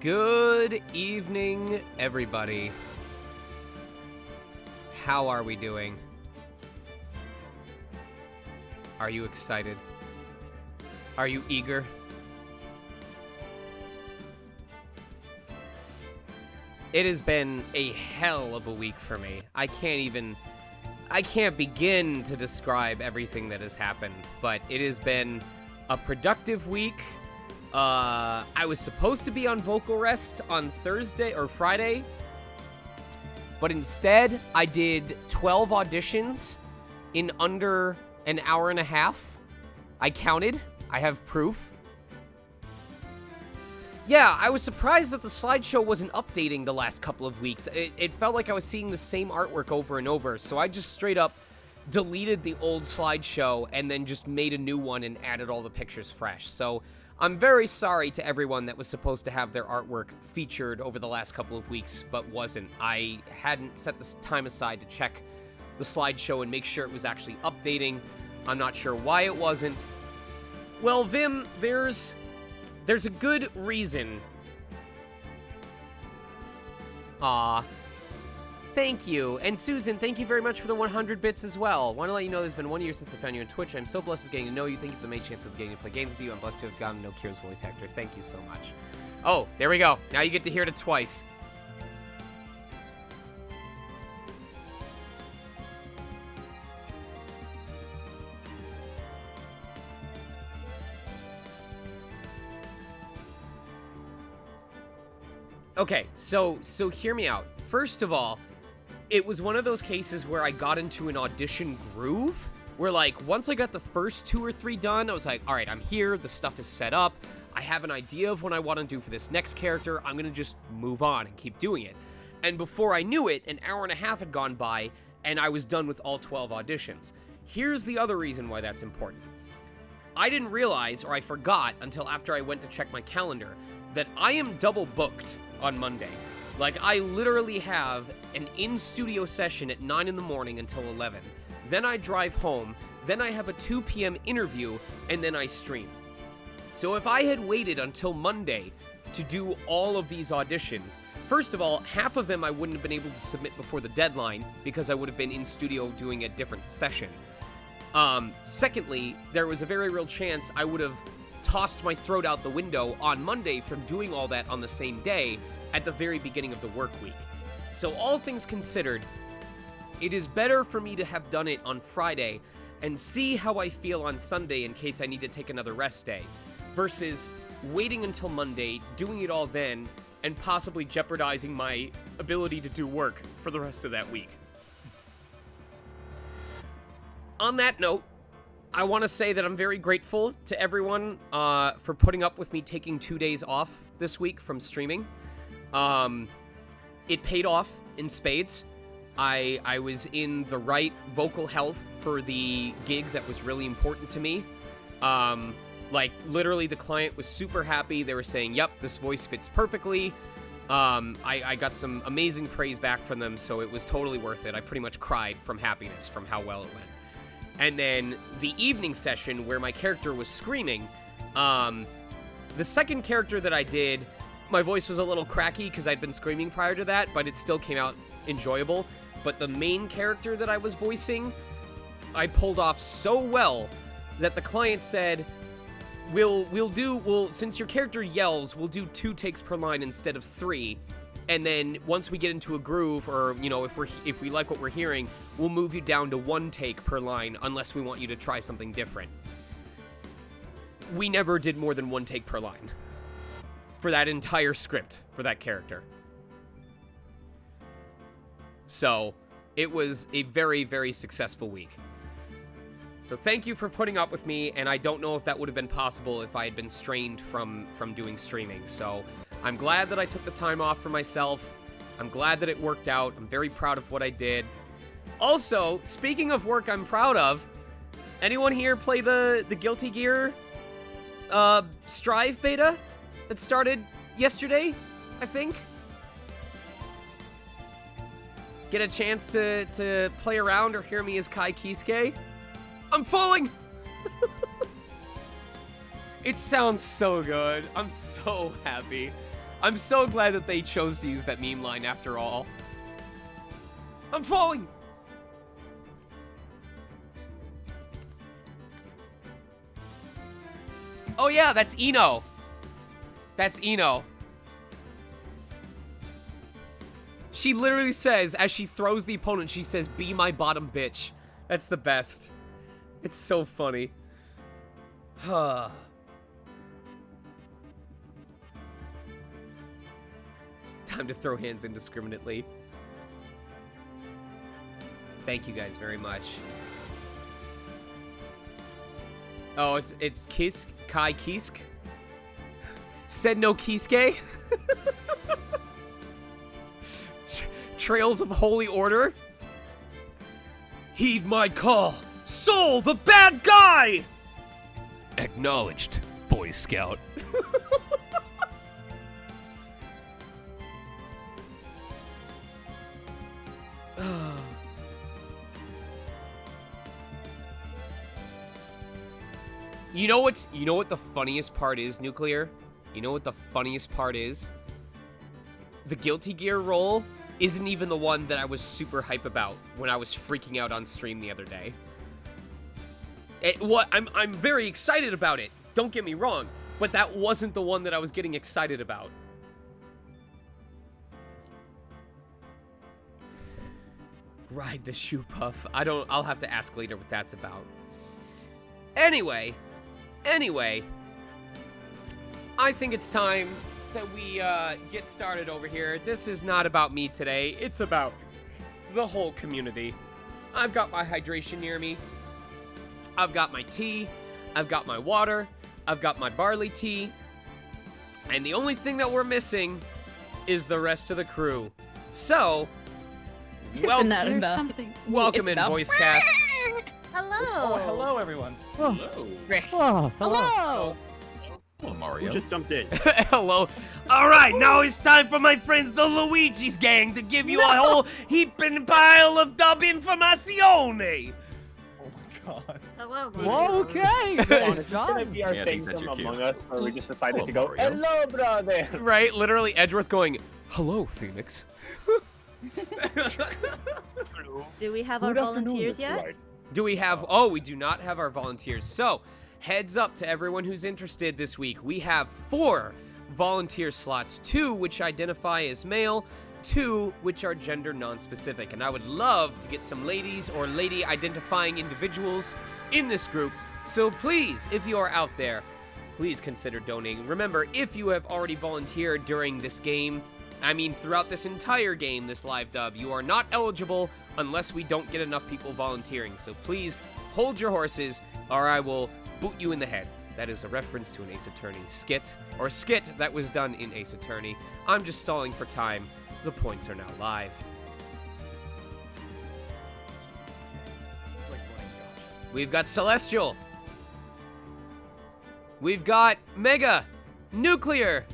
Good evening, everybody. How are we doing? Are you excited? Are you eager? It has been a hell of a week for me. I can't begin to describe everything that has happened, but it has been a productive week. I was supposed to be on vocal rest on Thursday or Friday, but instead I did 12 auditions in under an hour and a half. I counted. I have proof. Yeah, I was surprised that the slideshow wasn't updating the last couple of weeks. It felt like I was seeing the same artwork over and over, so I just straight up deleted the old slideshow and then just made a new one and added all the pictures fresh. So I'm very sorry to everyone that was supposed to have their artwork featured over the last couple of weeks, but wasn't. I hadn't set this time aside to check the slideshow and make sure it was actually updating. I'm not sure why it wasn't. Well, Vim, there's a good reason. Aw. Thank you. And Susan, thank you very much for the 100 bits as well. Want to let you know there's been 1 year since I found you on Twitch. I'm so blessed with getting to know you. Thank you for the main chance of getting to play games with you. I'm blessed to have gotten no Kira's voice actor. Thank you so much. Oh, there we go. Now you get to hear it twice. Okay, so hear me out. First of all, it was one of those cases where I got into an audition groove, where, like, once I got the first 2 or 3 done, I was like, all right, I'm here, the stuff is set up, I have an idea of what I want to do for this next character, I'm gonna just move on and keep doing it. And before I knew it, an hour and a half had gone by, and I was done with all 12 auditions. Here's the other reason why that's important. I didn't realize, or I forgot until after I went to check my calendar, that I am double booked on Monday. Like, I literally have an in-studio session at 9 in the morning until 11. Then I drive home, then I have a 2 p.m. interview, and then I stream. So if I had waited until Monday to do all of these auditions, first of all, half of them I wouldn't have been able to submit before the deadline because I would have been in studio doing a different session. Secondly, there was a very real chance I would have tossed my throat out the window on Monday from doing all that on the same day at the very beginning of the work week. So all things considered, it is better for me to have done it on Friday and see how I feel on Sunday in case I need to take another rest day, versus waiting until Monday, doing it all then, and possibly jeopardizing my ability to do work for the rest of that week. On that note, I want to say that I'm very grateful to everyone for putting up with me taking 2 days off this week from streaming. It paid off in spades. I was in the right vocal health for the gig that was really important to me. Like, literally, the client was super happy. They were saying, yep, this voice fits perfectly. I got some amazing praise back from them, so it was totally worth it. I pretty much cried from happiness from how well it went. And then the evening session where my character was screaming, the second character that I did, my voice was a little cracky because I'd been screaming prior to that, but it still came out enjoyable. But the main character that I was voicing, I pulled off so well that the client said, since your character yells, we'll do 2 takes per line instead of 3. And then once we get into a groove, or, you know, if we like what we're hearing, we'll move you down to 1 take per line unless we want you to try something different. We never did more than 1 take per line for that entire script for that character. So it was a very, very successful week. So thank you for putting up with me, and I don't know if that would have been possible if I had been strained from doing streaming. So I'm glad that I took the time off for myself. I'm glad that it worked out. I'm very proud of what I did. Also, speaking of work I'm proud of, anyone here play the Guilty Gear Strive beta that started yesterday, I think? Get a chance to play around or hear me as Kai Kisuke? I'm falling! It sounds so good. I'm so happy. I'm so glad that they chose to use that meme line after all. I'm falling! Oh yeah, that's Eno. That's Eno. She literally says, as she throws the opponent, she says, "Be my bottom bitch." That's the best. It's so funny. Time to throw hands indiscriminately. Thank you guys very much. Oh, it's Kisk, Kai Kisk. Said no Kiske. Trails of Holy Order. Heed my call. Soul, the bad guy. Acknowledged, Boy Scout. You know what the funniest part is, Nuclear? You know what the funniest part is? The Guilty Gear roll isn't even the one that I was super hype about when I was freaking out on stream the other day. I'm very excited about it. Don't get me wrong, but that wasn't the one that I was getting excited about. Ride the shoe puff. I'll have to ask later what that's about. Anyway, I think it's time that we get started over here. This is not about me today. It's about the whole community. I've got my hydration near me. I've got my tea. I've got my water. I've got my barley tea. And the only thing that we're missing is the rest of the crew. So, welcome in, VoiceCast. Hello. Oh, hello, everyone. Oh. Hello. Rick. Oh, Hello. Hello, Mario. Who just jumped in? Hello. All right, now it's time for my friends, the Luigi's gang, to give you a whole heaping pile of dub informazione. Oh my god. Hello. Well, okay. Good on it, It's gonna John. be our Yeah, I thing think that's from your cue. Among Us, where we just decided Hello, to go, Mario. hello, brother! Right, literally Edgeworth going, "Hello, Phoenix." Do we have our Good afternoon, volunteers Mr. yet? Wright. Do we have... Oh, we do not have our volunteers. So, heads up to everyone who's interested this week. We have 4 volunteer slots, 2 which identify as male, 2 which are gender non-specific. And I would love to get some ladies or lady-identifying individuals in this group. So please, if you are out there, please consider donating. Remember, if you have already volunteered during this game, I mean throughout this entire game, this live dub, you are not eligible unless we don't get enough people volunteering. So please, hold your horses, or I will boot you in the head. That is a reference to an Ace Attorney skit, or a skit that was done in Ace Attorney. I'm just stalling for time. The points are now live. It's like playing Josh. We've got Celestial. We've got Mega. Nuclear.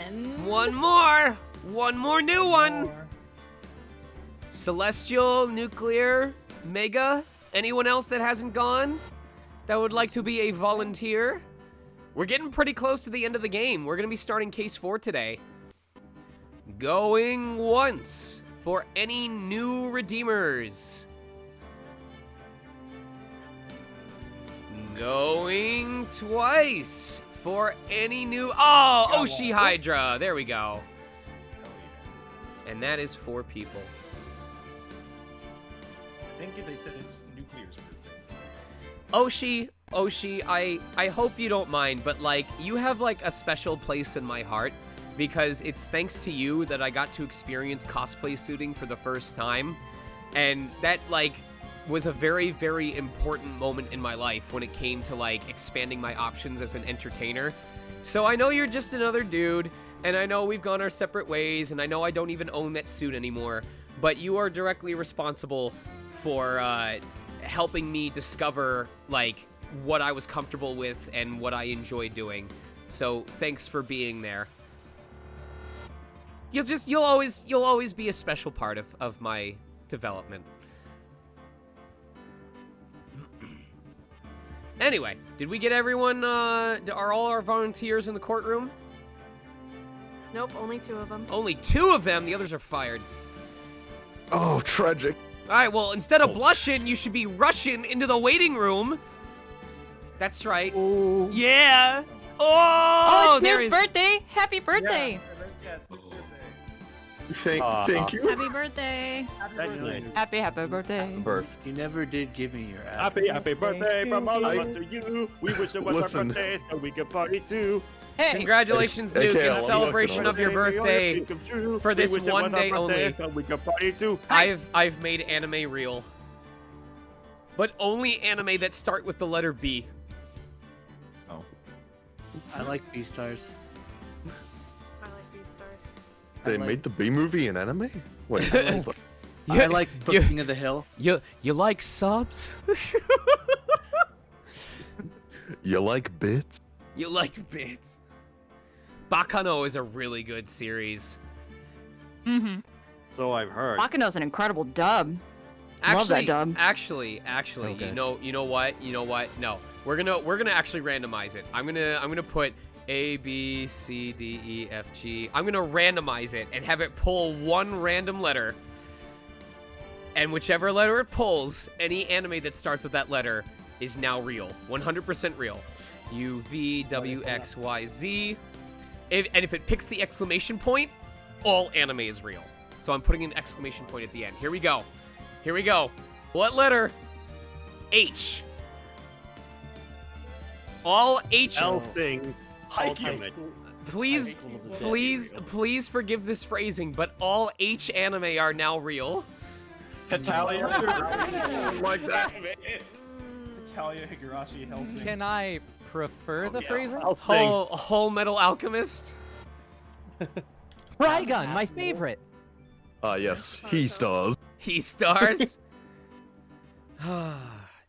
And One more new one. Celestial, Nuclear, Mega. Anyone else that hasn't gone that would like to be a volunteer? We're getting pretty close to the end of the game. We're going to be starting Case 4 today. Going once for any new Redeemers. Going twice for any new... Oh, Oshi Hydra. There we go. Hell yeah. And that is 4 people. I think they said it's Nuclear's birthday. Oshi, I hope you don't mind, but like, you have like a special place in my heart because it's thanks to you that I got to experience cosplay suiting for the first time. And that like was a very, very important moment in my life when it came to like expanding my options as an entertainer. So I know you're just another dude, and I know we've gone our separate ways, and I know I don't even own that suit anymore, but you are directly responsible for helping me discover like what I was comfortable with and what I enjoy doing. So thanks for being there. You'll always be a special part of my development. Anyway, did we get everyone, are all our volunteers in the courtroom? Nope, only 2 of them. Only 2 of them, the others are fired. Oh, tragic. Alright, well, instead of blushing, you should be rushing into the waiting room. That's right. Oh. Yeah! Oh, Oh, it's there Noob's is... birthday! Happy birthday! Yeah, it's Nick's birthday. Thank you. Happy birthday! That's nice. Happy birthday! Perfect. You never did give me your Happy birthday from all of us to you. We wish it was Listen. our birthday so we could party too. Hey! Congratulations, Hey, Nuke, okay, in I'll celebration look of your May all birthday. dreams come true. for this We wish it one was our day birthday only. So we could party too. I've made anime real. But only anime that start with the letter B. I like B-stars. I like these stars. They like- made the B movie in anime? Wait, hold on. I like the you- King of the Hill. You like subs? You like bits? You like bits? Bakano is a really good series. Mm-hmm. So I've heard. Bakano's an incredible dub. Love that dub. Actually, So good. you know what? No, we're gonna actually randomize it. I'm gonna put A, B, C, D, E, F, G. I'm gonna randomize it and have it pull one random letter. And whichever letter it pulls, any anime that starts with that letter is now real. 100% real. U, V, W, X, Y, Z. And if it picks the exclamation point, all anime is real. So I'm putting an exclamation point at the end. Here we go. Here we go. What letter? H. All H. Elsting. Ultimate. Please forgive this phrasing, but all H anime are now real. Italia. Like that. Italia, Higurashi, Helsing. Can I prefer the phrasing? Whole Metal Alchemist. Trigun, my favorite. Yes, he stars. He stars.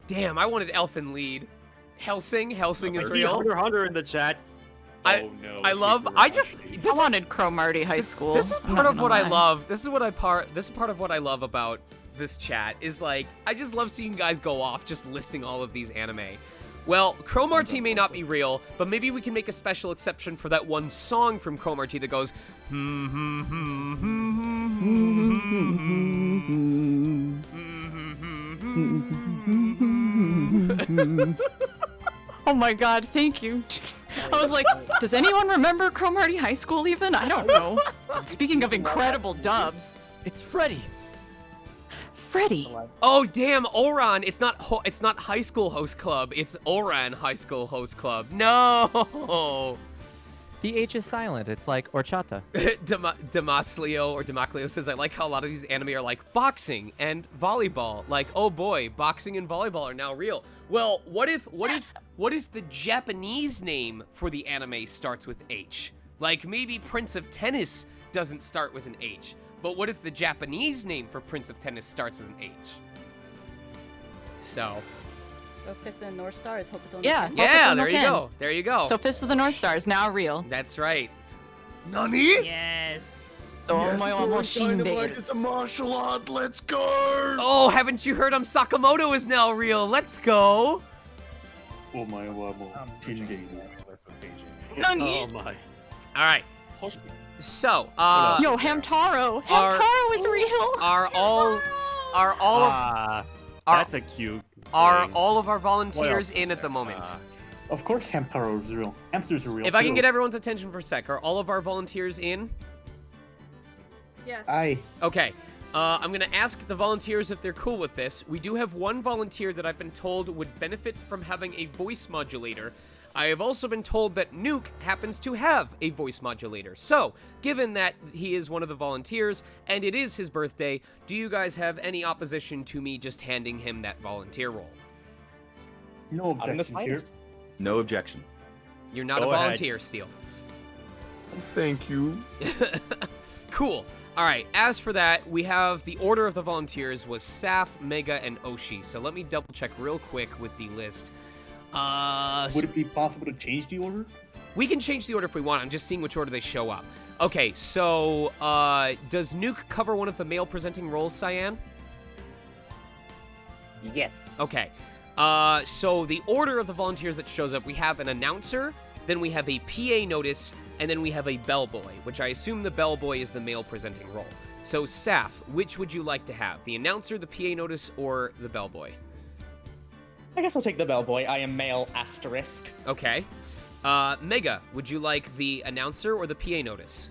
Damn, I wanted Elfin lead. Helsing is real. Hunter in the chat. I love. I just. I This wanted is, Cromarty High School. this is I'm part not of what gonna I lie. love. This is part of what I love about this chat is like I just love seeing guys go off just listing all of these anime. Well, Cromarty may not be real, but maybe we can make a special exception for that one song from Cromarty that goes. Oh my god, thank you. I was like, does anyone remember Cromarty High School even? I don't know. Speaking of incredible dubs, It's Freddy. Freddy. Oh damn, Oran! It's not High School Host Club. It's Oran High School Host Club. No. The H is silent. It's like horchata. Demaclio says, I like how a lot of these anime are like boxing and volleyball. Like, oh boy, boxing and volleyball are now real. Well, what if the Japanese name for the anime starts with H? Like maybe Prince of Tennis doesn't start with an H, but what if the Japanese name for Prince of Tennis starts with an H? So, Fist of the North Star is Hokuto no Yeah. Ken. yeah, Hokuto no there you Ken. go. There you go. So Fist of the North Star is now real. That's right. Nani? Yes. So Yes, my Sword almost Dynamite is a martial art. Let's go. Oh, haven't you heard Sakamoto is now real? Let's go. Nani? Nani? Oh my. All right. So, Yo, Hamtaro. Are- Hamtaro is real. are all of That's a cute. are thing. all of our What volunteers else in is at the there? moment? Of course, Hamtaro is real. Hamsters are real. If I can too. get everyone's attention for a sec, are all of our volunteers in? Yes. Aye. Okay. I'm gonna ask the volunteers if they're cool with this. We do have one volunteer that I've been told would benefit from having a voice modulator. I have also been told that Nuke happens to have a voice modulator. So, given that he is one of the volunteers, and it is his birthday, do you guys have any opposition to me just handing him that volunteer role? No objections here. No objection. You're not Go a ahead. volunteer, Steel. Thank you. Cool. All right, as for that, we have the order of the volunteers was Saf, Mega, and Oshi. So let me double check real quick with the list. Would it be possible to change the order? We can change the order if we want. I'm just seeing which order they show up. Okay, so does Nuke cover one of the male presenting roles, Cyan? Yes. Okay. So the order of the volunteers that shows up, we have an announcer, then we have a PA notice, and then we have a bellboy, which I assume the bellboy is the male presenting role. So, Saf, which would you like to have? The announcer, the PA notice, or the bellboy? I guess I'll take the bellboy. I am male asterisk. Okay. Mega, would you like the announcer or the PA notice?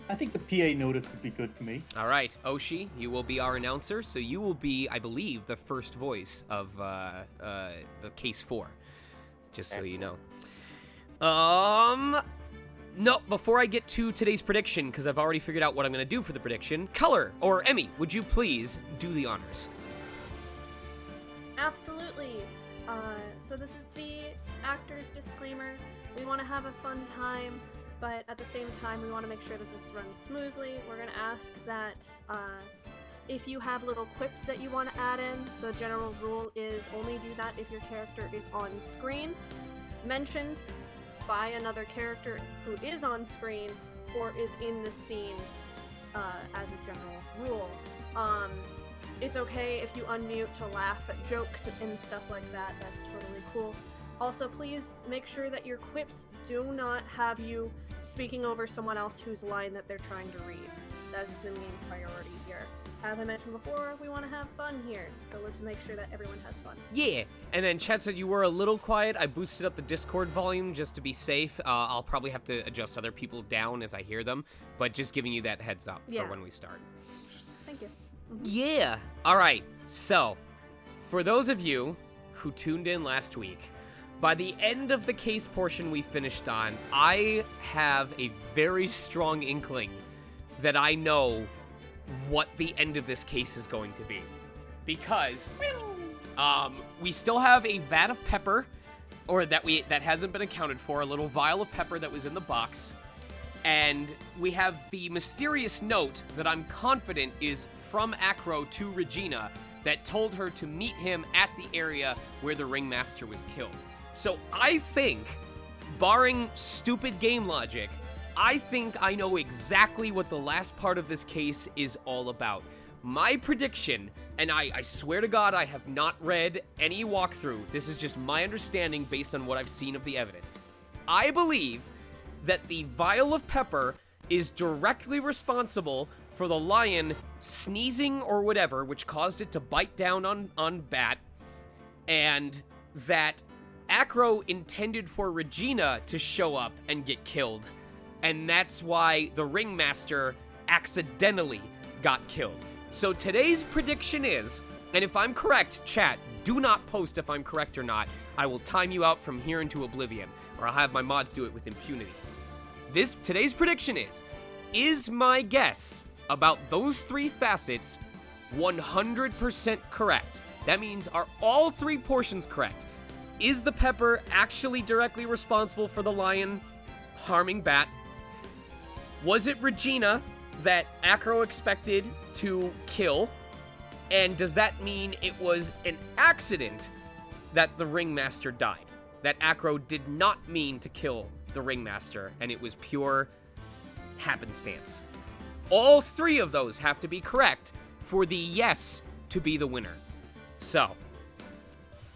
I think the PA notice would be good for me. All right, Oshi, you will be our announcer, so you will be, I believe, the first voice of the case 4. Just so you know. No, before I get to today's prediction, because I've already figured out what I'm going to do for the prediction, Color, or Emmy, would you please do the honors? Absolutely. So this is the actor's disclaimer. We want to have a fun time, but at the same time, we want to make sure that this runs smoothly. We're going to ask that if you have little quips that you want to add in, the general rule is only do that if your character is on screen, mentioned by another character who is on screen or is in the scene as a general rule. It's okay if you unmute to laugh at jokes and stuff like that. That's totally cool. Also, please make sure that your quips do not have you speaking over someone else whose line that they're trying to read. That is the main priority here. As I mentioned before, we want to have fun here, so let's make sure that everyone has fun. Yeah, and then Chad said you were a little quiet. I boosted up the Discord volume just to be safe. I'll probably have to adjust other people down as I hear them, but just giving you that heads up for when we start. Thank you. Yeah. All right. So, for those of you who tuned in last week, by the end of the case portion we finished on, I have a very strong inkling that I know what the end of this case is going to be. Because we still have a vat of pepper, or that hasn't been accounted for, a little vial of pepper that was in the box. And we have the mysterious note that I'm confident is from Acro to Regina that told her to meet him at the area where the ringmaster was killed. So I think, barring stupid game logic, I think I know exactly what the last part of this case is all about. My prediction, and I swear to God I have not read any walkthrough, this is just my understanding based on what I've seen of the evidence. I believe that the vial of pepper is directly responsible for the lion sneezing or whatever, which caused it to bite down on Bat, and that Acro intended for Regina to show up and get killed, and that's why the ringmaster accidentally got killed. So today's prediction is, and if I'm correct, chat, do not post if I'm correct or not. I will time you out from here into oblivion, or I'll have my mods do it with impunity. Today's prediction is my guess about those 3 facets 100% correct? That means, are all 3 portions correct? Is the pepper actually directly responsible for the lion harming Bat? Was it Regina that Acro expected to kill? And does that mean it was an accident that the ringmaster died? That Acro did not mean to kill the ringmaster, and it was pure happenstance. All 3 of those have to be correct for the yes to be the winner. So,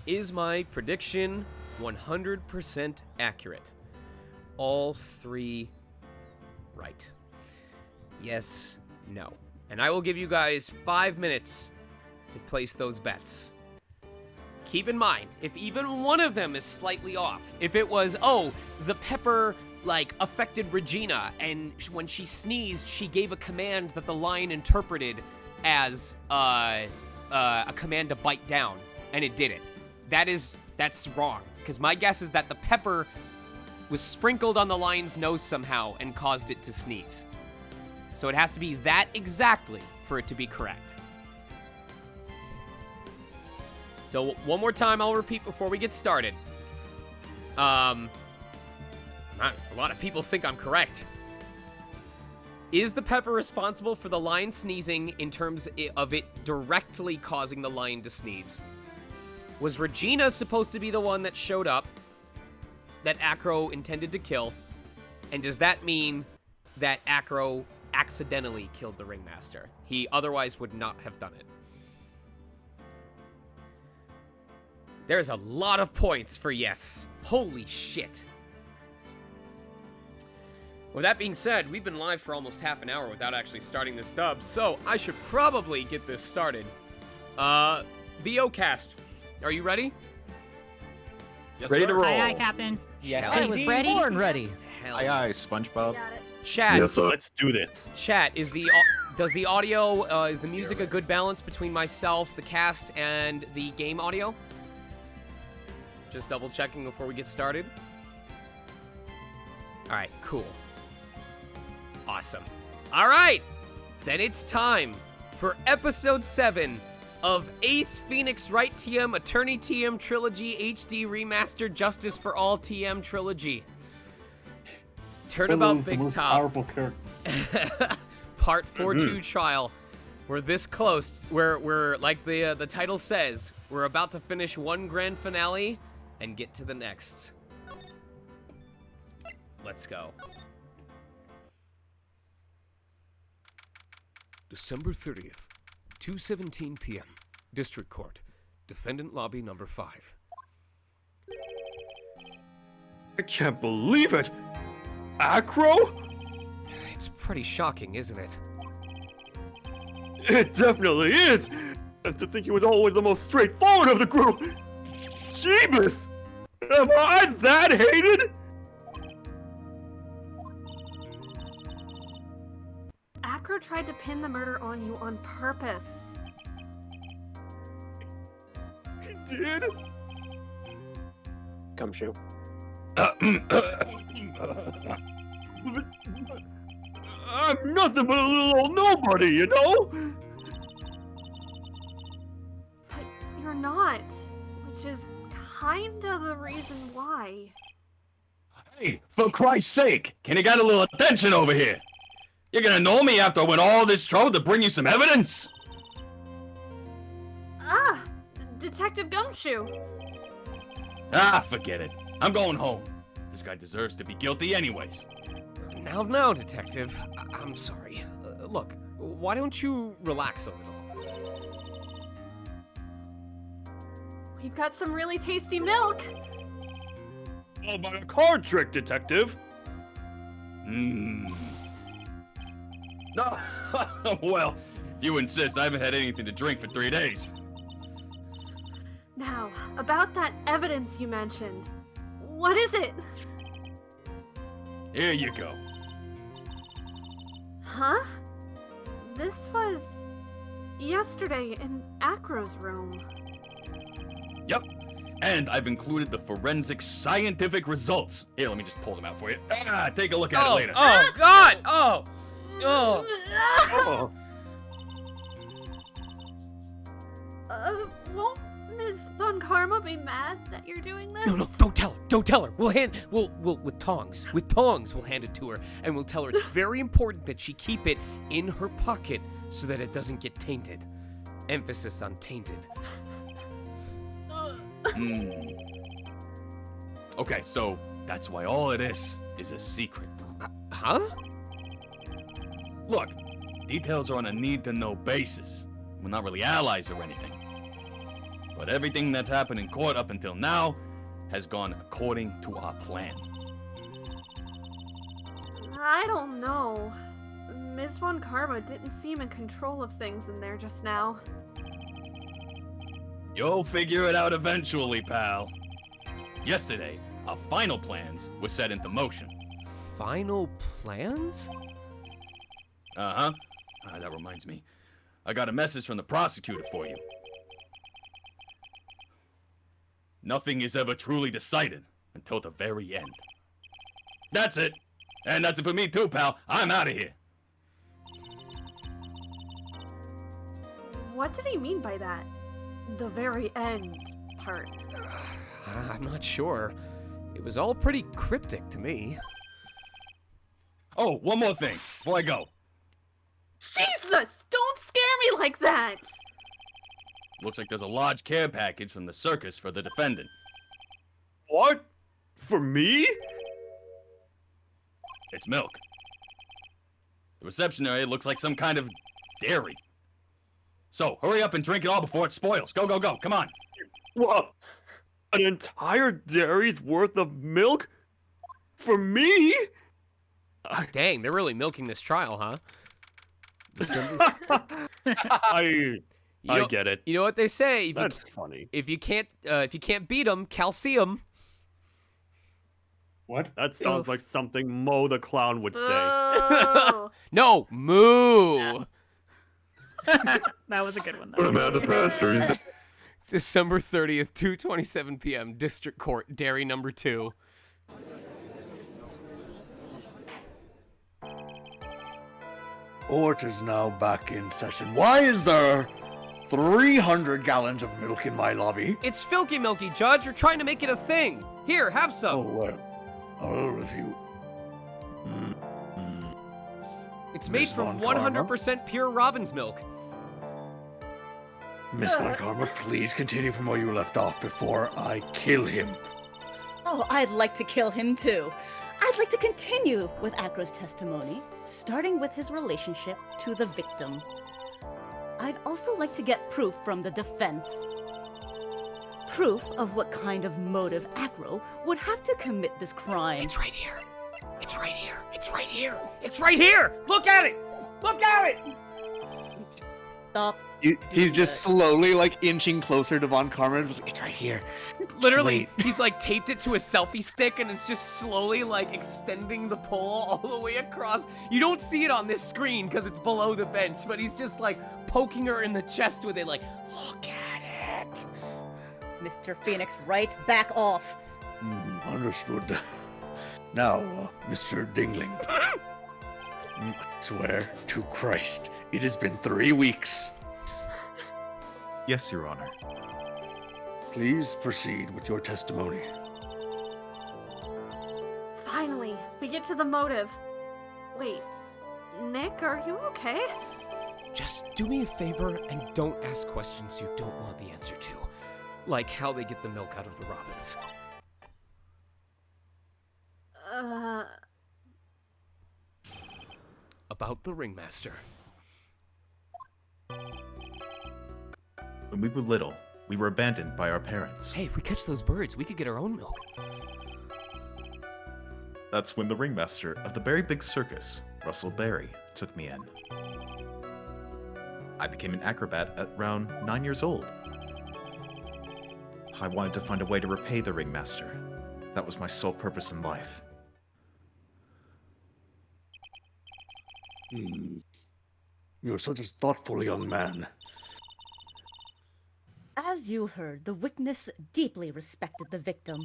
is my prediction 100% accurate? All 3 right. Yes, no. And I will give you guys 5 minutes to place those bets. Keep in mind, if even one of them is slightly off, if it was, oh, the pepper, affected Regina, and when she sneezed, she gave a command that the lion interpreted as a command to bite down, and it didn't. That's wrong, because my guess is that the pepper was sprinkled on the lion's nose somehow and caused it to sneeze. So it has to be that exactly for it to be correct. So one more time, I'll repeat before we get started. A lot of people think I'm correct. Is the pepper responsible for the lion sneezing in terms of it directly causing the lion to sneeze? Was Regina supposed to be the one that showed up that Acro intended to kill? And does that mean that Acro accidentally killed the ringmaster? He otherwise would not have done it. There's a lot of points for yes. Holy shit. With that being said, we've been live for almost half an hour without actually starting this dub, so I should probably get this started. VOcast, are you ready? Yes, Ready sir. to roll. Aye, aye, Captain. Yes, Hell I was yeah. ready. Born ready. Hell Aye, aye, SpongeBob. Got it. Chat, Yes, sir. Let's do this. chat, is does the audio, is the music a good balance between myself, the cast, and the game audio? Just double checking before we get started. All right, cool. Awesome. All right, then it's time for episode 7 of Ace Phoenix Wright TM Attorney TM Trilogy HD Remastered Justice for All TM Trilogy. Turnabout Frollo's the Big most Top. powerful character. Part 4-2 trial. We're this close. We're like the title says, we're about to finish one grand finale and get to the next. Let's go. December 30th, 2:17 p.m. District Court. Defendant Lobby number 5. I can't believe it. Acro? It's pretty shocking, isn't it? It definitely is. And to think he was always the most straightforward of the group. Jeebus! Am I that hated? Acro tried to pin the murder on you on purpose. He did? Gumshoe. I'm nothing but a little old nobody, you know? But you're not, which is kinda the reason why. Hey, for Christ's sake, can you get a little attention over here? You're gonna know me after I went all this trouble to bring you some evidence? Ah! Detective Gumshoe! Ah, forget it. I'm going home. This guy deserves to be guilty anyways. Now, Detective. I'm sorry. Look, why don't you relax a little? We've got some really tasty milk! All by a card trick, Detective. Mmm. No, well, if you insist, I haven't had anything to drink for 3 days. Now, about that evidence you mentioned. What is it? Here you go. Huh? This was yesterday in Acro's room. Yep. And I've included the forensic scientific results. Here, let me just pull them out for you. Ah, take a look at it later. Oh, God! Oh! Oh! Oh. Won't Ms. Von Karma be mad that you're doing this? No, don't tell her. Don't tell her. We'll with tongs. With tongs, we'll hand it to her, and we'll tell her it's very important that she keep it in her pocket so that it doesn't get tainted. Emphasis on tainted. Hmm. Okay, so that's why all of this is a secret. Huh? Look, details are on a need-to-know basis. We're not really allies or anything. But everything that's happened in court up until now has gone according to our plan. I don't know. Ms. Von Karma didn't seem in control of things in there just now. You'll figure it out eventually, pal. Yesterday, our final plans were set into motion. Final plans? Uh-huh. That reminds me. I got a message from the prosecutor for you. Nothing is ever truly decided until the very end. That's it. And that's it for me too, pal. I'm out of here. What did he mean by that? The very end part. I'm not sure. It was all pretty cryptic to me. Oh, one more thing before I go. Jesus! Don't scare me like that! Looks like there's a large care package from the circus for the defendant. What? For me? It's milk. The reception area looks like some kind of dairy. So, hurry up and drink it all before it spoils. Go, go, go. Come on. What? An entire dairy's worth of milk? For me? Dang, they're really milking this trial, huh? I get it. You know what they say? That's funny. If you can't beat them, calcium. What? That sounds like something Mo the Clown would say. Oh. No, moo. That was a good one, though. I'm out of pastures. December 30th, 2:27 p.m. District Court, Dairy Number 2. Court is now back in session. Why is there 300 gallons of milk in my lobby? It's Filky Milky, Judge. We're trying to make it a thing. Here, have some. Oh, well, if you... It's made Miss from Von Karma? 100% pure robin's milk. Miss Von Karma, please continue from where you left off before I kill him. Oh, I'd like to kill him too. I'd like to continue with Acro's testimony, starting with his relationship to the victim. I'd also like to get proof from the defense. Proof of what kind of motive Acro would have to commit this crime. It's right here. It's right here. It's right here. It's right here. Look at it. Look at it. Stop. He's just slowly, like, inching closer to Von Karma. It's right here. Literally, he's like taped it to a selfie stick and is just slowly like extending the pole all the way across. You don't see it on this screen because it's below the bench, but he's just like poking her in the chest with it like, look at it. Mr. Phoenix Wright, back off. Understood. Now, Mr. Dingling. I swear to Christ, it has been 3 weeks. Yes, Your Honor. Please proceed with your testimony. Finally, we get to the motive. Wait, Nick, are you okay? Just do me a favor and don't ask questions you don't want the answer to. Like how they get the milk out of the robins. About the ringmaster. When we were little, we were abandoned by our parents. Hey, if we catch those birds, we could get our own milk. That's when the ringmaster of the Berry Big Circus, Russell Berry, took me in. I became an acrobat at around 9 years old. I wanted to find a way to repay the ringmaster. That was my sole purpose in life. You're such a thoughtful young man. As you heard, the witness deeply respected the victim.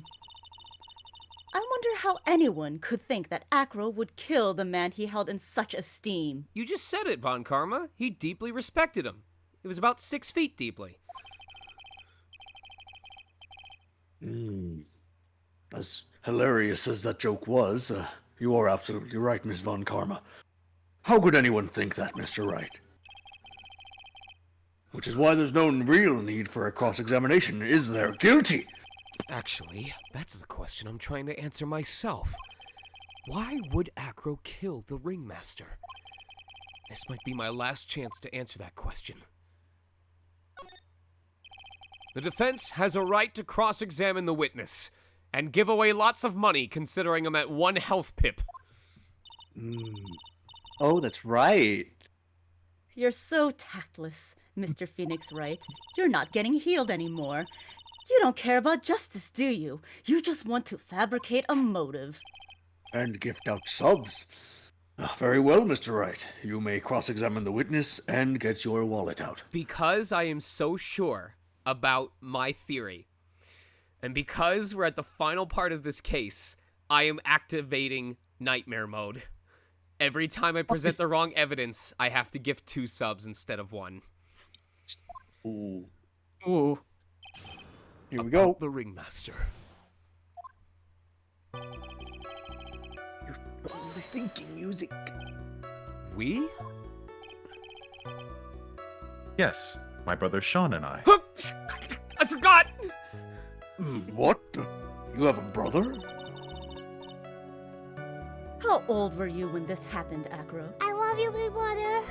I wonder how anyone could think that Acro would kill the man he held in such esteem. You just said it, Von Karma. He deeply respected him. It was about 6 feet deeply. As hilarious as that joke was, you are absolutely right, Miss Von Karma. How could anyone think that, Mr. Wright? Which is why there's no real need for a cross-examination, is there? Guilty! Actually, that's the question I'm trying to answer myself. Why would Acro kill the ringmaster? This might be my last chance to answer that question. The defense has a right to cross-examine the witness and give away lots of money considering I'm at 1 health pip. Oh, that's right. You're so tactless, Mr. Phoenix Wright. You're not getting healed anymore. You don't care about justice, do you? You just want to fabricate a motive. And gift out subs. Very well, Mr. Wright. You may cross-examine the witness and get your wallet out. Because I am so sure about my theory, and because we're at the final part of this case, I am activating nightmare mode. Every time I present the wrong evidence, I have to gift 2 subs instead of 1. Ooh. Ooh. Here we go. The ringmaster. It's thinking music. We? Yes, my brother Sean and I. I forgot! What? You have a brother? How old were you when this happened, Acro? I love you, big brother.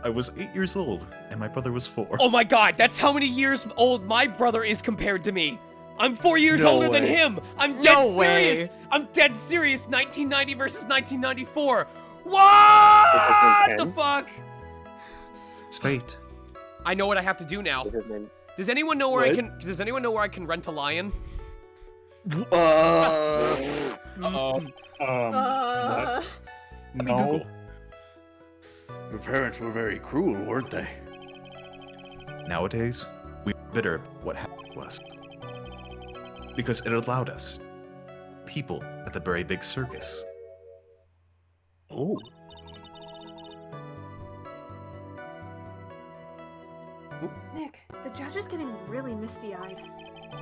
I was 8 years old, and my brother was 4. Oh my god, that's how many years old my brother is compared to me. I'm 4 years No older than way. him. I'm dead No serious. way. I'm dead serious. 1990 versus 1994. What the fuck? It's fate. I know what I have to do now. What's his name? Does anyone know where I What? can? Does anyone know where I can rent a lion? What? Let me No. Google. Your parents were very cruel, weren't they? Nowadays, we're bitter about what happened to us. Because it allowed us, people at the very big circus. Oh. Nick, the judge is getting really misty-eyed.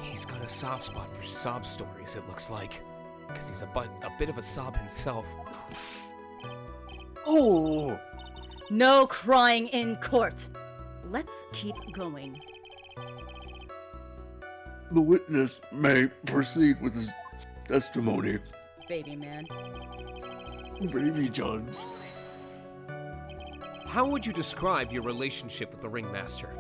He's got a soft spot for sob stories. It looks like, because he's a bit of a sob himself. Oh. No crying in court. Let's keep going. The witness may proceed with his testimony. Baby man. Baby judge. How would you describe your relationship with the ringmaster?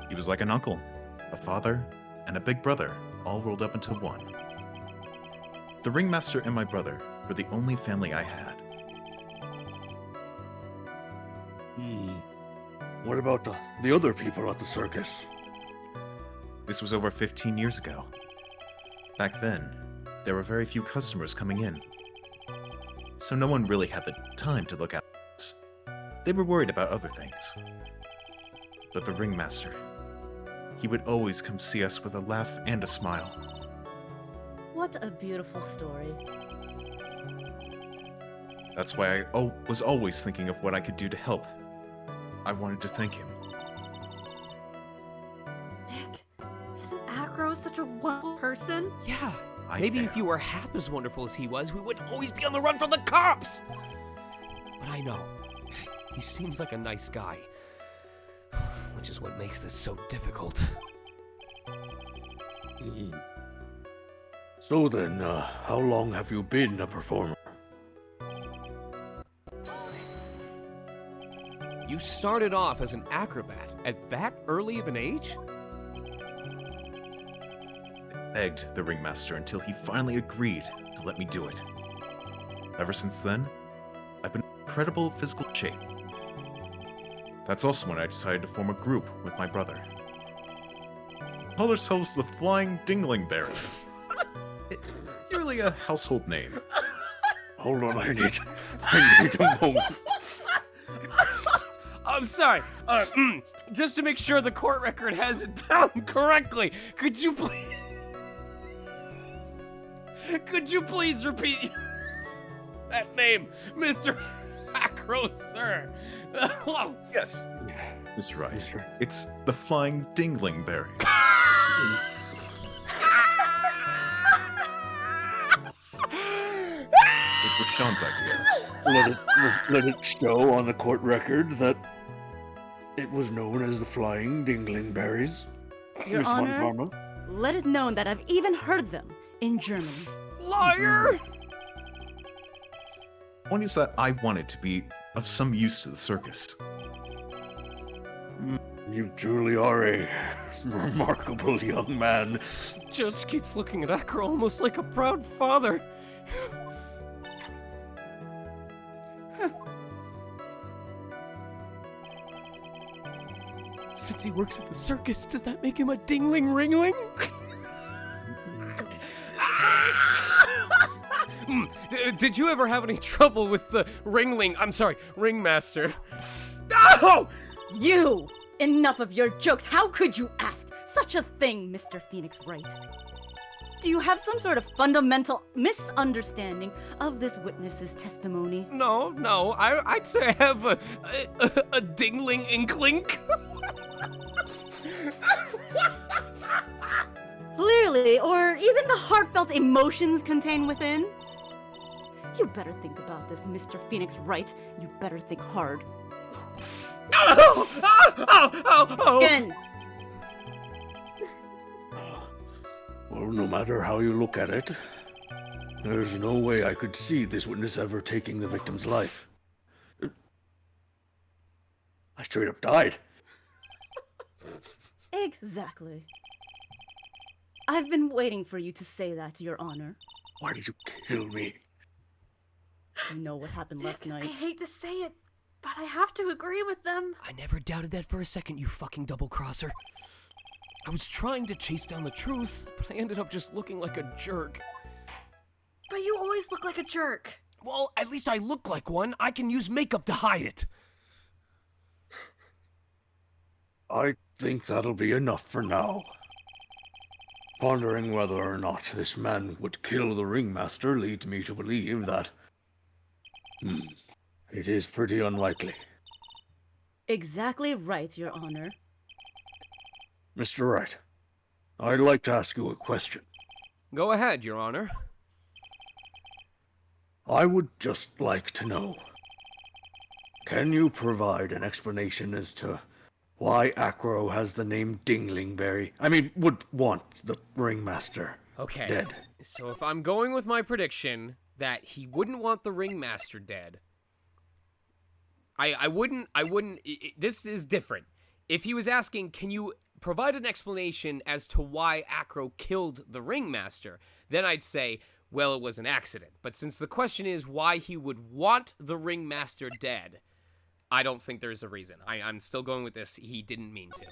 He was like an uncle, a father, and a big brother, all rolled up into one. The ringmaster and my brother were the only family I had. What about the other people at the circus? This was over 15 years ago. Back then, there were very few customers coming in. So no one really had the time to look at us. They were worried about other things. But the ringmaster, he would always come see us with a laugh and a smile. What a beautiful story. That's why I was always thinking of what I could do to help. I wanted to thank him. Nick, isn't Acro such a wonderful person? Yeah. I Maybe am. if you were half as wonderful as he was, we wouldn't always be on the run from the cops. But I know, he seems like a nice guy, which is what makes this so difficult. So then, how long have you been a performer? You started off as an acrobat at that early of an age? Begged the ringmaster until he finally agreed to let me do it. Ever since then, I've been in incredible physical shape. That's also when I decided to form a group with my brother. We call ourselves the Flying Dinglingberry. It's really a household name. Hold on, I need a moment. I'm sorry. Just to make sure the court record has it down correctly, could you please repeat that name, Mr. Acro, sir? Yes, Mr. Wright. It's the Flying Dinglingberry. It was Sean's idea. Let it show on the court record that it was known as the Flying Dinglingberries. Your Miss Von Honor, Karma. let it known that I've even heard them in Germany. Liar! One is that I wanted to be of some use to the circus. You truly are a remarkable young man. The judge keeps looking at Acro almost like a proud father. Since he works at the circus, does that make him a dingling ringling? Did you ever have any trouble with the ringmaster? No! You! Enough of your jokes. How could you ask such a thing, Mr. Phoenix Wright? Do you have some sort of fundamental misunderstanding of this witness's testimony? No, I'd say I have a dingling inkling. Clearly, or even the heartfelt emotions contained within? You better think about this, Mr. Phoenix Wright. You better think hard. Again! Well, no matter how you look at it, there's no way I could see this witness ever taking the victim's life. I straight up died. Exactly. I've been waiting for you to say that, Your Honor. Why did you kill me? You know what happened last I night. hate to say it, but I have to agree with them. I never doubted that for a second, you fucking double-crosser. I was trying to chase down the truth, but I ended up just looking like a jerk. But you always look like a jerk. Well, at least I look like one. I can use makeup to hide it. I think that'll be enough for now. Pondering whether or not this man would kill the ringmaster leads me to believe that... it is pretty unlikely. Exactly right, Your Honor. Mr. Wright, I'd like to ask you a question. Go ahead, Your Honor. I would just like to know, can you provide an explanation as to why Acro has the name Dinglingberry? I mean, would want the ringmaster dead. So if I'm going with my prediction that he wouldn't want the ringmaster dead, I wouldn't, this is different. If he was asking, can you provide an explanation as to why Acro killed the ringmaster, then I'd say, well, it was an accident. But since the question is why he would want the ringmaster dead, I don't think there's a reason. I'm still going with this. He didn't mean to.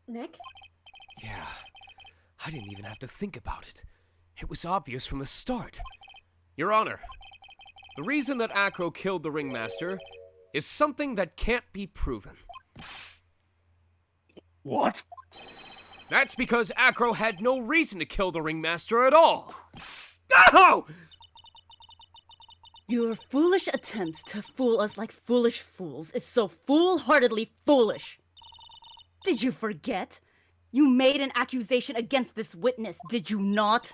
Nick? Yeah, I didn't even have to think about it. It was obvious from the start. Your Honor, the reason that Acro killed the ringmaster is something that can't be proven. What? That's because Acro had no reason to kill the ringmaster at all. No! Your foolish attempts to fool us like foolish fools is so foolhardily foolish. Did you forget? You made an accusation against this witness, did you not?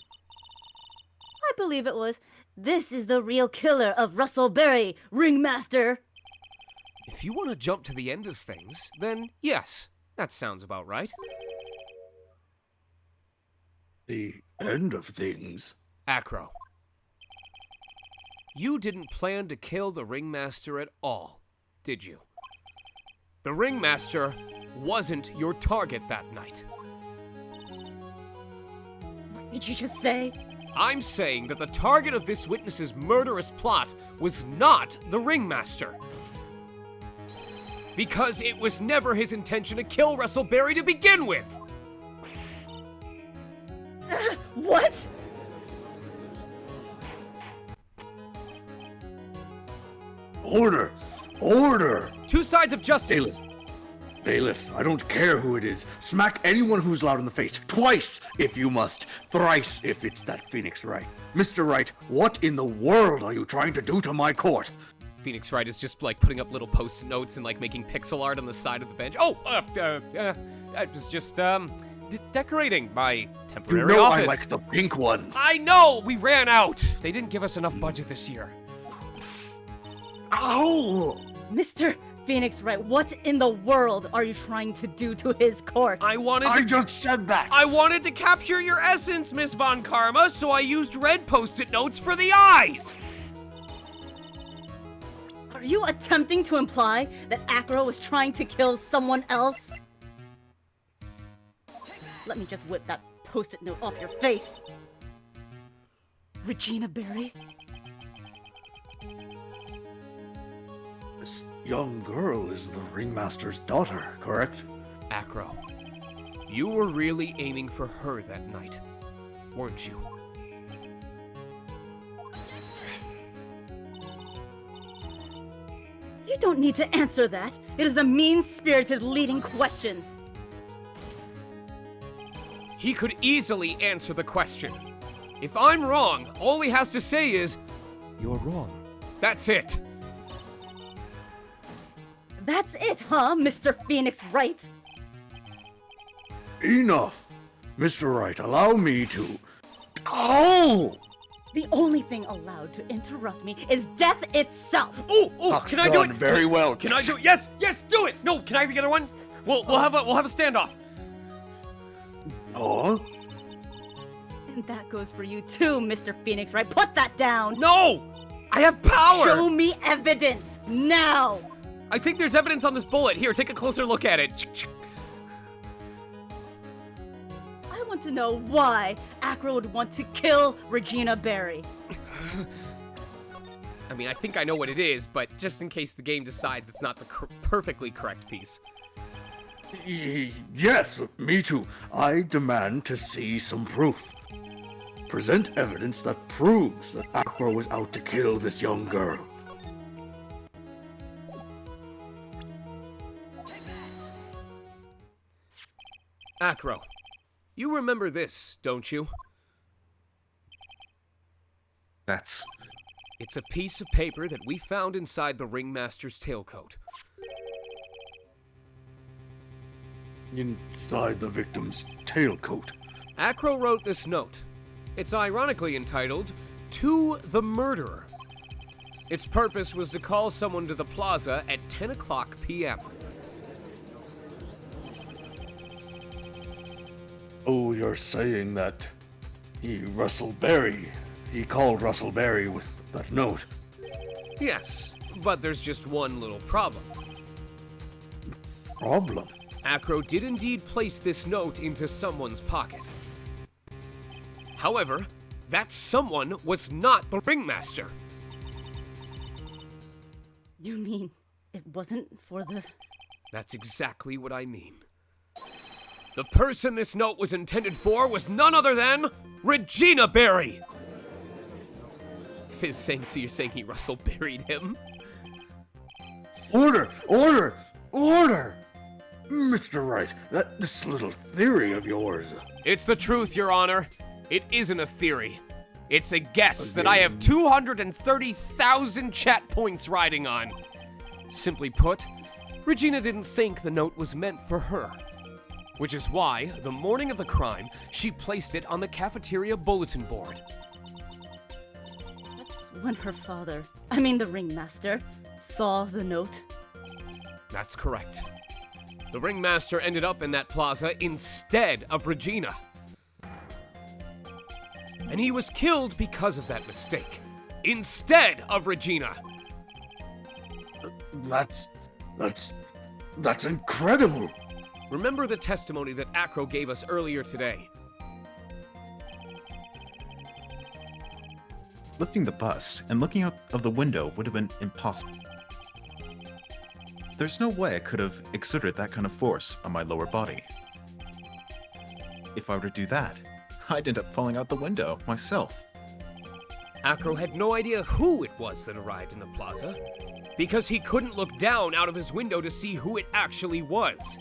I believe it was, this is the real killer of Russell Berry, ringmaster. If you want to jump to the end of things, then yes, that sounds about right. The end of things? Acro, you didn't plan to kill the ringmaster at all, did you? The ringmaster wasn't your target that night. What did you just say? I'm saying that the target of this witness's murderous plot was not the ringmaster. Because it was never his intention to kill Russell Berry to begin with! What? Order! Order! Two sides of justice! Bailiff, I don't care who it is. Smack anyone who's loud in the face. Twice, if you must. Thrice, if it's that Phoenix Wright. Mr. Wright, what in the world are you trying to do to my court? Phoenix Wright is just, like, putting up little post-it notes and, like, making pixel art on the side of the bench. Oh, I was just, decorating my temporary You know office. I like the pink ones. I know! We ran out! They didn't give us enough budget this year. Ow! Mr. Phoenix Wright, what in the world are you trying to do to his court? I just said that! I wanted to capture your essence, Miss Von Karma, so I used red post-it notes for the eyes! Are you attempting to imply that Acro was trying to kill someone else? Let me just whip that post-it note off your face. Regina Berry? This young girl is the ringmaster's daughter, correct? Acro, you were really aiming for her that night, weren't you? You don't need to answer that. It is a mean-spirited leading question. He could easily answer the question. If I'm wrong, all he has to say is, you're wrong. That's it. That's it, huh, Mr. Phoenix Wright? Enough! Mr. Wright, allow me to... Oh! The only thing allowed to interrupt me is death itself! Oh, can I do it? Very well. Can I do it? Yes, do it! No, can I have the other one? We'll have a standoff. Oh? And that goes for you too, Mr. Phoenix, right? Put that down! No! I have power! Show me evidence! Now! I think there's evidence on this bullet. Here, take a closer look at it. I want to know why Acro would want to kill Regina Berry. I mean, I think I know what it is, but just in case the game decides it's not the perfectly correct piece. Yes, me too. I demand to see some proof. Present evidence that proves that Acro was out to kill this young girl. Acro, you remember this, don't you? It's a piece of paper that we found inside the Ringmaster's tailcoat. Inside the victim's tailcoat. Acro wrote this note. It's ironically entitled, "To the Murderer." Its purpose was to call someone to the plaza at 10 o'clock p.m. Oh, you're saying that he called Russell Berry with that note. Yes, but there's just one little problem. Problem? Acro did indeed place this note into someone's pocket. However, that someone was not the Ringmaster. You mean it wasn't for the... That's exactly what I mean. The person this note was intended for was none other than Regina Berry! Fizz saying, so you're saying he Russell buried him? Order! Order! Order! Mr. Wright, this little theory of yours... It's the truth, Your Honor. It isn't a theory. It's a guess that I have 230,000 chat points riding on. Simply put, Regina didn't think the note was meant for her. Which is why, the morning of the crime, she placed it on the cafeteria bulletin board. That's when her father, the Ringmaster, saw the note. That's correct. The Ringmaster ended up in that plaza instead of Regina. And he was killed because of that mistake. Instead of Regina. That's incredible. Remember the testimony that Acro gave us earlier today. Lifting the bust and looking out of the window would have been impossible. There's no way I could have exerted that kind of force on my lower body. If I were to do that, I'd end up falling out the window myself. Acro had no idea who it was that arrived in the plaza, because he couldn't look down out of his window to see who it actually was.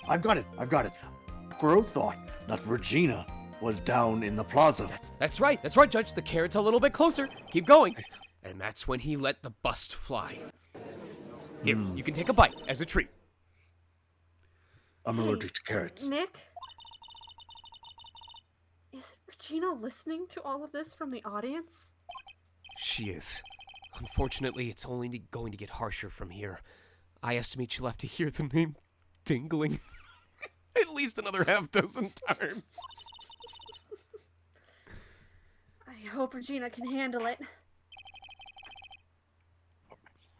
I've got it. Acro thought that Regina was down in the plaza. That's right, Judge. The carrot's a little bit closer. Keep going. And that's when he let the bust fly. Here, you can take a bite as a treat. I'm allergic to carrots. Nick? Is Regina listening to all of this from the audience? She is. Unfortunately, it's only going to get harsher from here. I estimate she'll have to hear the name Dingling at least another half dozen times. I hope Regina can handle it.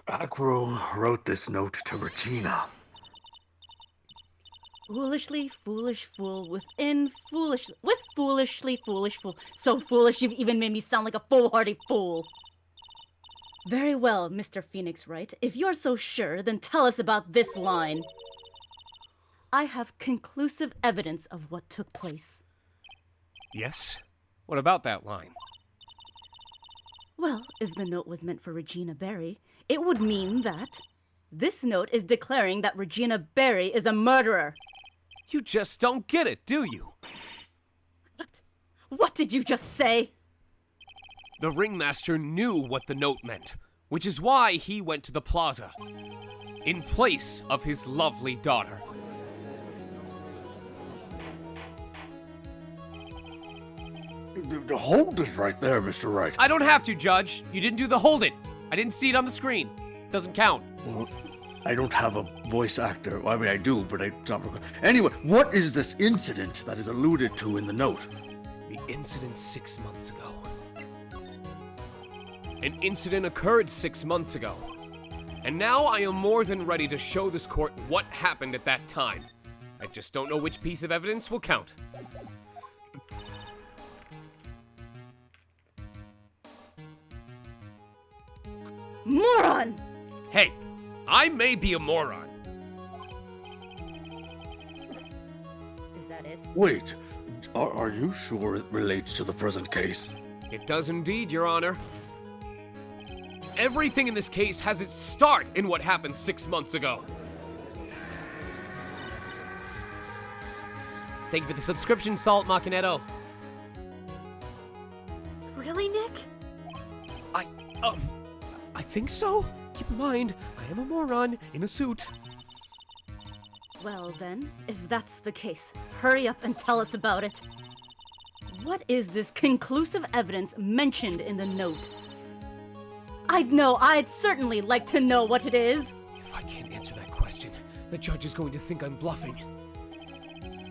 Acro wrote this note to Regina. Foolishly foolish fool foolishly foolish fool. So foolish you've even made me sound like a foolhardy fool. Very well, Mr. Phoenix Wright. If you're so sure, then tell us about this line. I have conclusive evidence of what took place. Yes? What about that line? Well, if the note was meant for Regina Berry, it would mean that this note is declaring that Regina Berry is a murderer. You just don't get it, do you? What did you just say? The Ringmaster knew what the note meant, which is why he went to the plaza, in place of his lovely daughter. Hold it right there, Mr. Wright. I don't have to, Judge. You didn't do the hold it. I didn't see it on the screen. Doesn't count. I don't have a voice actor. Well, I mean, I do, but I don't. Anyway, what is this incident that is alluded to in the note? The incident 6 months ago. An incident occurred 6 months ago. And now I am more than ready to show this court what happened at that time. I just don't know which piece of evidence will count. Moron! Hey, I may be a moron. Is that it? Wait, are you sure it relates to the present case? It does indeed, Your Honor. Everything in this case has its start in what happened 6 months ago. Thank you for the subscription, Salt Machinetto. Really, Nick? I think so. Keep in mind, I am a moron in a suit. Well then, if that's the case, hurry up and tell us about it. What is this conclusive evidence mentioned in the note? I'd certainly like to know what it is. If I can't answer that question, the judge is going to think I'm bluffing.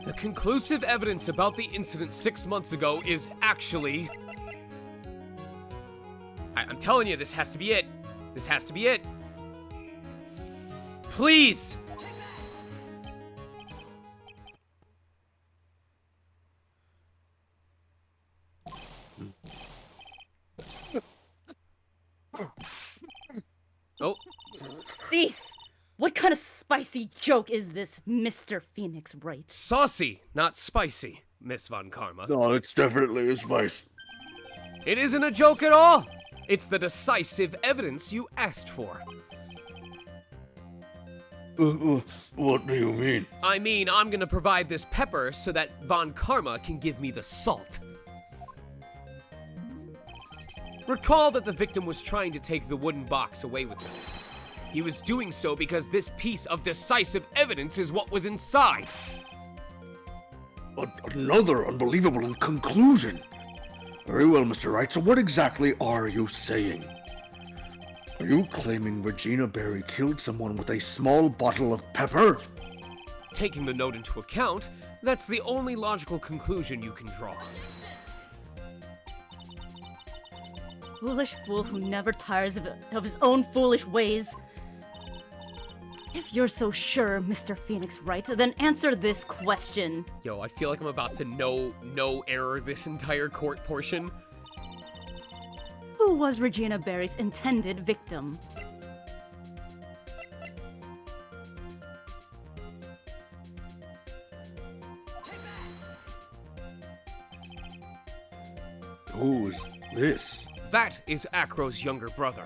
The conclusive evidence about the incident 6 months ago is actually... I'm telling you, this has to be it. This has to be it. Please! Oh. Cease! What kind of spicy joke is this, Mr. Phoenix Wright? Saucy, not spicy, Miss Von Karma. No, it's definitely a spice. It isn't a joke at all. It's the decisive evidence you asked for. What do you mean? I mean, I'm gonna provide this pepper so that Von Karma can give me the salt. Recall that the victim was trying to take the wooden box away with him. He was doing so because this piece of decisive evidence is what was inside. Another unbelievable conclusion. Very well, Mr. Wright, so what exactly are you saying? Are you claiming Regina Berry killed someone with a small bottle of pepper? Taking the note into account, that's the only logical conclusion you can draw. Foolish fool who never tires of his own foolish ways. If you're so sure, Mr. Phoenix Wright, then answer this question. Yo, I feel like I'm about to no error this entire court portion. Who was Regina Berry's intended victim? Who's this? That is Acro's younger brother.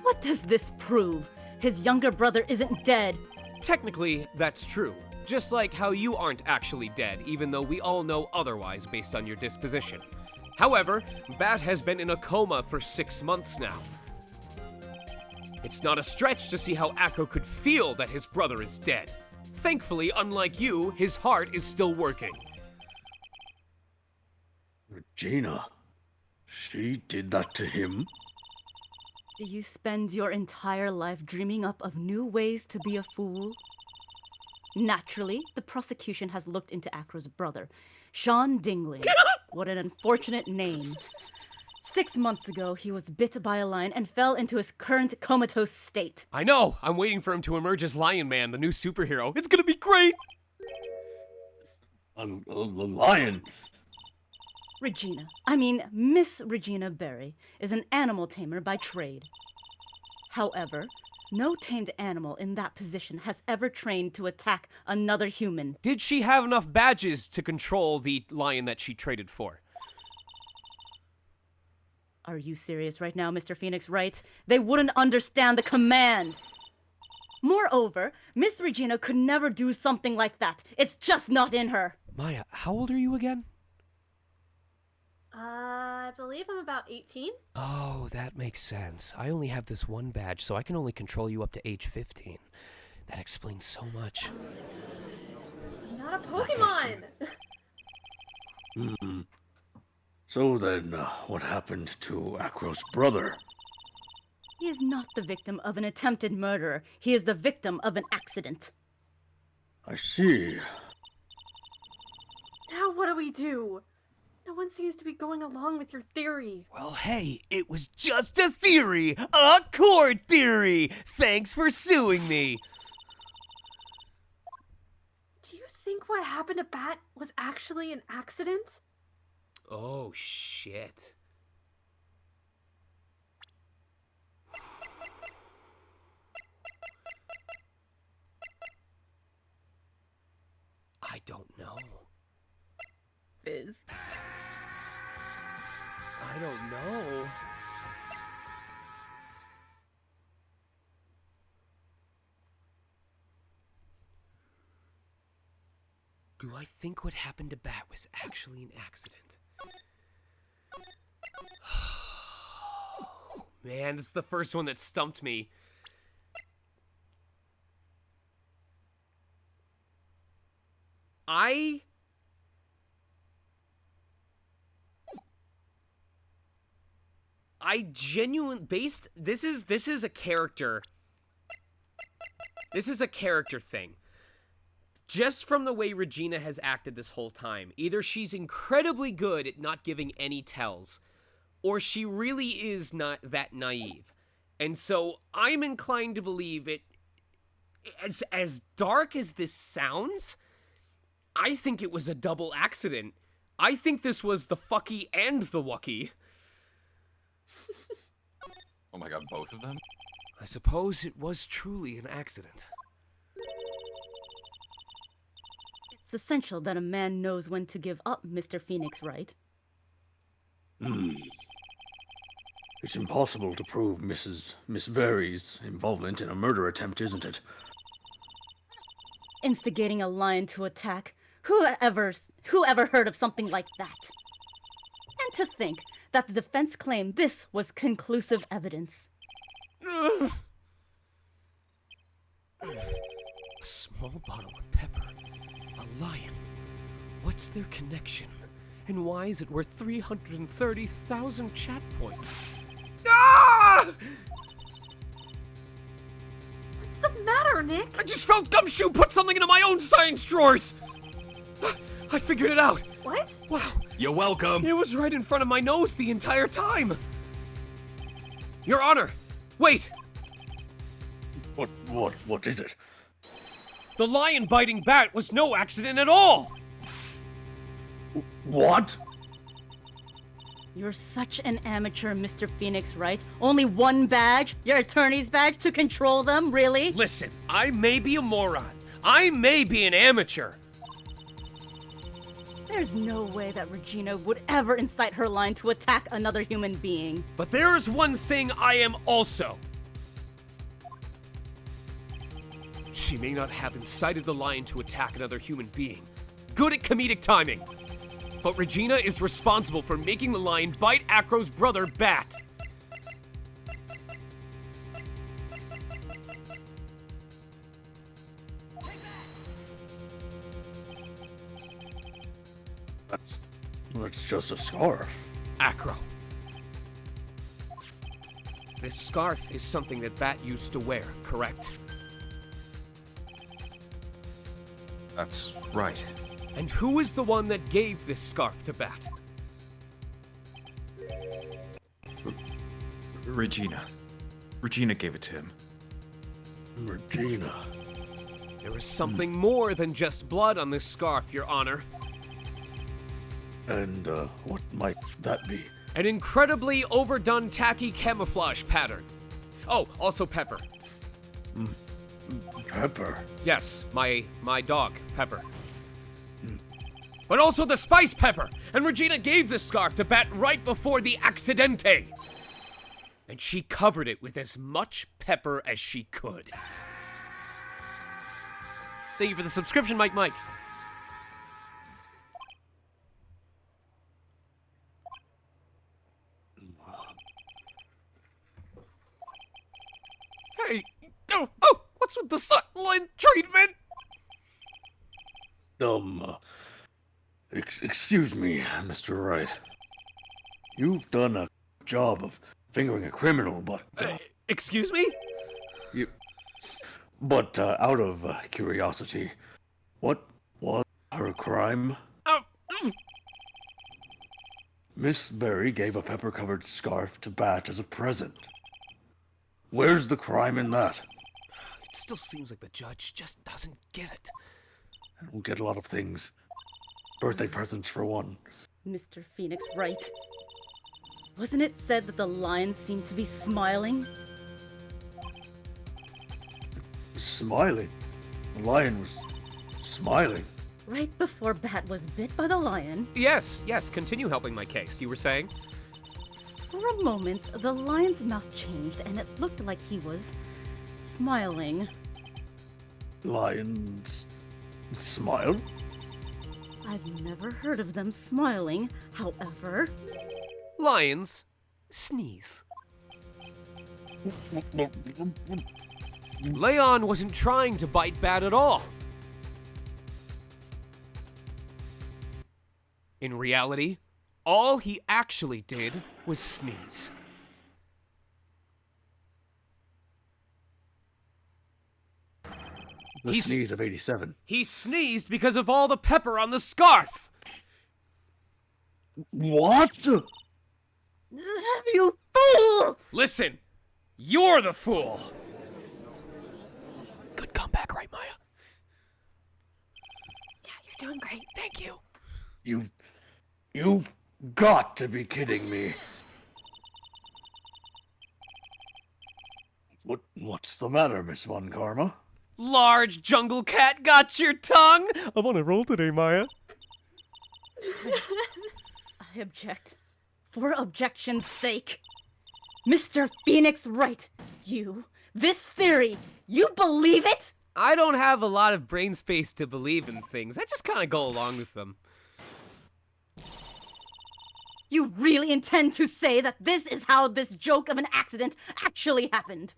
What does this prove? His younger brother isn't dead. Technically, that's true. Just like how you aren't actually dead, even though we all know otherwise based on your disposition. However, Bat has been in a coma for 6 months now. It's not a stretch to see how Acro could feel that his brother is dead. Thankfully, unlike you, his heart is still working. Regina? She did that to him? Do you spend your entire life dreaming up of new ways to be a fool? Naturally, the prosecution has looked into Acro's brother, Sean Dingling. What an unfortunate name. 6 months ago, he was bit by a lion and fell into his current comatose state. I know! I'm waiting for him to emerge as Lion Man, the new superhero. It's gonna be great! A lion? Miss Regina Berry is an animal tamer by trade. However, no tamed animal in that position has ever trained to attack another human. Did she have enough badges to control the lion that she traded for? Are you serious right now, Mr. Phoenix Wright? They wouldn't understand the command. Moreover, Miss Regina could never do something like that. It's just not in her. Maya, how old are you again? I believe I'm about 18. Oh, that makes sense. I only have this one badge, so I can only control you up to age 15. That explains so much. I'm not a Pokemon! So then, what happened to Acro's brother? He is not the victim of an attempted murder. He is the victim of an accident. I see. Now what do we do? No one seems to be going along with your theory. Well, hey, it was just a theory. A court theory. Thanks for suing me. Do you think what happened to Bat was actually an accident? Oh, shit. I don't know. Fizz. I don't know. Do I think what happened to Bat was actually an accident? Man, this is the first one that stumped me. I genuinely this is a character. This is a character thing. Just from the way Regina has acted this whole time, either she's incredibly good at not giving any tells, or she really is not that naive. And so I'm inclined to believe it, as dark as this sounds, I think it was a double accident. I think this was the fucky and the wucky. Oh my god, both of them? I suppose it was truly an accident. It's essential that a man knows when to give up, Mr. Phoenix, Wright? It's impossible to prove Miss Very's involvement in a murder attempt, isn't it? Instigating a lion to attack. Whoever heard of something like that? And to think that the defense claimed this was conclusive evidence. A small bottle of pepper. A lion. What's their connection? And why is it worth 330,000 chat points? Ah! What's the matter, Nick? I just felt Gumshoe put something into my own science drawers! I figured it out! What? Wow. You're welcome. It was right in front of my nose the entire time! Your Honor! Wait! What is it? The lion biting Bat was no accident at all! What? You're such an amateur, Mr. Phoenix, Wright? Only one badge? Your attorney's badge to control them, really? Listen, I may be a moron. I may be an amateur. There's no way that Regina would ever incite her line to attack another human being. But there is one thing I am also. She may not have incited the lion to attack another human being. Good at comedic timing. But Regina is responsible for making the lion bite Acro's brother, Bat. That's just a scarf. Acro. This scarf is something that Bat used to wear, correct? That's right. And who is the one that gave this scarf to Bat? Regina. Regina gave it to him. Regina. There is something more than just blood on this scarf, Your Honor. And, what might that be? An incredibly overdone tacky camouflage pattern. Oh, also Pepper. Pepper? Yes, my dog, Pepper. But also the spice pepper! And Regina gave the scarf to Bat right before the accidente! And she covered it with as much pepper as she could. Thank you for the subscription, Mike. Hey, oh, what's with the silent treatment? Excuse me, Mr. Wright. You've done a job of fingering a criminal, but Excuse me? But out of curiosity, what was her crime? Miss Berry gave a pepper-covered scarf to Bat as a present. Where's the crime in that? It still seems like the judge just doesn't get it. I don't get a lot of things. Birthday presents for one. Mr. Phoenix Wright. Wasn't it said that the lion seemed to be smiling? Smiling? The lion was smiling. Right before Bat was bit by the lion. Yes, continue helping my case. You were saying? For a moment, the lion's mouth changed and it looked like he was smiling. Lions smile? I've never heard of them smiling, however. Lions sneeze. Leon wasn't trying to bite Bat at all. In reality, all he actually did was sneeze. The sneeze of 87. He sneezed because of all the pepper on the scarf! What? You fool! Listen, you're the fool! Good comeback, right, Maya? Yeah, you're doing great. Thank you. You've got to be kidding me. What's the matter, Miss Von Karma? Large jungle cat got your tongue? I'm on a roll today, Maya. I object. For objection's sake. Mr. Phoenix Wright, this theory, you believe it? I don't have a lot of brain space to believe in things. I just kind of go along with them. You really intend to say that this is how this joke of an accident actually happened?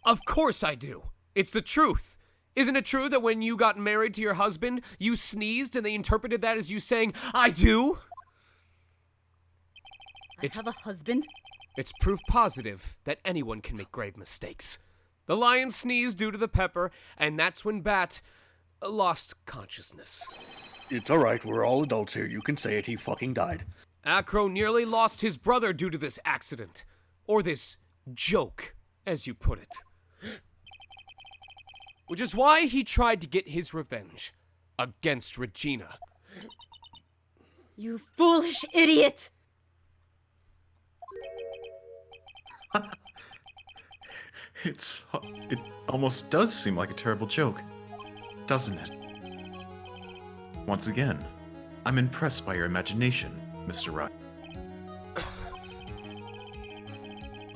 Of course I do. It's the truth. Isn't it true that when you got married to your husband, you sneezed and they interpreted that as you saying, I do? I have a husband? It's proof positive that anyone can make grave mistakes. The lion sneezed due to the pepper, and that's when Bat lost consciousness. It's alright, we're all adults here. You can say it, he fucking died. Acro nearly lost his brother due to this accident. Or this joke, as you put it. Which is why he tried to get his revenge against Regina. You foolish idiot! It almost does seem like a terrible joke, doesn't it? Once again, I'm impressed by your imagination, Mr. Wright.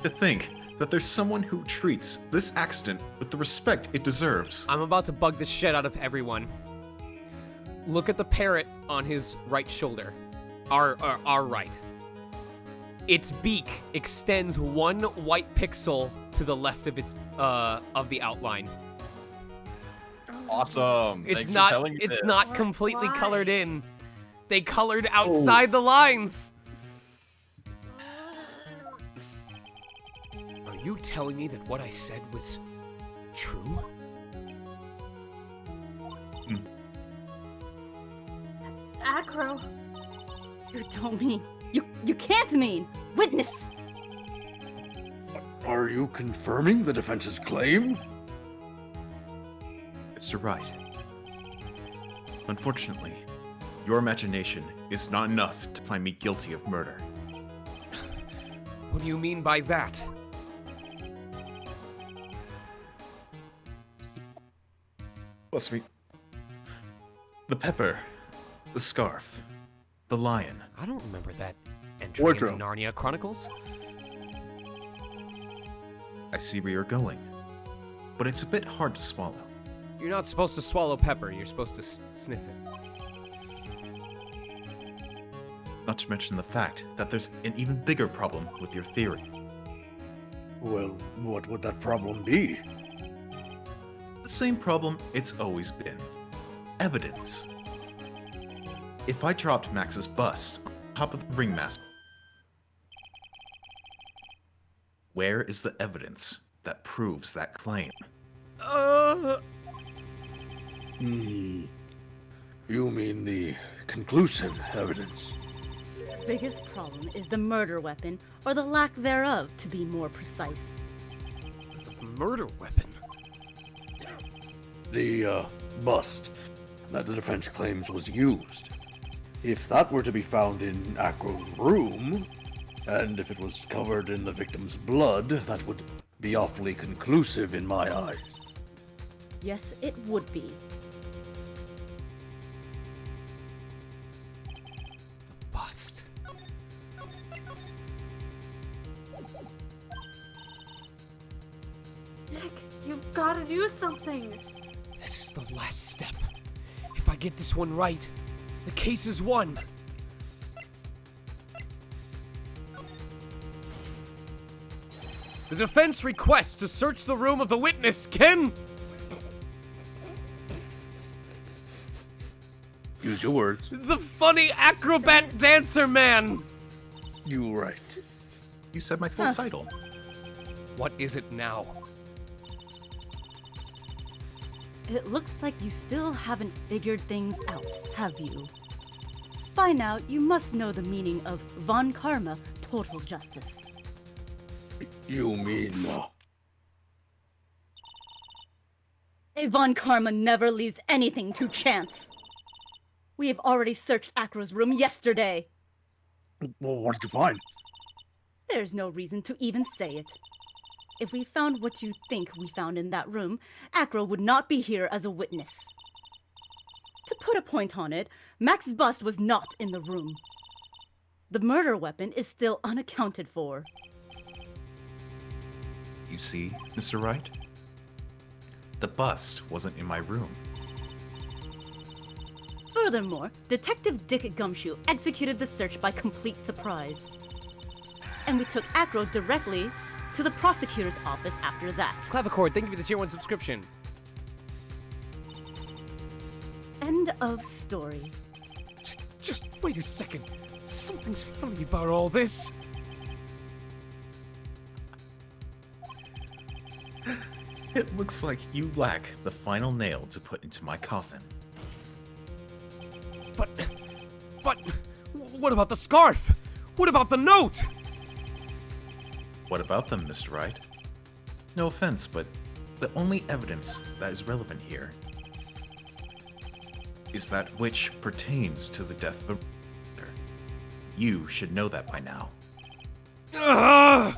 To think that there's someone who treats this accident with the respect it deserves. I'm about to bug the shit out of everyone. Look at the parrot on his right shoulder. Our right. Its beak extends one white pixel to the left of its of the outline. Awesome. It's Thanks not for telling me it's this. not completely colored in. They colored outside the lines. Are you telling me that what I said was true? Acro. You don't mean. You can't mean. Witness. Are you confirming the defense's claim? Mr. Wright. Unfortunately, your imagination is not enough to find me guilty of murder. What do you mean by that? Plus, the pepper, the scarf, the lion. I don't remember that entry Wardrobe. in the Narnia Chronicles. I see where you're going, but it's a bit hard to swallow. You're not supposed to swallow pepper, you're supposed to sniff it. Not to mention the fact that there's an even bigger problem with your theory. Well, what would that problem be? The same problem it's always been. Evidence. If I dropped Max's bust on top of the ringmaster, Where is the evidence that proves that claim? You mean the conclusive evidence? The biggest problem is the murder weapon, or the lack thereof, to be more precise. The murder weapon? The, bust that the defense claims was used. If that were to be found in Acro's room, and if it was covered in the victim's blood, that would be awfully conclusive in my eyes. Yes, it would be. Bust. Nick, you've got to do something. This is the last step. If I get this one right, the case is won. The defense requests to search the room of the witness, Ken! Use your words. The funny acrobat dancer man! You right. You said my full title. What is it now? It looks like you still haven't figured things out, have you? By now, you must know the meaning of von Karma, total justice. You mean, A von Karma never leaves anything to chance. We have already searched Acro's room yesterday. well, what did you find? There's no reason to even say it. If we found what you think we found in that room, Acro would not be here as a witness. To put a point on it, Max's bust was not in the room. The murder weapon is still unaccounted for. You see, Mr. Wright? The bust wasn't in my room. Furthermore, Detective Dick Gumshoe executed the search by complete surprise. And we took Acro directly to the prosecutor's office after that. Clavichord, thank you for the tier 1 subscription. End of story. Just wait a second. Something's funny about all this. It looks like you lack the final nail to put into my coffin. But, what about the scarf? What about the note? What about them, Mr. Wright? No offense, but the only evidence that is relevant here is that which pertains to the death of the murderer. You should know that by now. Ugh!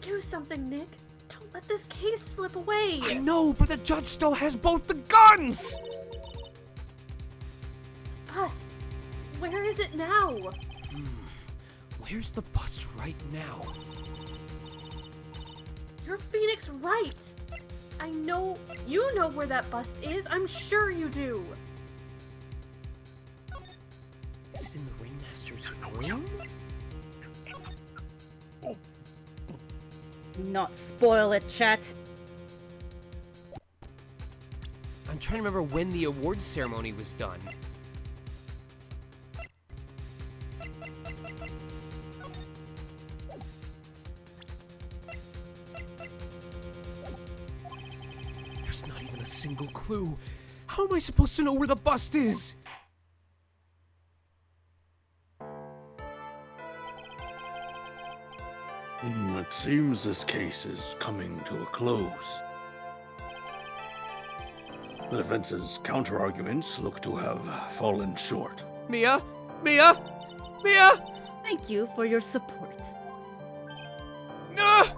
Do something, Nick. Don't let this case slip away. I know, but the judge still has both the guns! Bust. Where is it now? Where's the bust right now? You're Phoenix Wright. I know you know where that bust is. I'm sure you do. Is it in the ringmaster's room? Not spoil it, chat. I'm trying to remember when the awards ceremony was done. There's not even a single clue. How am I supposed to know where the bust is? It seems this case is coming to a close. The defense's counter-arguments look to have fallen short. Mia? Mia? Mia? Thank you for your support. Ah!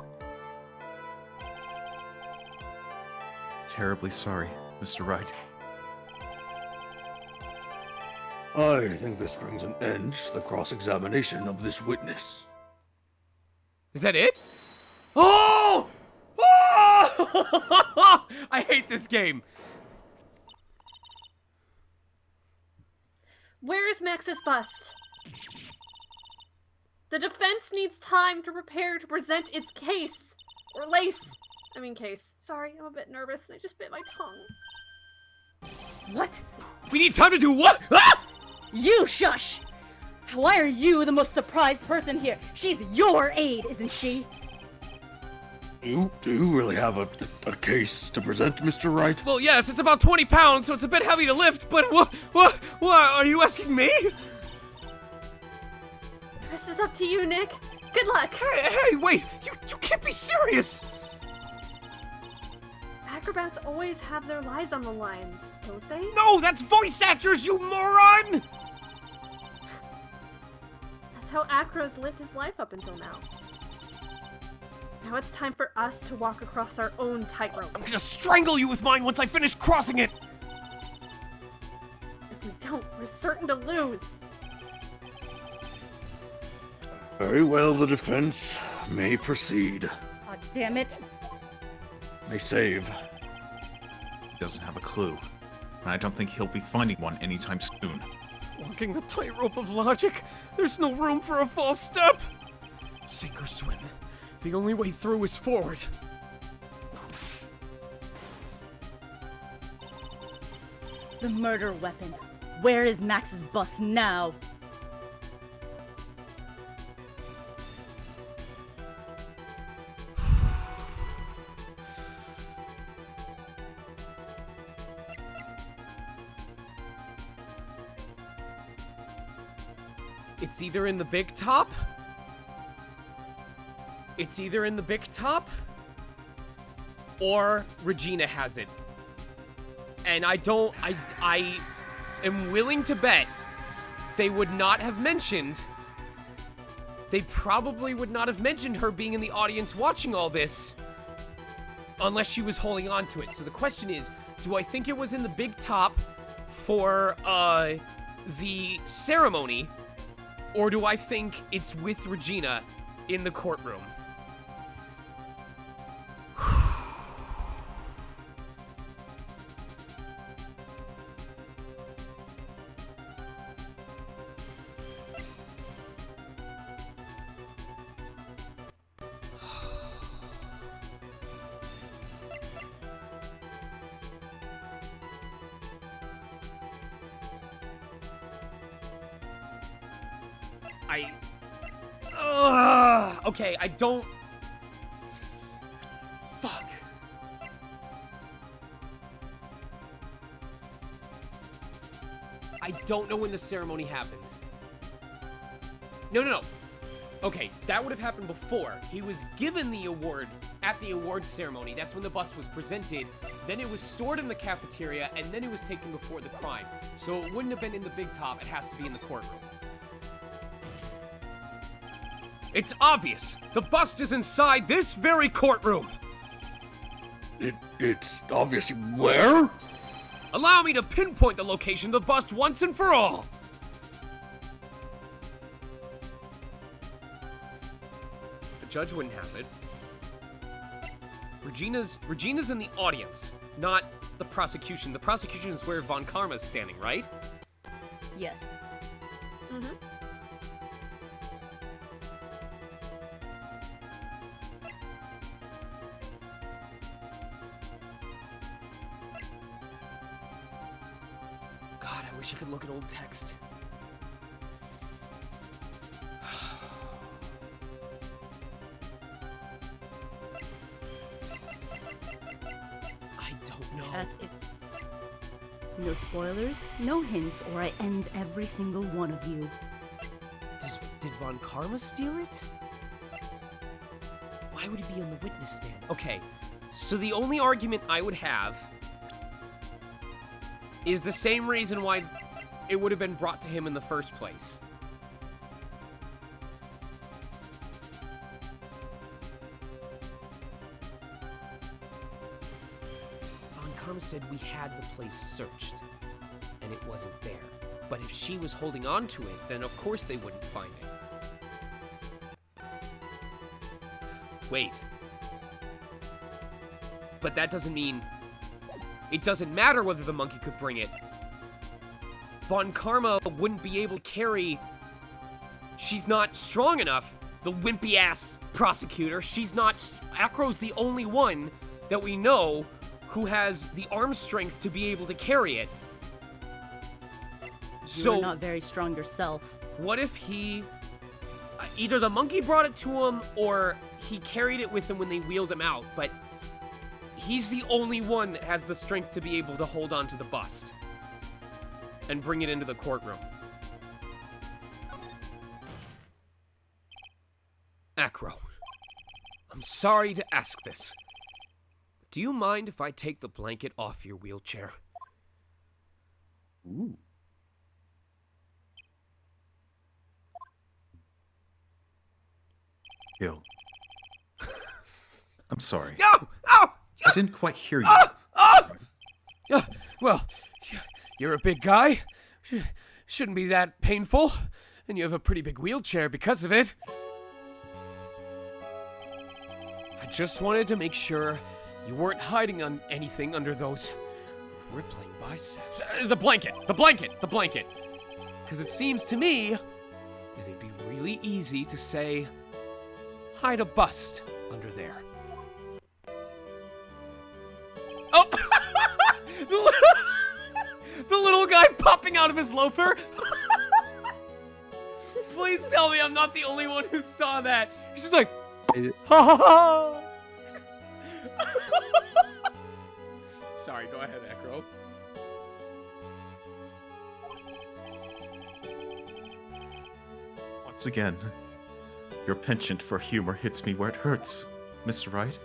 Terribly sorry, Mr. Wright. I think this brings an end to the cross-examination of this witness. Is that it? Oh! Oh! I hate this game. Where is Max's bust? The defense needs time to prepare to present its case. Or case. Sorry, I'm a bit nervous and I just bit my tongue. What? We need time to do what? Ah! You shush! Why are you the most surprised person here? She's your aide, isn't she? Do you really have a case to present, Mr. Wright? Well, yes, it's about 20 pounds, so it's a bit heavy to lift, but what, are you asking me? This is up to you, Nick. Good luck. Hey, wait! You can't be serious! Acrobats always have their lives on the lines, don't they? No, that's voice actors, you moron! That's how Acro's lived his life up until now. Now it's time for us to walk across our own tightrope. I'm gonna strangle you with mine once I finish crossing it! If we don't, we're certain to lose. Very well, the defense may proceed. Oh, damn it. May save. He doesn't have a clue, and I don't think he'll be finding one anytime soon. Walking the tightrope of logic, there's no room for a false step! Sink or swim. The only way through is forward. The murder weapon. Where is Max's bus now? It's either in the big top. Or Regina has it. And I am willing to bet they would not have mentioned. They probably would not have mentioned her being in the audience watching all this unless she was holding on to it. So the question is, do I think it was in the big top for the ceremony, or do I think it's with Regina in the courtroom? Okay, I don't... Fuck. I don't know when the ceremony happened. No. Okay, that would have happened before. He was given the award at the awards ceremony. That's when the bust was presented. Then it was stored in the cafeteria, and then it was taken before the crime. So it wouldn't have been in the big top. It has to be in the courtroom. It's obvious. The bust is inside this very courtroom. It's obvious. Where? Allow me to pinpoint the location of the bust once and for all. The judge wouldn't have it. Regina's in the audience, not the prosecution. The prosecution is where Von Karma's standing, right? Yes. Mm-hmm. God, I wish I could look at old text. I don't know. No spoilers, no hints, or I end every single one of you. Did Von Karma steal it? Why would he be on the witness stand? Okay, so the only argument I would have is the same reason why it would have been brought to him in the first place. Von Karma said we had the place searched, and it wasn't there. But if she was holding on to it, then of course they wouldn't find it. Wait. But that doesn't mean... It doesn't matter whether the monkey could bring it. Von Karma wouldn't be able to carry... She's not strong enough. The wimpy-ass prosecutor. She's not... Acro's the only one that we know who has the arm strength to be able to carry it. You're not very strong yourself. what if he... either the monkey brought it to him, or he carried it with him when they wheeled him out, but he's the only one that has the strength to be able to hold on to the bust and bring it into the courtroom. Acro, I'm sorry to ask this. Do you mind if I take the blanket off your wheelchair? Ooh. Gil. I'm sorry. No! Oh! I didn't quite hear you. Well, you're a big guy. Shouldn't be that painful. And you have a pretty big wheelchair because of it. I just wanted to make sure you weren't hiding on anything under those rippling biceps. The blanket! The blanket! The blanket! Because it seems to me that it'd be really easy to say, hide a bust under there. Oh! The little guy popping out of his loafer. Please tell me I'm not the only one who saw that. He's just like, ha ha ha. Sorry, go ahead, Acro. Once again, your penchant for humor hits me where it hurts, Mr. Wright.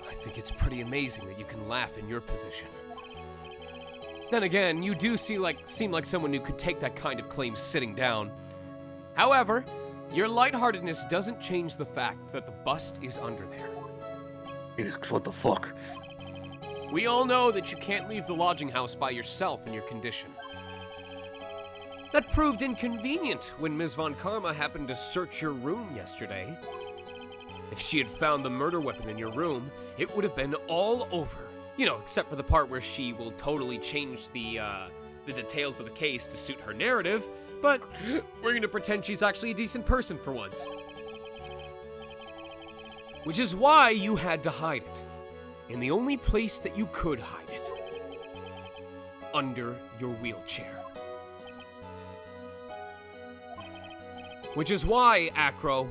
I think it's pretty amazing that you can laugh in your position. Then again, you do seem like someone who could take that kind of claim sitting down. However, your lightheartedness doesn't change the fact that the bust is under there. Phoenix, what the fuck? We all know that you can't leave the lodging house by yourself in your condition. That proved inconvenient when Ms. Von Karma happened to search your room yesterday. If she had found the murder weapon in your room, it would have been all over. You know, except for the part where she will totally change the details of the case to suit her narrative, but we're gonna pretend she's actually a decent person for once. Which is why you had to hide it. In the only place that you could hide it. Under your wheelchair. Which is why, Acro,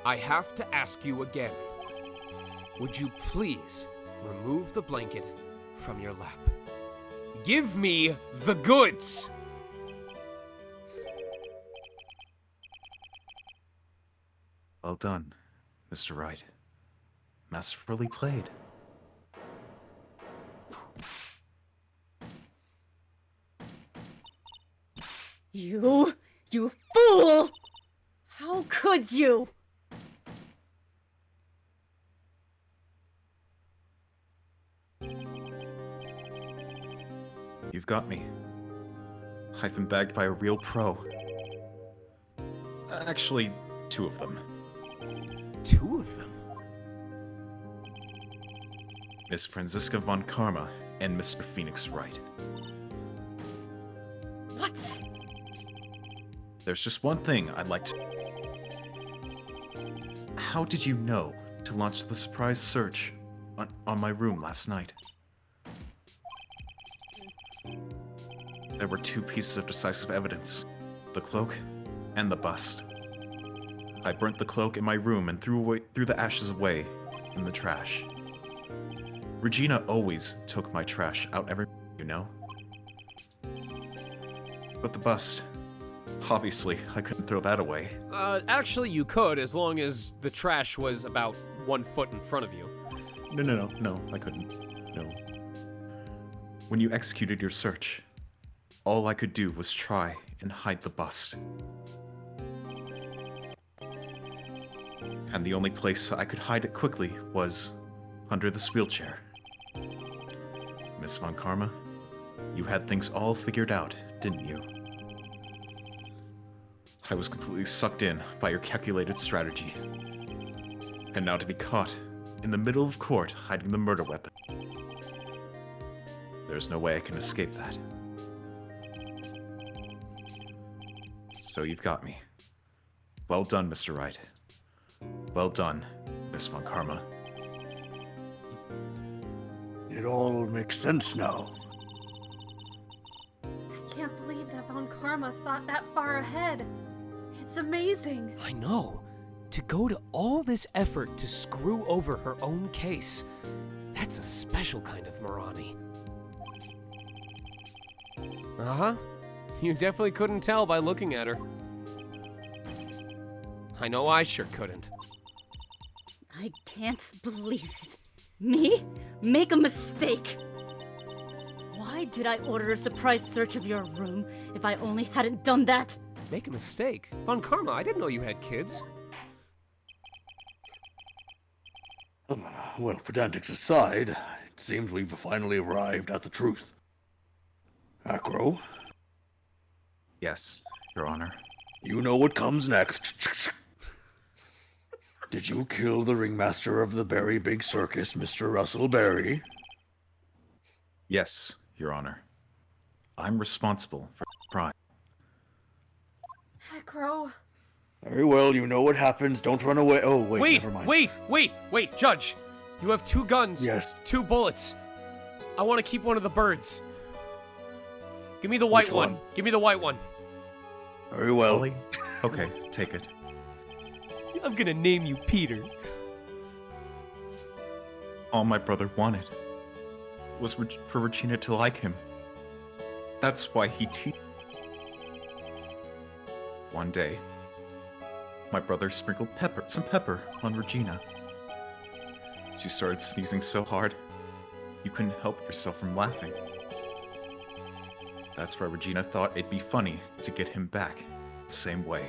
I have to ask you again. Would you please remove the blanket from your lap? Give me the goods! Well done, Mr. Wright. Masterfully played. You fool! How could you? You've got me. I've been bagged by a real pro. Actually, two of them. Two of them? Miss Franziska von Karma and Mr. Phoenix Wright. What? There's just one thing I'd like to... How did you know to launch the surprise search on my room last night? There were two pieces of decisive evidence. The cloak and the bust. I burnt the cloak in my room and threw the ashes away in the trash. Regina always took my trash out every, you know? But the bust... Obviously, I couldn't throw that away. Actually you could, as long as the trash was about 1 foot in front of you. No, I couldn't. No. When you executed your search, all I could do was try and hide the bust. And the only place I could hide it quickly was under this wheelchair. Miss Von Karma, you had things all figured out, didn't you? I was completely sucked in by your calculated strategy. And now to be caught in the middle of court hiding the murder weapon. There's no way I can escape that. So you've got me. Well done, Mr. Wright. Well done, Miss Von Karma. It all makes sense now. I can't believe that Von Karma thought that far ahead. It's amazing. I know. To go to all this effort to screw over her own case, that's a special kind of Marani. Uh-huh. You definitely couldn't tell by looking at her. I know I sure couldn't. I can't believe it. Me? Make a mistake? Why did I order a surprise search of your room if I only hadn't done that? Make a mistake? Von Karma, I didn't know you had kids. Well, pedantics aside, it seems we've finally arrived at the truth. Acro? Yes, Your Honor. You know what comes next. Did you kill the ringmaster of the Berry Big Circus, Mr. Russell Berry? Yes, Your Honor. I'm responsible for the crime. Acro. Very well, you know what happens. Don't run away. Oh, wait, never mind. Wait, Judge. You have 2 guns. Yes. 2 bullets. I want to keep one of the birds. Give me the white Which one. Give me the white one. Very well. Ollie? Okay, take it. I'm gonna name you Peter. All my brother wanted was for Regina to like him. That's why he One day, my brother sprinkled some pepper on Regina. She started sneezing so hard, you couldn't help yourself from laughing. That's why Regina thought it'd be funny to get him back the same way.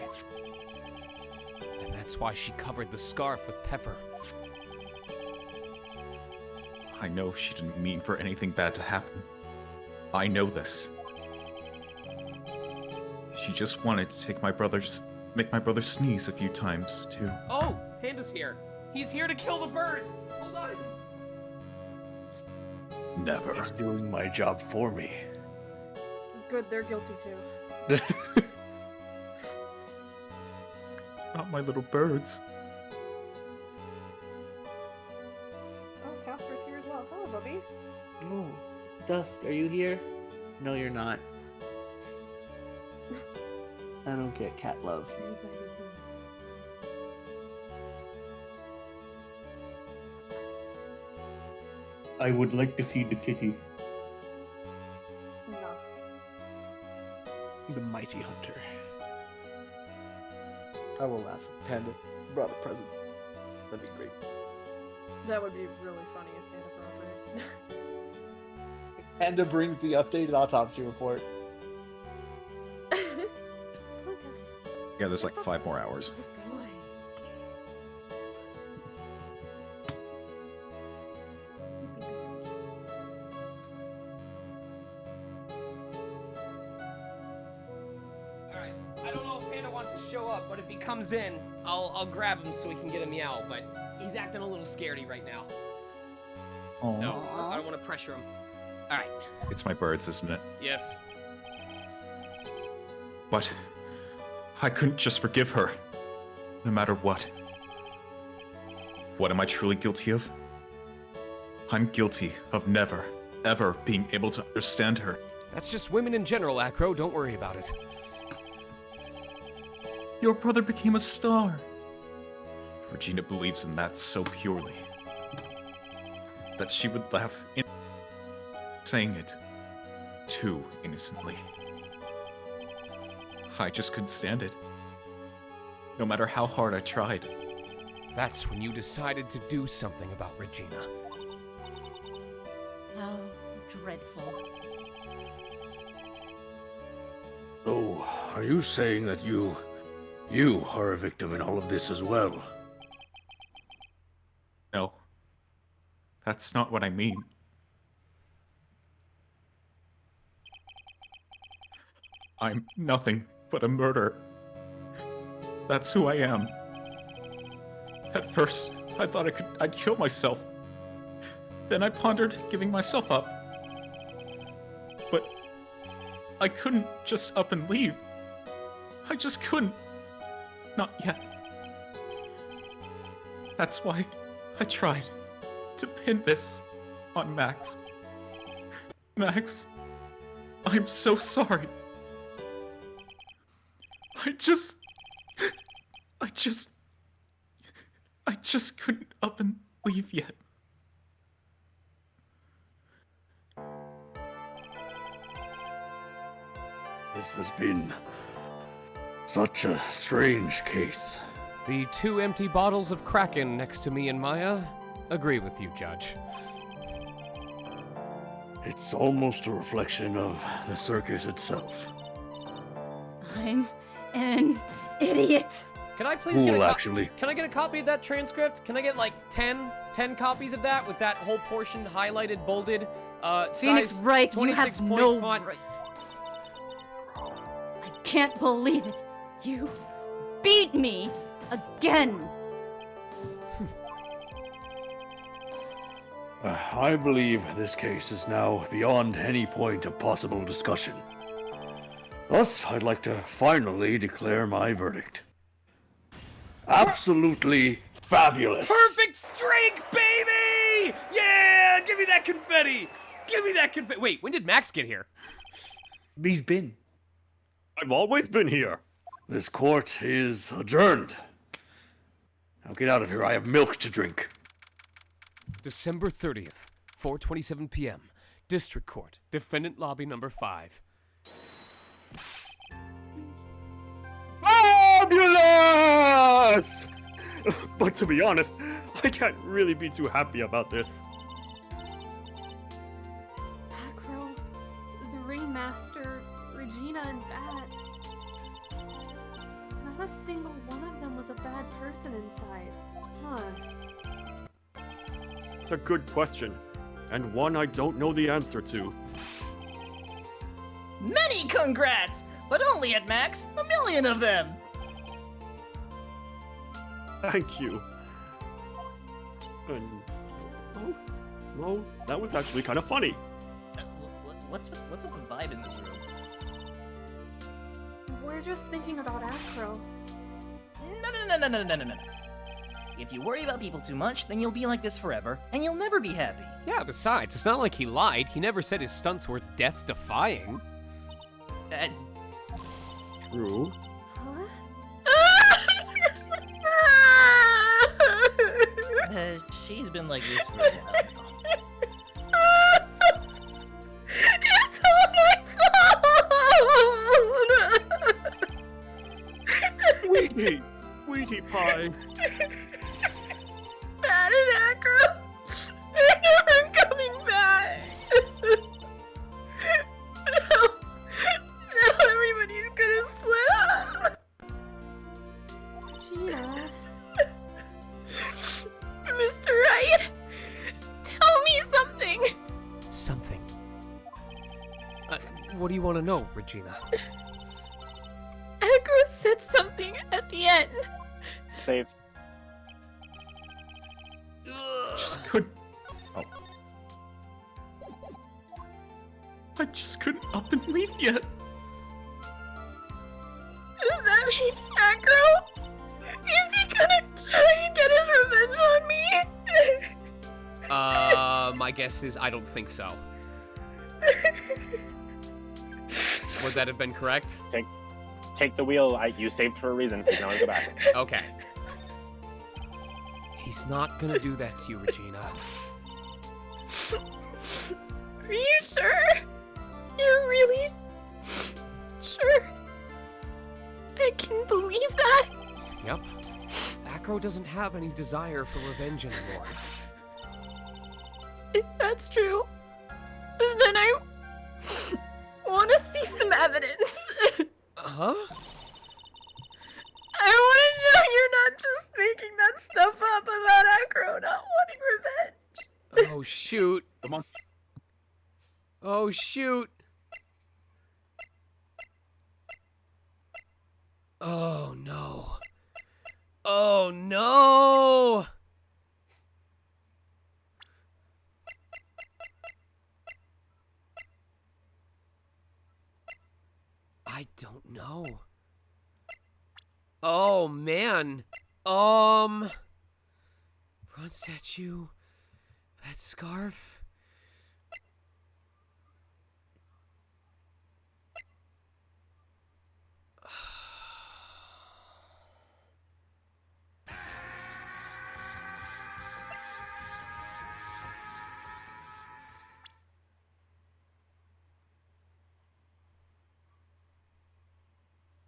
And that's why she covered the scarf with pepper. I know she didn't mean for anything bad to happen. I know this. She just wanted to make my brother sneeze a few times, too. Oh, Panda's here. He's here to kill the birds. Hold on. Never. He's doing my job for me. Good, they're guilty too. Not my little birds. Oh, Casper's here as well. Hello, Bubby. Oh, Dusk, are you here? No, you're not. I don't get cat love. I would like to see the kitty. No. The mighty hunter. I will laugh if Panda brought a present. That'd be great. That would be really funny if Panda brought it. Panda brings the updated autopsy report. Yeah, there's like 5 more hours. Alright, I don't know if Panda wants to show up, but if he comes in, I'll grab him so he can get a meow, but he's acting a little scaredy right now. Aw. So, I don't want to pressure him. Alright. It's my birds, isn't it? Yes. But I couldn't just forgive her, no matter what. What am I truly guilty of? I'm guilty of never, ever being able to understand her. That's just women in general, Acro. Don't worry about it. Your brother became a star. Regina believes in that so purely that she would laugh in saying it too innocently. I just couldn't stand it. No matter how hard I tried. That's when you decided to do something about Regina. How dreadful. So, are you saying that you are a victim in all of this as well? No. That's not what I mean. I'm nothing but a murderer. That's who I am. At first, I thought I'd kill myself. Then I pondered giving myself up. But I couldn't just up and leave. I just couldn't. Not yet. That's why I tried to pin this on Max. Max, I'm so sorry. I just couldn't up and leave yet. This has been such a strange case. The 2 empty bottles of Kraken next to me and Maya agree with you, Judge. It's almost a reflection of the circus itself. I'm an idiot. Can I please get Cool, a actually. Can I get a copy of that transcript? Can I get like 10 copies of that with that whole portion highlighted, bolded, Phoenix size Wright, you 26 have point no font? right. I can't believe it. You beat me again. I believe this case is now beyond any point of possible discussion. Thus, I'd like to finally declare my verdict. Absolutely fabulous. Perfect streak, baby! Yeah, give me that confetti. Give me that confetti. Wait, when did Max get here? He's been. I've always been here. This court is adjourned. Now get out of here. I have milk to drink. December 30th, 4:27 p.m. District Court, Defendant Lobby number 5. Fabulous! But to be honest, I can't really be too happy about this. Acro, the Ringmaster, Regina, and Bat. Not a single one of them was a bad person inside. Huh. It's a good question, and one I don't know the answer to. Many congrats! But only at max, 1,000,000 of them! Thank you. And, well, that was actually kind of funny. What's with the vibe in this room? We're just thinking about Acro. No. If you worry about people too much, then you'll be like this forever, and you'll never be happy. Yeah, besides, it's not like he lied. He never said his stunts were death-defying. True. Huh? She's been like this for a while. It's all my fault! Sweetie pie. Bad and Acro, they're never coming back. Now everybody's gonna split up. Gina. Mr. Wright, tell me something. Something. What do you want to know, Regina? Acro said something at the end. Save. Just couldn't. Oh. I just couldn't up and leave yet. Does that mean Acro? Is he gonna try and get his revenge on me? My guess is I don't think so. Would that have been correct? Take the wheel. You saved for a reason. You can always go back. Okay. He's not gonna do that to you, Regina. Are you sure? You're really sure? I can believe that? Yep. Acro doesn't have any desire for revenge anymore. If that's true, then I want to see some evidence. Huh? I want to know you're not just making that stuff up about Acro not wanting revenge. Oh, shoot. Come on. Oh, shoot. Oh, no. Oh, no! I don't know. Oh, man. Bronze statue. That scarf.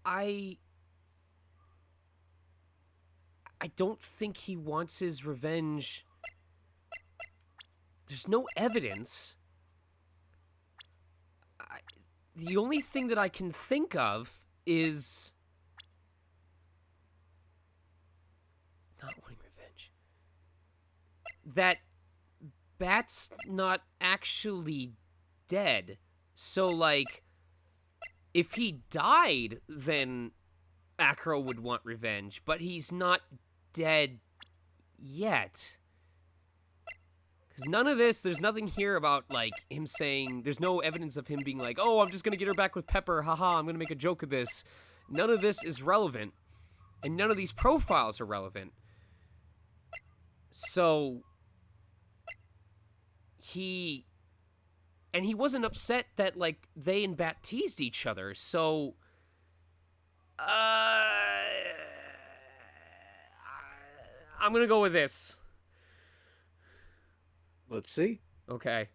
I don't think he wants his revenge. There's no evidence. The only thing that I can think of is not wanting revenge. That Bat's not actually dead. So, like, if he died, then Acro would want revenge, but he's not dead yet. Because none of this, there's nothing here about, like, him saying, there's no evidence of him being like, oh, I'm just going to get her back with Pepper, haha, I'm going to make a joke of this. None of this is relevant, and none of these profiles are relevant. So, he wasn't upset that, like, they and Bat teased each other, so, I'm going to go with this. Let's see. Okay.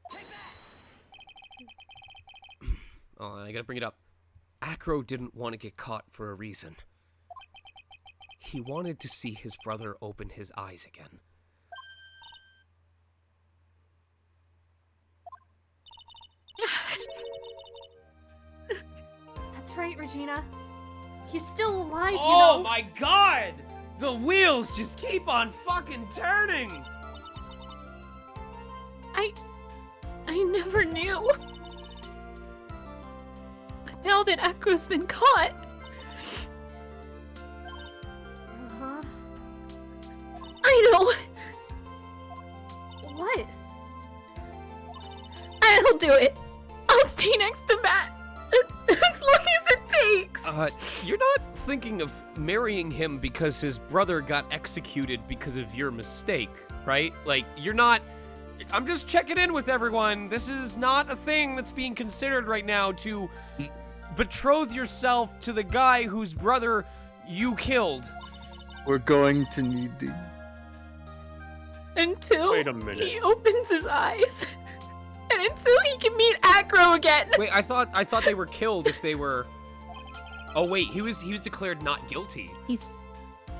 Oh, I gotta bring it up. Acro didn't want to get caught for a reason. He wanted to see his brother open his eyes again. That's right, Regina. He's still alive, you know. Oh my god! The wheels just keep on fucking turning! I never knew. But now that Acro's been caught... Uh-huh. I know! What? I'll do it! I'll stay next to Matt! As long as it takes! You're not thinking of marrying him because his brother got executed because of your mistake, right? Like, you're not... I'm just checking in with everyone. This is not a thing that's being considered right now to betroth yourself to the guy whose brother you killed. We're going to need the... Until Wait a minute. he opens his eyes. And until he can meet Acro again. Wait, I thought they were killed if they were... Oh wait, he was declared not guilty. He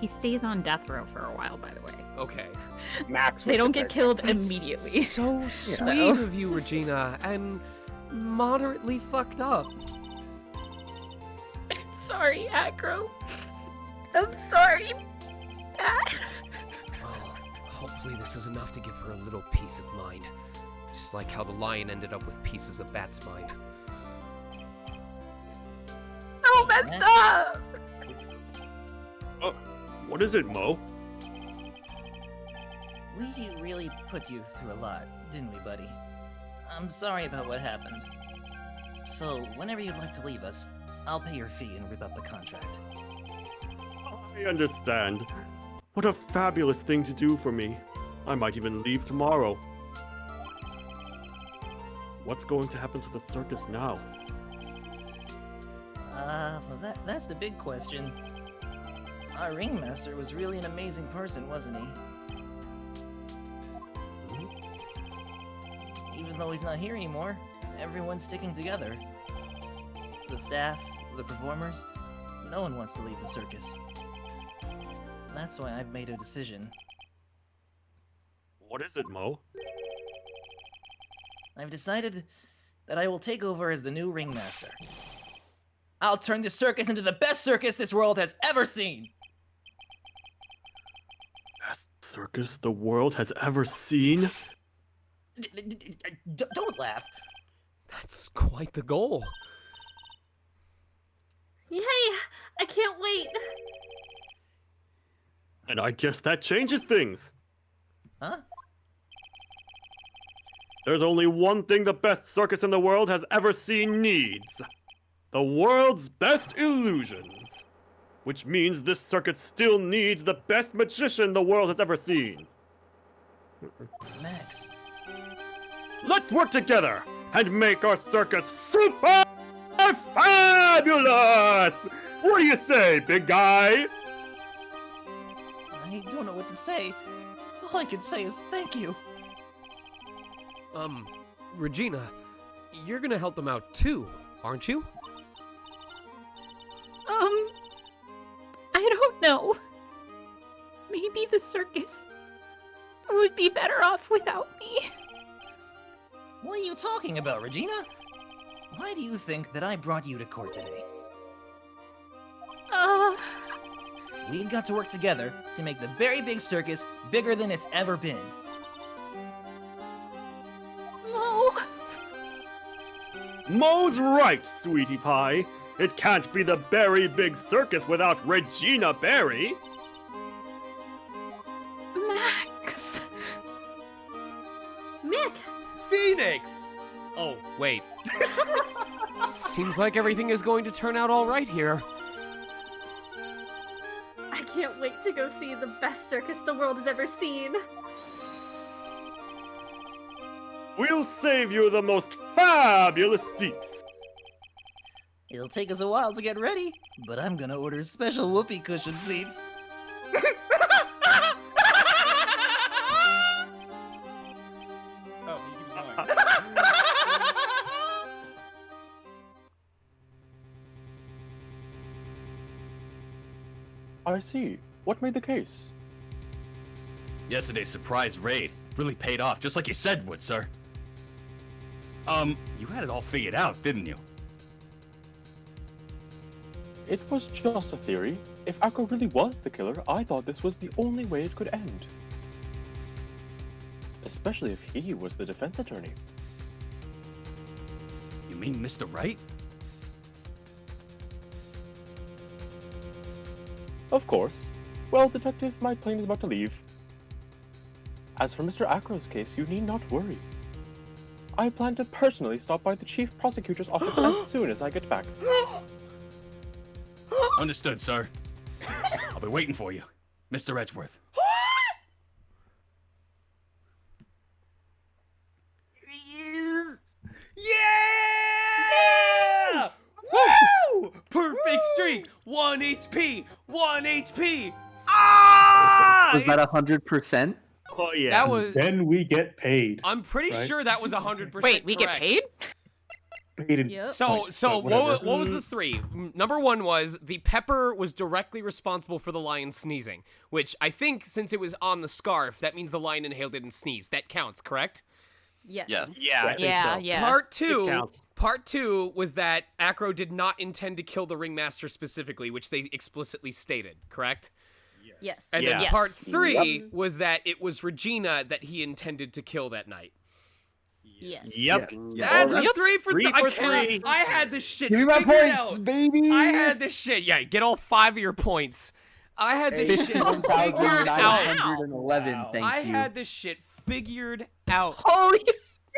stays on death row for a while, by the way. Okay. Max. They don't get killed That's immediately. So sweet of you, Regina, and moderately fucked up. I'm sorry, Acro. I'm sorry. Oh, hopefully this is enough to give her a little peace of mind. Just like how the lion ended up with pieces of Bat's mind. So messed up! Oh, what is it, Mo? We really put you through a lot, didn't we, buddy? I'm sorry about what happened. So, whenever you'd like to leave us, I'll pay your fee and rip up the contract. I understand. What a fabulous thing to do for me. I might even leave tomorrow. What's going to happen to the circus now? Well, that's the big question. Our ringmaster was really an amazing person, wasn't he? Even though he's not here anymore, everyone's sticking together. The staff, the performers, no one wants to leave the circus. That's why I've made a decision. What is it, Mo? I've decided that I will take over as the new ringmaster. I'll turn this circus into the best circus this world has ever seen! Best circus the world has ever seen? Don't laugh. That's quite the goal. Yay! I can't wait! And I guess that changes things. Huh? There's only one thing the best circus in the world has ever seen needs. The world's best illusions. Which means this circuit still needs the best magician the world has ever seen. Max. Let's work together and make our circus super fabulous! What do you say, big guy? I don't know what to say. All I can say is thank you. Regina, you're gonna help them out too, aren't you? No. Maybe the circus would be better off without me. What are you talking about, Regina? Why do you think that I brought you to court today? We've got to work together to make the very big circus bigger than it's ever been. No. Mo's right, sweetie pie. It can't be the Berry Big Circus without Regina Berry. Max. Mick! Phoenix! Oh, wait. Seems like everything is going to turn out all right here. I can't wait to go see the best circus the world has ever seen. We'll save you the most fabulous seats. It'll take us a while to get ready, but I'm gonna order special whoopee cushion seats. Oh, he keeps going. I see. What made the case? Yesterday's surprise raid really paid off, just like you said would, sir. You had it all figured out, didn't you? It was just a theory. If Akko really was the killer, I thought this was the only way it could end. Especially if he was the defense attorney. You mean Mr. Wright? Of course. Well, Detective, my plane is about to leave. As for Mr. Akro's case, you need not worry. I plan to personally stop by the Chief Prosecutor's office as soon as I get back. Understood, sir. I'll be waiting for you, Mr. Edgeworth. Yeah! Woo! Perfect streak! 1 HP! 1 HP! Ah! Was that 100%? Oh yeah. That was. Then we get paid. I'm pretty right? sure that was 100%. Wait, we get correct. paid? Paid in Yep. So, points, so but whatever. what was the three? Number one was the pepper was directly responsible for the lion sneezing, which I think since it was on the scarf, that means the lion inhaled it and sneezed. That counts, correct? Yes. Yes. Yeah, I think Yeah, so. yeah. Part two was that Acro did not intend to kill the ringmaster specifically, which they explicitly stated, correct? Yes. And then Yes. part three was that it was Regina that he intended to kill that night. Yes. Yep. That's a Yep. 3 for Three I for cannot. three. I had this shit Give me my figured points, out. baby! I had this shit. Yeah, get all 5 of your points. I had this shit figured out. 51,911, thank I you. had this shit figured out Holy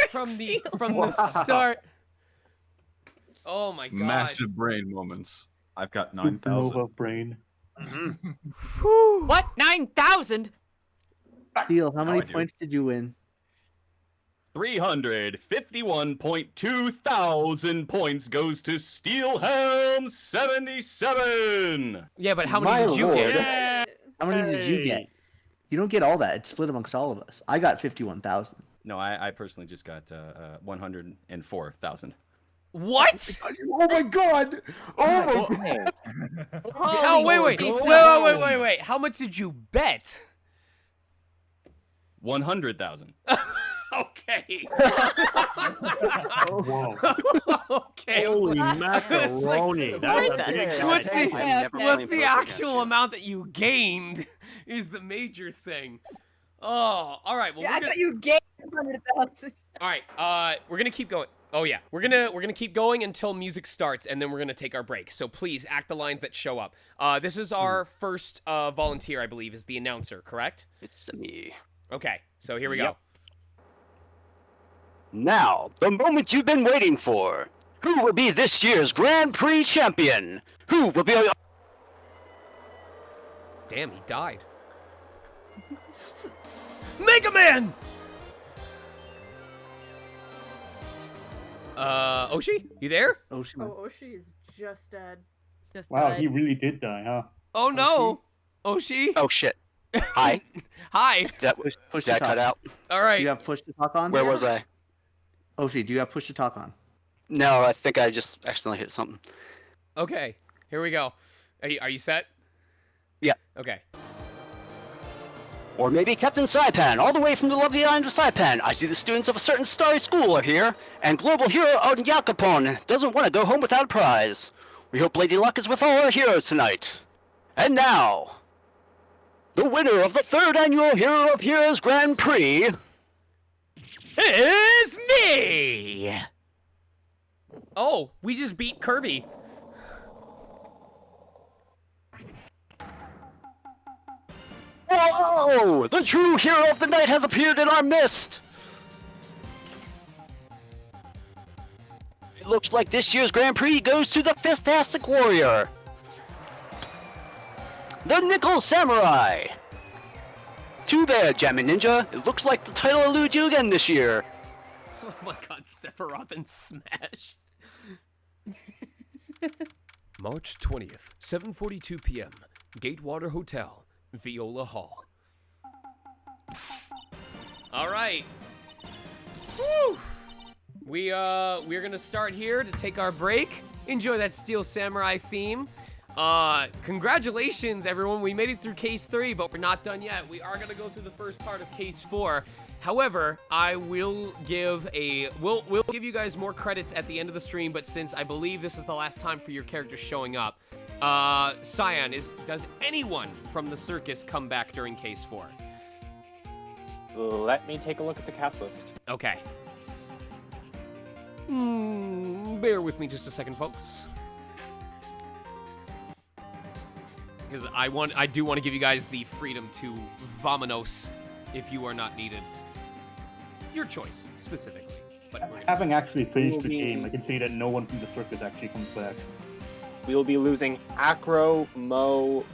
from the start. Oh my god. Massive brain moments. I've got 9,000. Nova brain. Whew. What? 9,000? Steele, how Now many I do. points did you win? 351.2 thousand points goes to Steelhelm 77. Yeah, but how My many did you lord. get? How many did you get? You don't get all that. It's split amongst all of us. I got 51,000. No, I personally just got 104,000. What? Oh my god! Oh my god! Oh, wait. How much did you bet? 100,000. Okay. Whoa. Okay. Holy I was macaroni. like, That's what's a big the- cut. what's the, I've never what's played the poker against actual you. amount that you gained is the major thing. Oh, all right. Well, Yeah, we're I gonna, thought you gained 100,000. all right. We're gonna keep going. Oh yeah, we're gonna keep going until music starts, and then we're gonna take our break. So please act the lines that show up. This is our first volunteer, I believe, is the announcer, correct? It's me. Okay. So here we go. Now, the moment you've been waiting for. Who will be this year's Grand Prix champion? Who will be... Damn, he died. Mega Man! Oshi, you there? Oshi. Oh, Oshi is just dead. Just Wow, died. he really did die, huh? Oh no, Oshi. Oh shit. Hi. Hi. That Push to that talk. cut out. All right. Do you have push to talk on? Where was I? Oshi, do you have push to talk on? No, I think I just accidentally hit something. Okay, here we go. Are you set? Yeah. Okay. Or maybe Captain Saipan, all the way from the lovely island of Saipan. I see the students of a certain starry school are here, and global hero Yakapon doesn't want to go home without a prize. We hope Lady Luck is with all our heroes tonight. And now, the winner of the 3rd annual Hero of Heroes Grand Prix is me! Oh, we just beat Kirby. Whoa! The true hero of the night has appeared in our midst! It looks like this year's Grand Prix goes to the Fistastic Warrior, the Nickel Samurai. Too bad, Jammin' Ninja. It looks like the title eludes you again this year. Oh my god, Sephiroth and Smash. March 20th, 7:42 p.m. Gatewater Hotel, Viola Hall. All right. Woo! We're gonna start here to take our break. Enjoy that Steel Samurai theme. Congratulations, everyone. We made it through Case 3, but we're not done yet. We are gonna go through the first part of Case 4. However, I will give we'll give you guys more credits at the end of the stream, but since I believe this is the last time for your characters showing up, Cyan, does anyone from the circus come back during Case 4? Let me take a look at the cast list. Okay. Bear with me just a second, folks. Because I do want to give you guys the freedom to vamonos if you are not needed. Your choice, specifically. But Having actually finished the game, I can say that no one from the circus actually comes back. We will be losing Acro, Mo,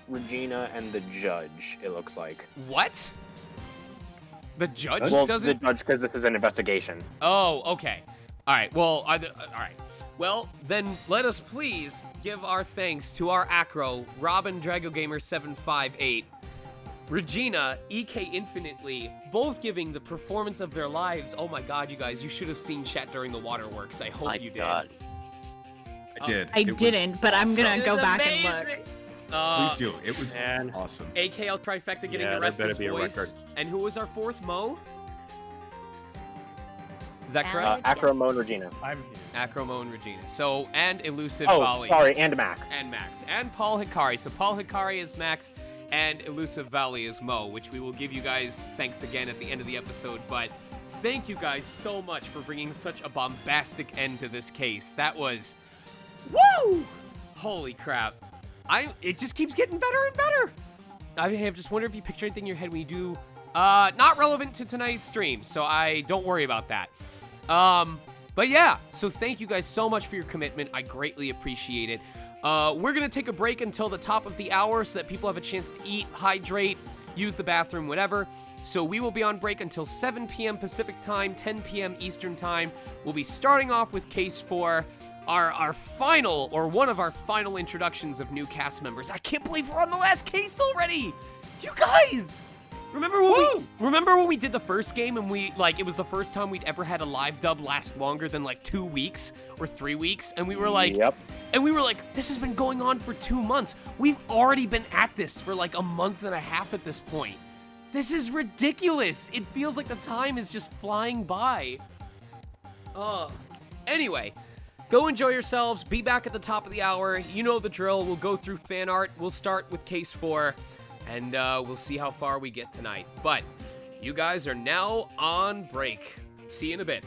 Regina, and the judge, it looks like. What? The judge The doesn't... judge, because this is an investigation. Oh, okay. All right, well, all right. Well, then let us please give our thanks to our Acro, Robin Dragogamer 758, Regina, EK Infinitely, both giving the performance of their lives. Oh my god, you guys, you should have seen chat during the waterworks. I hope you did. I did. I didn't, but I'm gonna go back and look. Please do. It was awesome. AKL Trifecta getting the rest of his voice. And who was our fourth, Mo? Is that correct? Acro, Mo, and Regina. I'm here. Acro, Mo, and Regina. So, and Elusive Oh, Valley. sorry, and Max. And Max. And Paul Hikari. So Paul Hikari is Max, and Elusive Valley is Mo, which we will give you guys thanks again at the end of the episode. But thank you guys so much for bringing such a bombastic end to this case. That was... Woo! Holy crap. It just keeps getting better and better. I have just wondered if you picture anything in your head when you do... not relevant to tonight's stream, so I don't worry about that. But yeah, so thank you guys so much for your commitment. I greatly appreciate it. We're gonna take a break until the top of the hour so that people have a chance to eat, hydrate, use the bathroom, whatever. So we will be on break until 7 p.m. Pacific time, 10 p.m. Eastern time. We'll be starting off with Case 4, our final, or one of our final introductions of new cast members. I can't believe we're on the last case already! You guys! Remember when we did the first game and it was the first time we'd ever had a live dub last longer than like 2 weeks or 3 weeks, and we were like, this has been going on for 2 months. We've already been at this for like a month and a half at this point. This is ridiculous. It feels like the time is just flying by. Anyway, go enjoy yourselves. Be back at the top of the hour. You know the drill. We'll go through fan art. We'll start with Case 4. And we'll see how far we get tonight. But you guys are now on break. See you in a bit.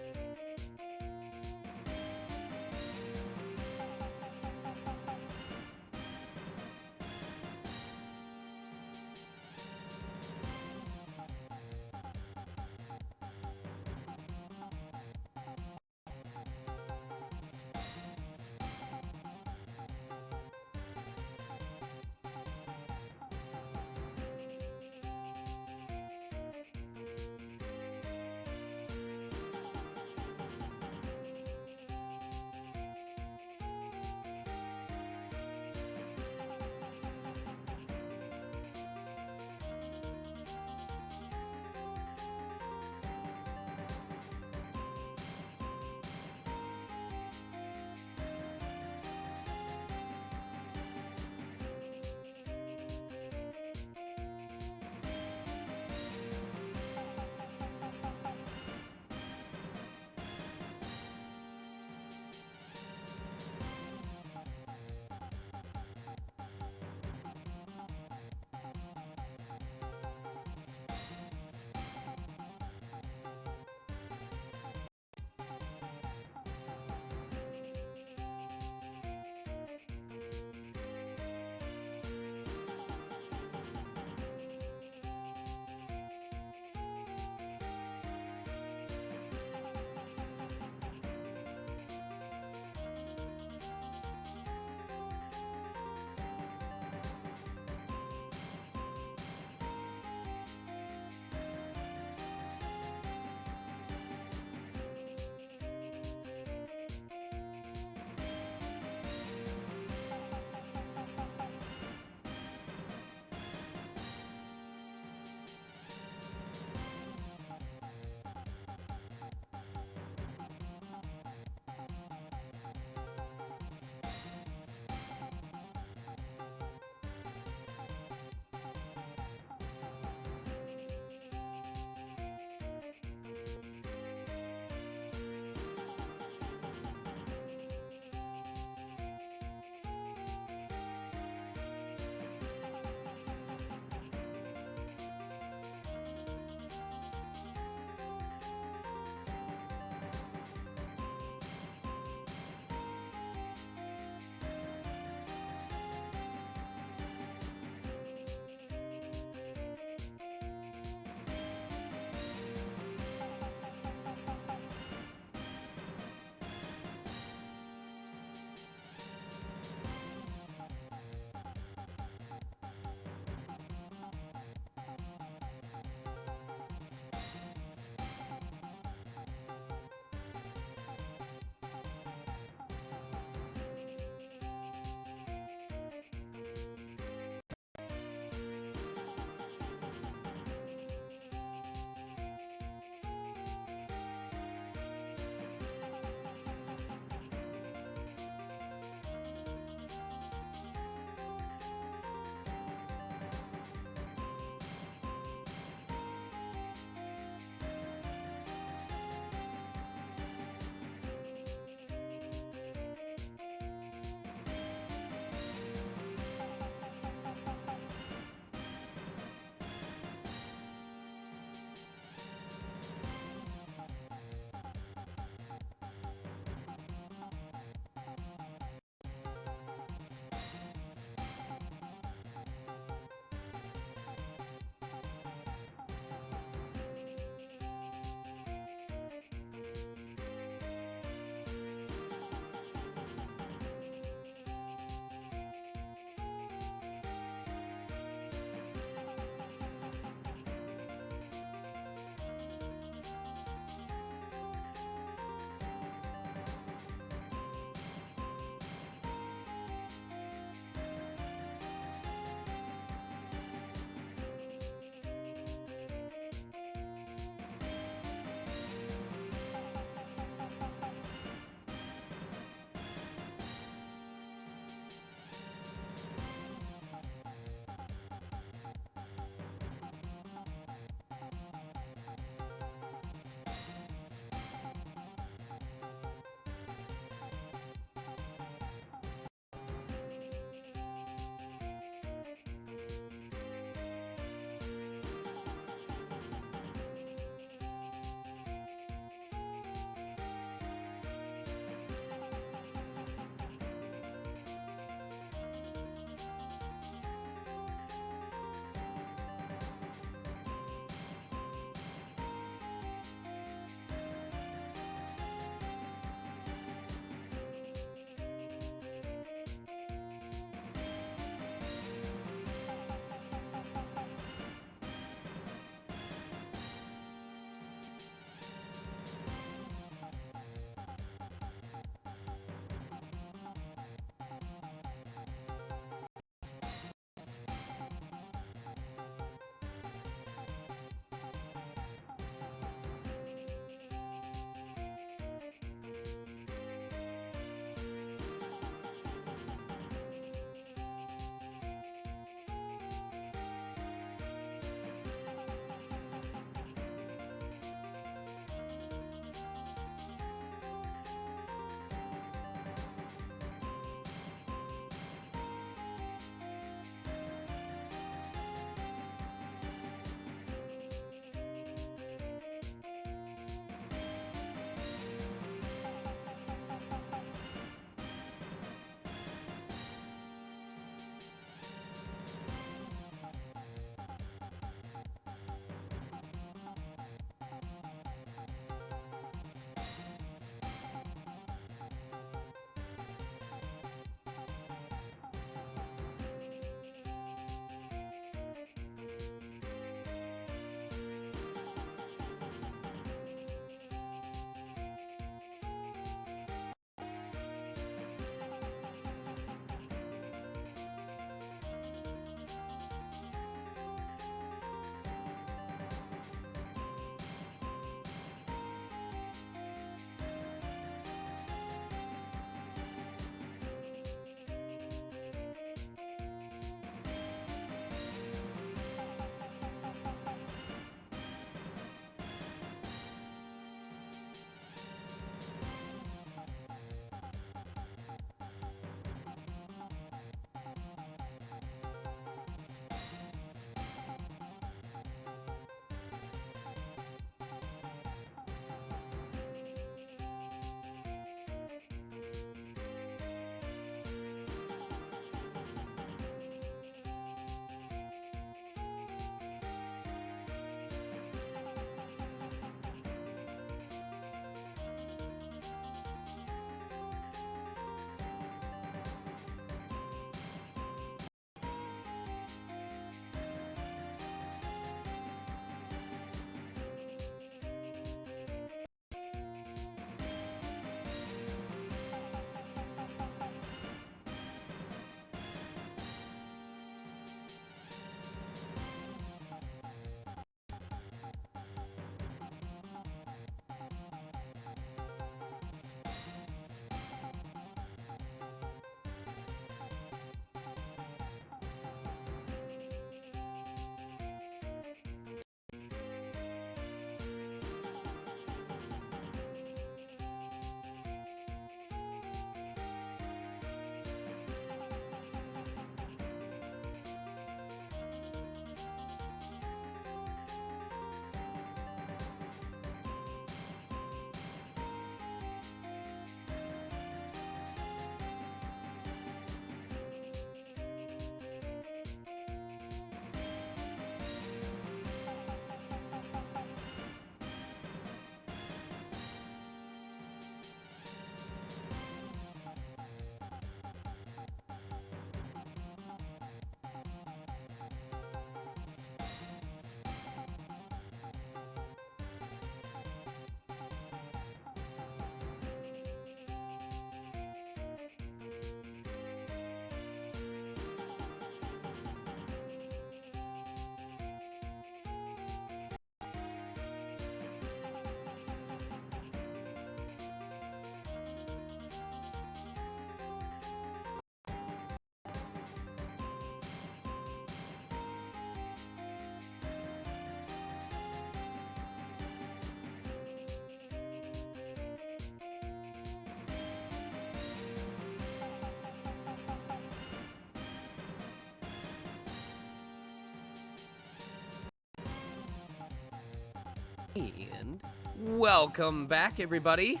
And welcome back, everybody.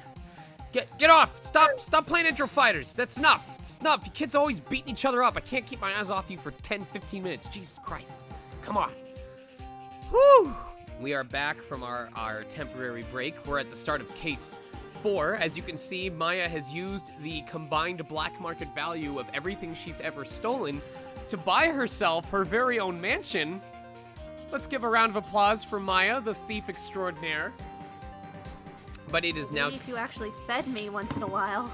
Get off! Stop playing intro fighters. That's enough. It's enough. You kids always beating each other up. I can't keep my eyes off you for 10, 15 minutes. Jesus Christ. Come on. Whew. We are back from our temporary break. We're at the start of case 4. As you can see, Maya has used the combined black market value of everything she's ever stolen to buy herself her very own mansion. Let's give a round of applause for Maya, the thief extraordinaire. But it is now... Ladies who actually fed me once in a while.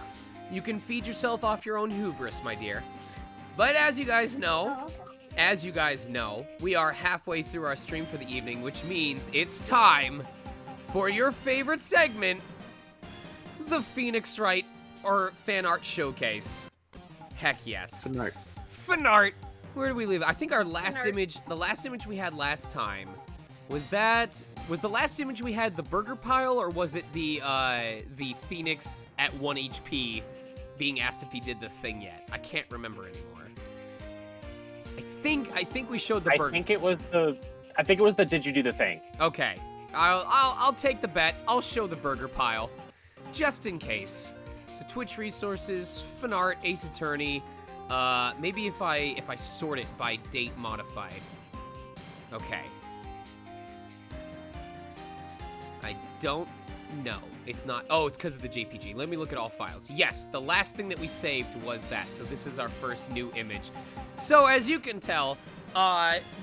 You can feed yourself off your own hubris, my dear. But as you guys know, we are halfway through our stream for the evening, which means it's time for your favorite segment, the Phoenix Wright or Fan Art Showcase. Heck yes. Fan art. Fan art. Where do we leave? I think our last image, the last image we had last time, was the last image we had the burger pile, or was it the Phoenix at 1 HP being asked if he did the thing yet? I can't remember anymore. I think we showed the burger. I think it was the did you do the thing? Okay. I'll take the bet. I'll show the burger pile, just in case. So Twitch resources, Fanart, Ace Attorney. Maybe if I sort it by date modified. Okay. I don't know. It's not. Oh, it's because of the JPG. Let me look at all files. Yes, the last thing that we saved was that. So this is our first new image. So as you can tell,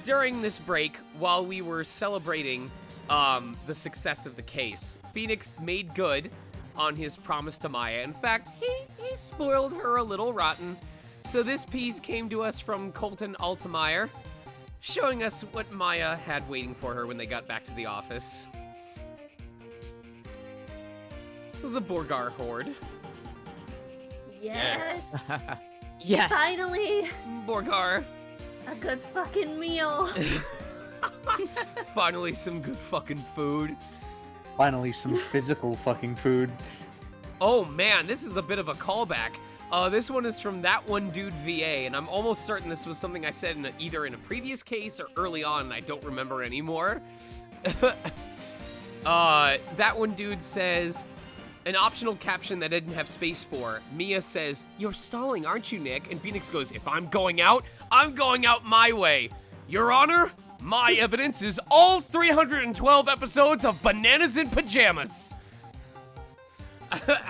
during this break, while we were celebrating the success of the case, Phoenix made good on his promise to Maya. In fact, he spoiled her a little rotten. So this piece came to us from Colton Altemeyer, showing us what Maya had waiting for her when they got back to the office. The Borgar Horde. Yes. Yes. Finally. Borgar. A good fucking meal. Finally some good fucking food. Finally some physical fucking food. Oh man, this is a bit of a callback. This one is from That One Dude VA, and I'm almost certain this was something I said either in a previous case or early on, and I don't remember anymore. That One Dude says, an optional caption that I didn't have space for. Mia says, "You're stalling, aren't you, Nick?" And Phoenix goes, "If I'm going out my way. Your Honor, my evidence is all 312 episodes of Bananas in Pajamas."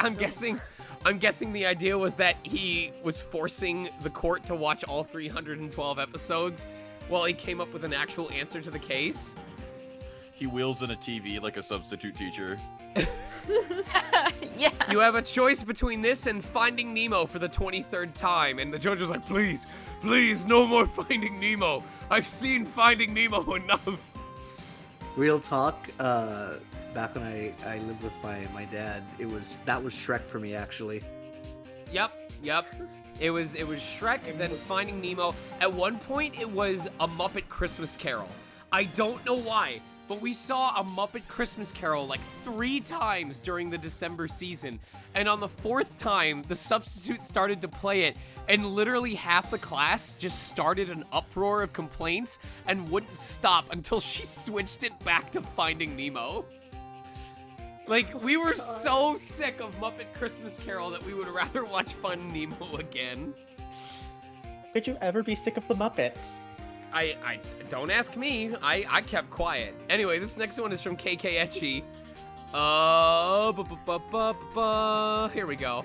I'm guessing the idea was that he was forcing the court to watch all 312 episodes while he came up with an actual answer to the case. He wheels in a TV like a substitute teacher. Yes. You have a choice between this and Finding Nemo for the 23rd time. And the judge was like, please, no more Finding Nemo. I've seen Finding Nemo enough. Real talk, back when I lived with my dad, that was Shrek for me, actually. Yep. It was Shrek and then Finding Nemo. At one point, it was A Muppet Christmas Carol. I don't know why, but we saw A Muppet Christmas Carol like 3 times during the December season. And on the 4th time, the substitute started to play it, and literally half the class just started an uproar of complaints and wouldn't stop until she switched it back to Finding Nemo. Like, we were so sick of Muppet Christmas Carol that we would rather watch Finding Nemo again. Could you ever be sick of the Muppets? I don't ask me. I kept quiet. Anyway, this next one is from KK Etchy. Here we go.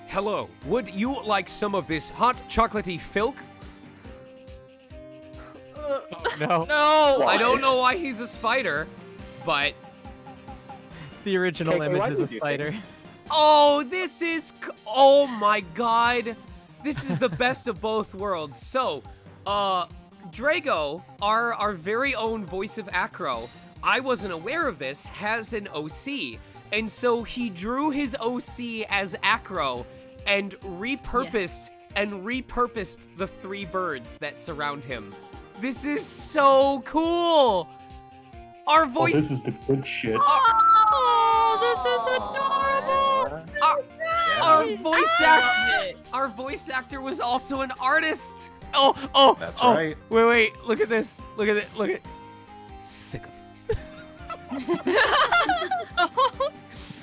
Hello, would you like some of this hot chocolatey filk? No. No! I don't know why he's a spider, but... The original image is a spider. Oh, this is... Oh my god. This is the best of both worlds. So, Drago, our very own voice of Acro, I wasn't aware of this, has an OC. And so he drew his OC as Acro and repurposed the 3 birds that surround him. This is so cool! Our voice... Oh, this is the good shit. Oh, this is adorable! Our voice actor was also an artist. Oh, That's right. Wait, look at this. Look at it. sick of it.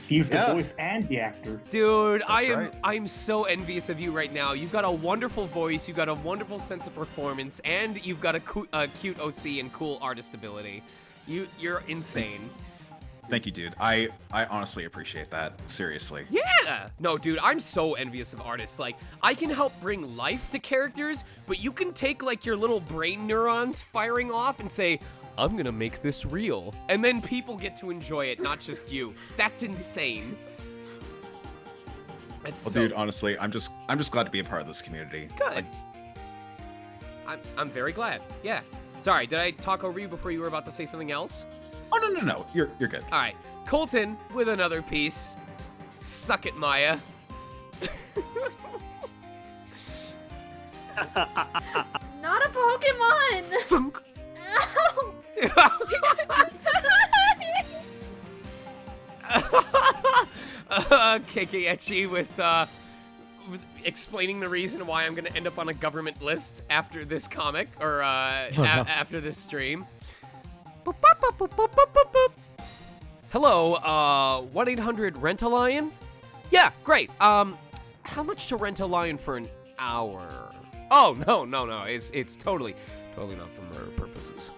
He's the voice and the actor. Dude, That's I'm so envious of you right now. You've got a wonderful voice, you've got a wonderful sense of performance, and you've got a cute OC and cool artist ability. You're insane. Thank you, dude. I honestly appreciate that. Seriously. Yeah! No, dude, I'm so envious of artists. Like, I can help bring life to characters, but you can take, like, your little brain neurons firing off and say, I'm gonna make this real. And then people get to enjoy it, not just you. That's insane. Well, dude, honestly, I'm just glad to be a part of this community. Good. I'm very glad. Yeah. Sorry, did I talk over you before you were about to say something else? Oh, no. You're good. All right. Colton with another piece. Suck it, Maya. Not a Pokemon! Kekechi with explaining the reason why I'm gonna end up on a government list after this comic, or after this stream. Boop, boop, boop, boop, boop, boop, boop, boop. Hello, 1-800-RENT-A-LION? Yeah, great. How much to rent a lion for an hour? Oh, no, it's totally not for murder purposes.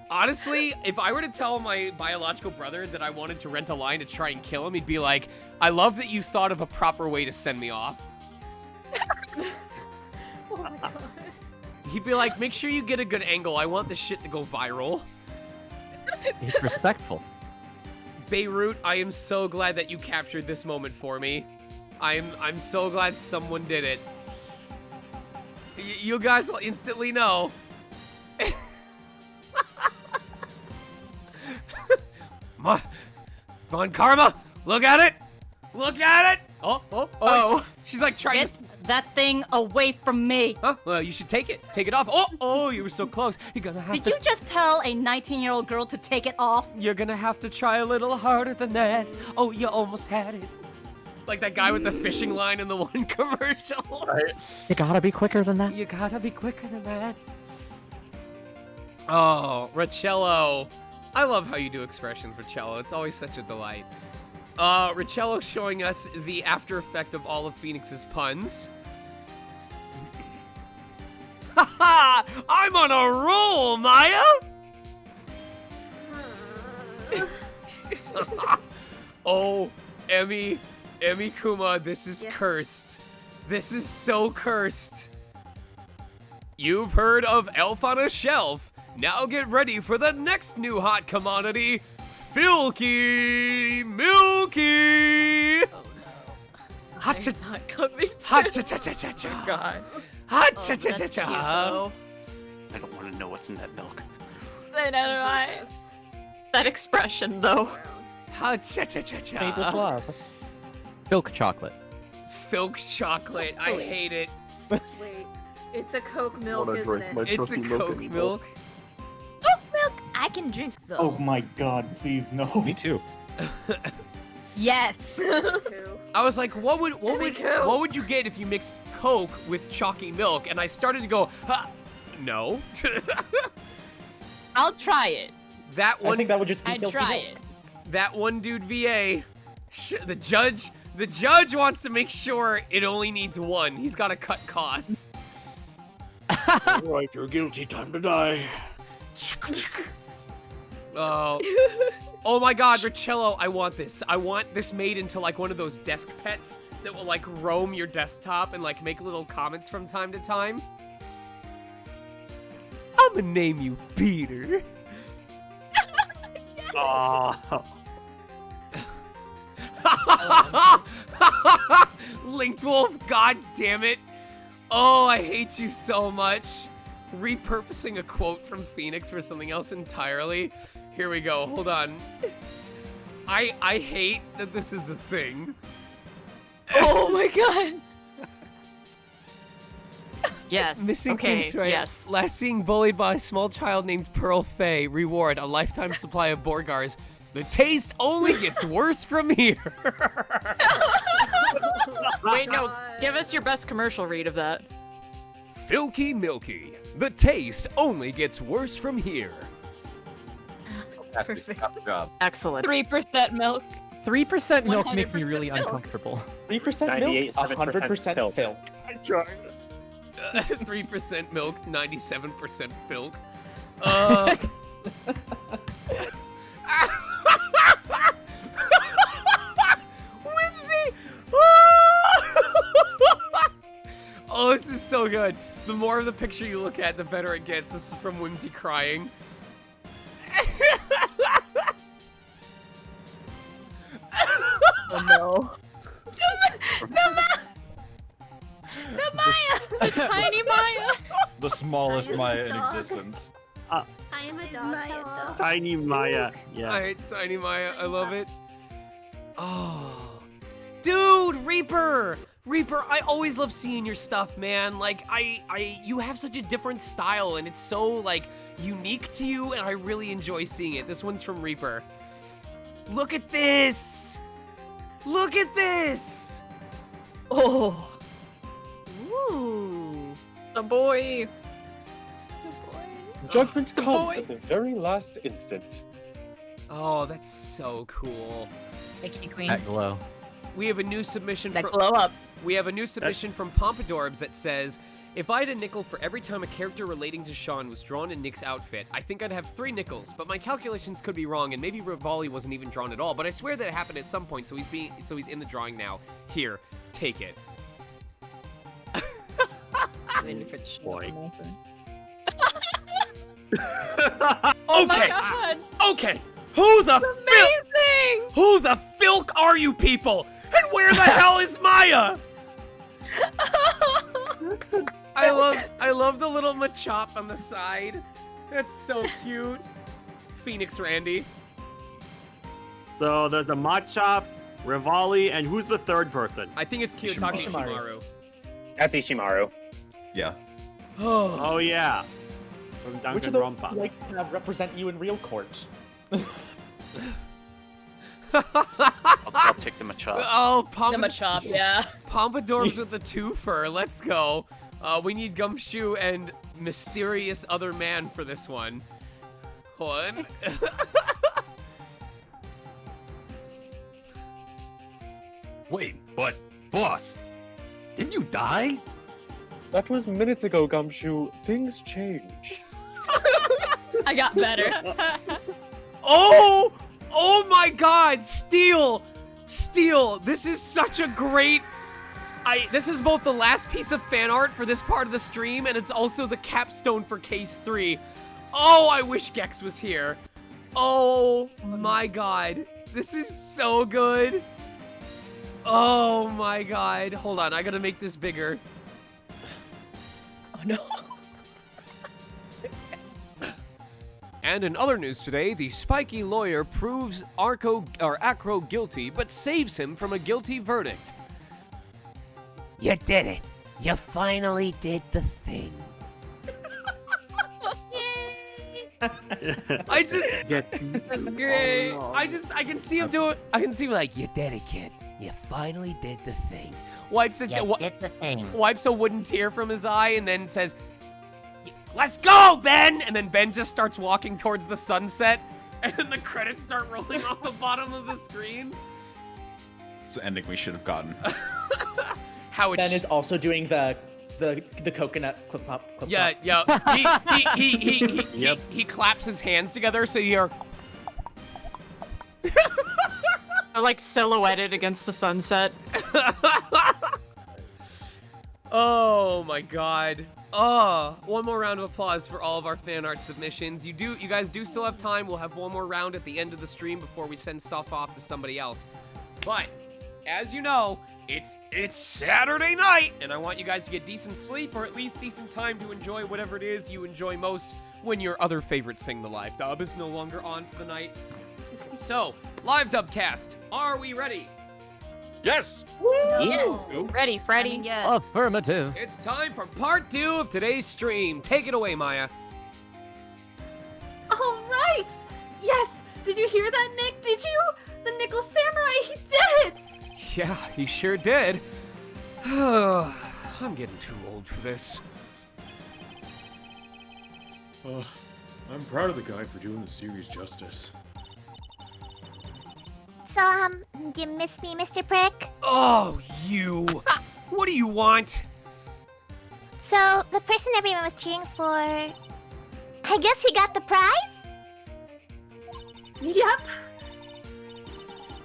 Honestly, if I were to tell my biological brother that I wanted to rent a lion to try and kill him, he'd be like, I love that you thought of a proper way to send me off. Oh my god. He'd be like, make sure you get a good angle. I want this shit to go viral. He's respectful. Beirut, I am so glad that you captured this moment for me. I'm so glad someone did it. You guys will instantly know. Von Karma, look at it! Look at it! Oh. She's like trying Get that thing away from me. Huh? Well, you should take it. Take it off. Oh, you were so close. You're gonna have Did you just tell a 19-year-old girl to take it off? You're gonna have to try a little harder than that. Oh, you almost had it. Like that guy with the fishing line in the one commercial. You gotta be quicker than that. You gotta be quicker than that. Oh, Richello. I love how you do expressions, Richello. It's always such a delight. Richello showing us the after effect of all of Phoenix's puns. Haha! I'm on a roll, Maya! Oh, Emmy Kuma, this is cursed. This is so cursed. You've heard of Elf on a Shelf. Now get ready for the next new hot commodity, Filky Milky. Hot not coming. Hot cha cha cha cha cha. God. Hot cha cha cha cha. I don't want to know what's in that milk. That expression, though. Hot cha cha cha cha. Made with love. Milk chocolate. Filk chocolate. I hate it. Wait, it's a Coke milk, isn't it? It's a Coke milk. Oat milk, I can drink though. Oh my god, please no. Me too. Yes. I was like, what would you get if you mixed Coke with chalky milk? And I started to go, no. I'll try it. That one. I think that would just be I'd milky try milk. it. That one dude VA. The judge wants to make sure it only needs one. He's got to cut costs. Alright, you're guilty. Time to die. Oh my god, Richello, I want this. I want this made into like one of those desk pets that will like roam your desktop and like make little comments from time to time. I'm gonna name you Peter. Linked Wolf, god damn it. Oh, I hate you so much. Repurposing a quote from Phoenix for something else entirely. Here we go, hold on. I hate that this is the thing. Oh my god. Yes. Missing okay, things, right? yes. Last seen bullied by a small child named Pearl Fay. Reward, a lifetime supply of Borgars. The taste only gets worse from here. Wait, no. Give us your best commercial read of that. Filky Milky. The taste only gets worse from here. Perfect. Excellent. 3% milk. 3% milk makes me 100% really milk. uncomfortable. 3% milk, 100% filth. 3% milk, 97% filk. Whimsy! Oh, this is so good. The more of the picture you look at, the better it gets. This is from Whimsy crying. Oh no. The Maya! The tiny Maya! The smallest Maya in existence. I am a dog. Tiny Maya. Yeah. Alright, Tiny Maya, I love it. Oh. Dude, Reaper! Reaper, I always love seeing your stuff, man. Like, you have such a different style, and it's so, like, unique to you, and I really enjoy seeing it. This one's from Reaper. Look at this! Look at this! Oh. Ooh. The boy. Judgment Good comes boy. at the very last instant. Oh, that's so cool. Thank you, Queen. That glow. We have a new submission That from glow up. We have a new submission from Pompadorbs that says, if I had a nickel for every time a character relating to Sean was drawn in Nick's outfit, I think I'd have 3 nickels, but my calculations could be wrong, and maybe Rivali wasn't even drawn at all, but I swear that it happened at some point, so he's in the drawing now. Here, take it. Boy. Oh my Okay. god! Okay, who the Amazing! Who the filk are you people? And where the hell is Maya? I love the little Machop on the side. That's so cute. Phoenix Randy. So there's a Machop, Rivali, and who's the third person? I think it's Kiyotaki Ishimaru. That's Ishimaru. Yeah. Oh yeah. From Which of Duncan those Rompa. would you like to have represent you in real court? I'll take the Machop. Oh, The Machop, yeah. Pompadours with the twofer. Let's go. We need Gumshoe and mysterious other man for this one. One. Wait, but boss, didn't you die? That was minutes ago, Gumshoe. Things change. I got better. Oh! Oh my god! Steel! Steel! This is such a great... This is both the last piece of fan art for this part of the stream, and it's also the capstone for Case 3. Oh, I wish Gex was here. Oh my god. This is so good. Oh my god. Hold on, I gotta make this bigger. Oh no. And in other news today, the spiky lawyer proves Acro guilty, but saves him from a guilty verdict. You did it. You finally did the thing. I just... Great. I can see him do it. I can see him like, You did it, kid. You finally did the thing. wipes You did the thing. wipes a wooden tear from his eye and then says, "Let's go, Ben!" And then Ben just starts walking towards the sunset, and then the credits start rolling off the bottom of the screen. It's the ending we should have gotten. How it's... Ben is also doing the coconut clip clop clip Yeah, clop. yeah. He claps his hands together so you're... They're like silhouetted against the sunset. Oh my god. Oh, one more round of applause for all of our fan art submissions. You guys do still have time. We'll have one more round at the end of the stream before we send stuff off to somebody else. But as you know, it's Saturday night, and I want you guys to get decent sleep or at least decent time to enjoy whatever it is you enjoy most when your other favorite thing, the live dub, is no longer on for the night. So, live dubcast, are we ready? Yes! Yes. Ready, Freddy? Yes. Affirmative. It's time for part 2 of today's stream. Take it away, Maya. All right. Yes. Did you hear that, Nick? Did you? The Nickel Samurai. He did it. Yeah, he sure did. I'm getting too old for this. I'm proud of the guy for doing the series justice. So, you miss me, Mr. Prick? Oh, you! What do you want? So, the person everyone was cheering for... I guess he got the prize? Yep.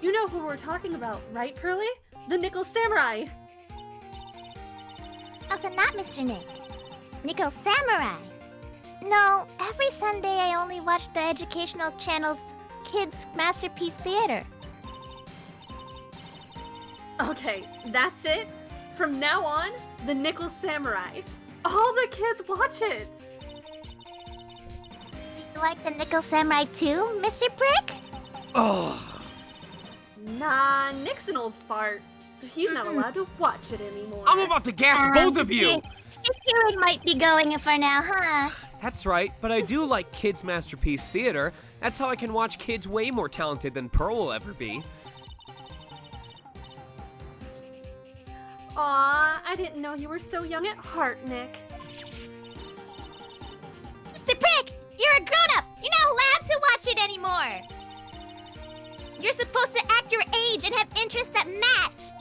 You know who we're talking about, right, Pearly? The Nickel Samurai. Oh, so not Mr. Nick. Nickel Samurai. No, every Sunday I only watch the educational channel's Kids Masterpiece Theater. Okay, that's it. From now on, the Nickel Samurai. All the kids watch it. Do you like the Nickel Samurai too, Mr. Prick? Oh. Nah, Nick's an old fart, so he's not allowed to watch it anymore. I'm about to gas both of you! His hearing might be going for now, huh? That's right, but I do like Kids Masterpiece Theater. That's how I can watch kids way more talented than Pearl will ever be. Aw, I didn't know you were so young at heart, Nick. Mr. Prick, you're a grown-up! You're not allowed to watch it anymore! You're supposed to act your age and have interests that match!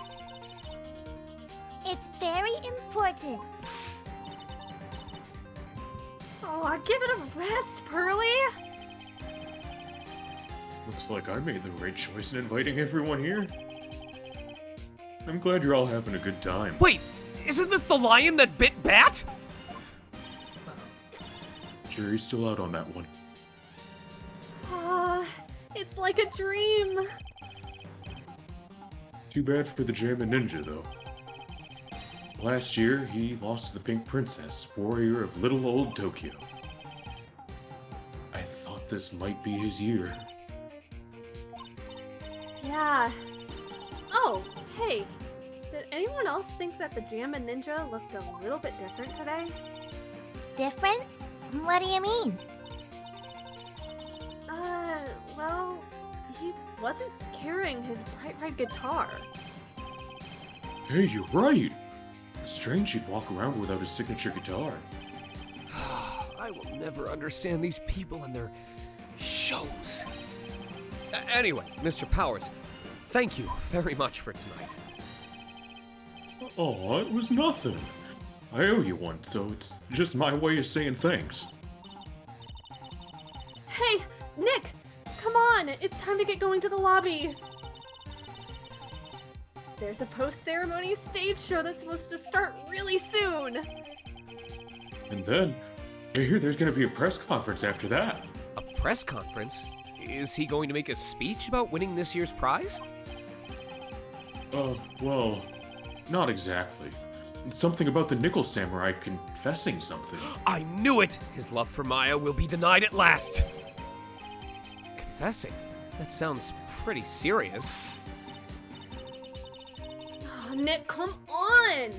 It's very important. Aw, give it a rest, Pearly! Looks like I made the right choice in inviting everyone here. I'm glad you're all having a good time. Wait, isn't this the lion that bit Bat? Jury's still out on that one. Aw, it's like a dream. Too bad for the Jammin' Ninja, though. Last year, he lost to the Pink Princess, warrior of little old Tokyo. I thought this might be his year. Yeah. Oh, hey. Did anyone else think that the Jammin' Ninja looked a little bit different today? Different? What do you mean? Well, he wasn't carrying his bright red guitar. Hey, you're right! Strange he'd walk around without his signature guitar. I will never understand these people and their shows. Anyway, Mr. Powers, thank you very much for tonight. Oh, it was nothing. I owe you one, so it's just my way of saying thanks. Hey, Nick! Come on! It's time to get going to the lobby! There's a post-ceremony stage show that's supposed to start really soon! And then, I hear there's gonna be a press conference after that. A press conference? Is he going to make a speech about winning this year's prize? Well, not exactly. Something about the Nickel Samurai confessing something. I knew it! His love for Maya will be denied at last! Confessing? That sounds pretty serious. Oh, Nick, come on!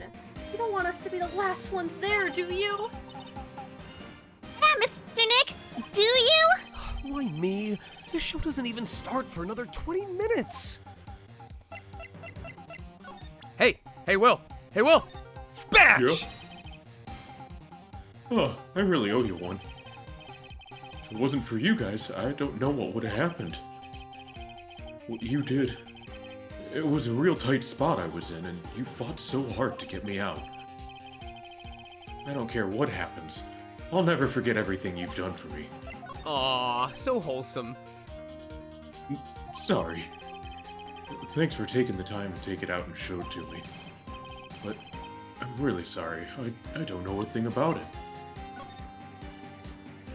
You don't want us to be the last ones there, do you? Yeah, Mr. Nick, do you? Why me? The show doesn't even start for another 20 minutes. Hey, Will! Hey, Will! Bash! Yeah? Oh, I really owe you one. If it wasn't for you guys, I don't know what would have happened. What you did, it was a real tight spot I was in, and you fought so hard to get me out. I don't care what happens. I'll never forget everything you've done for me. Aw, so wholesome. Sorry. Thanks for taking the time to take it out and show it to me. But I'm really sorry. I don't know a thing about it.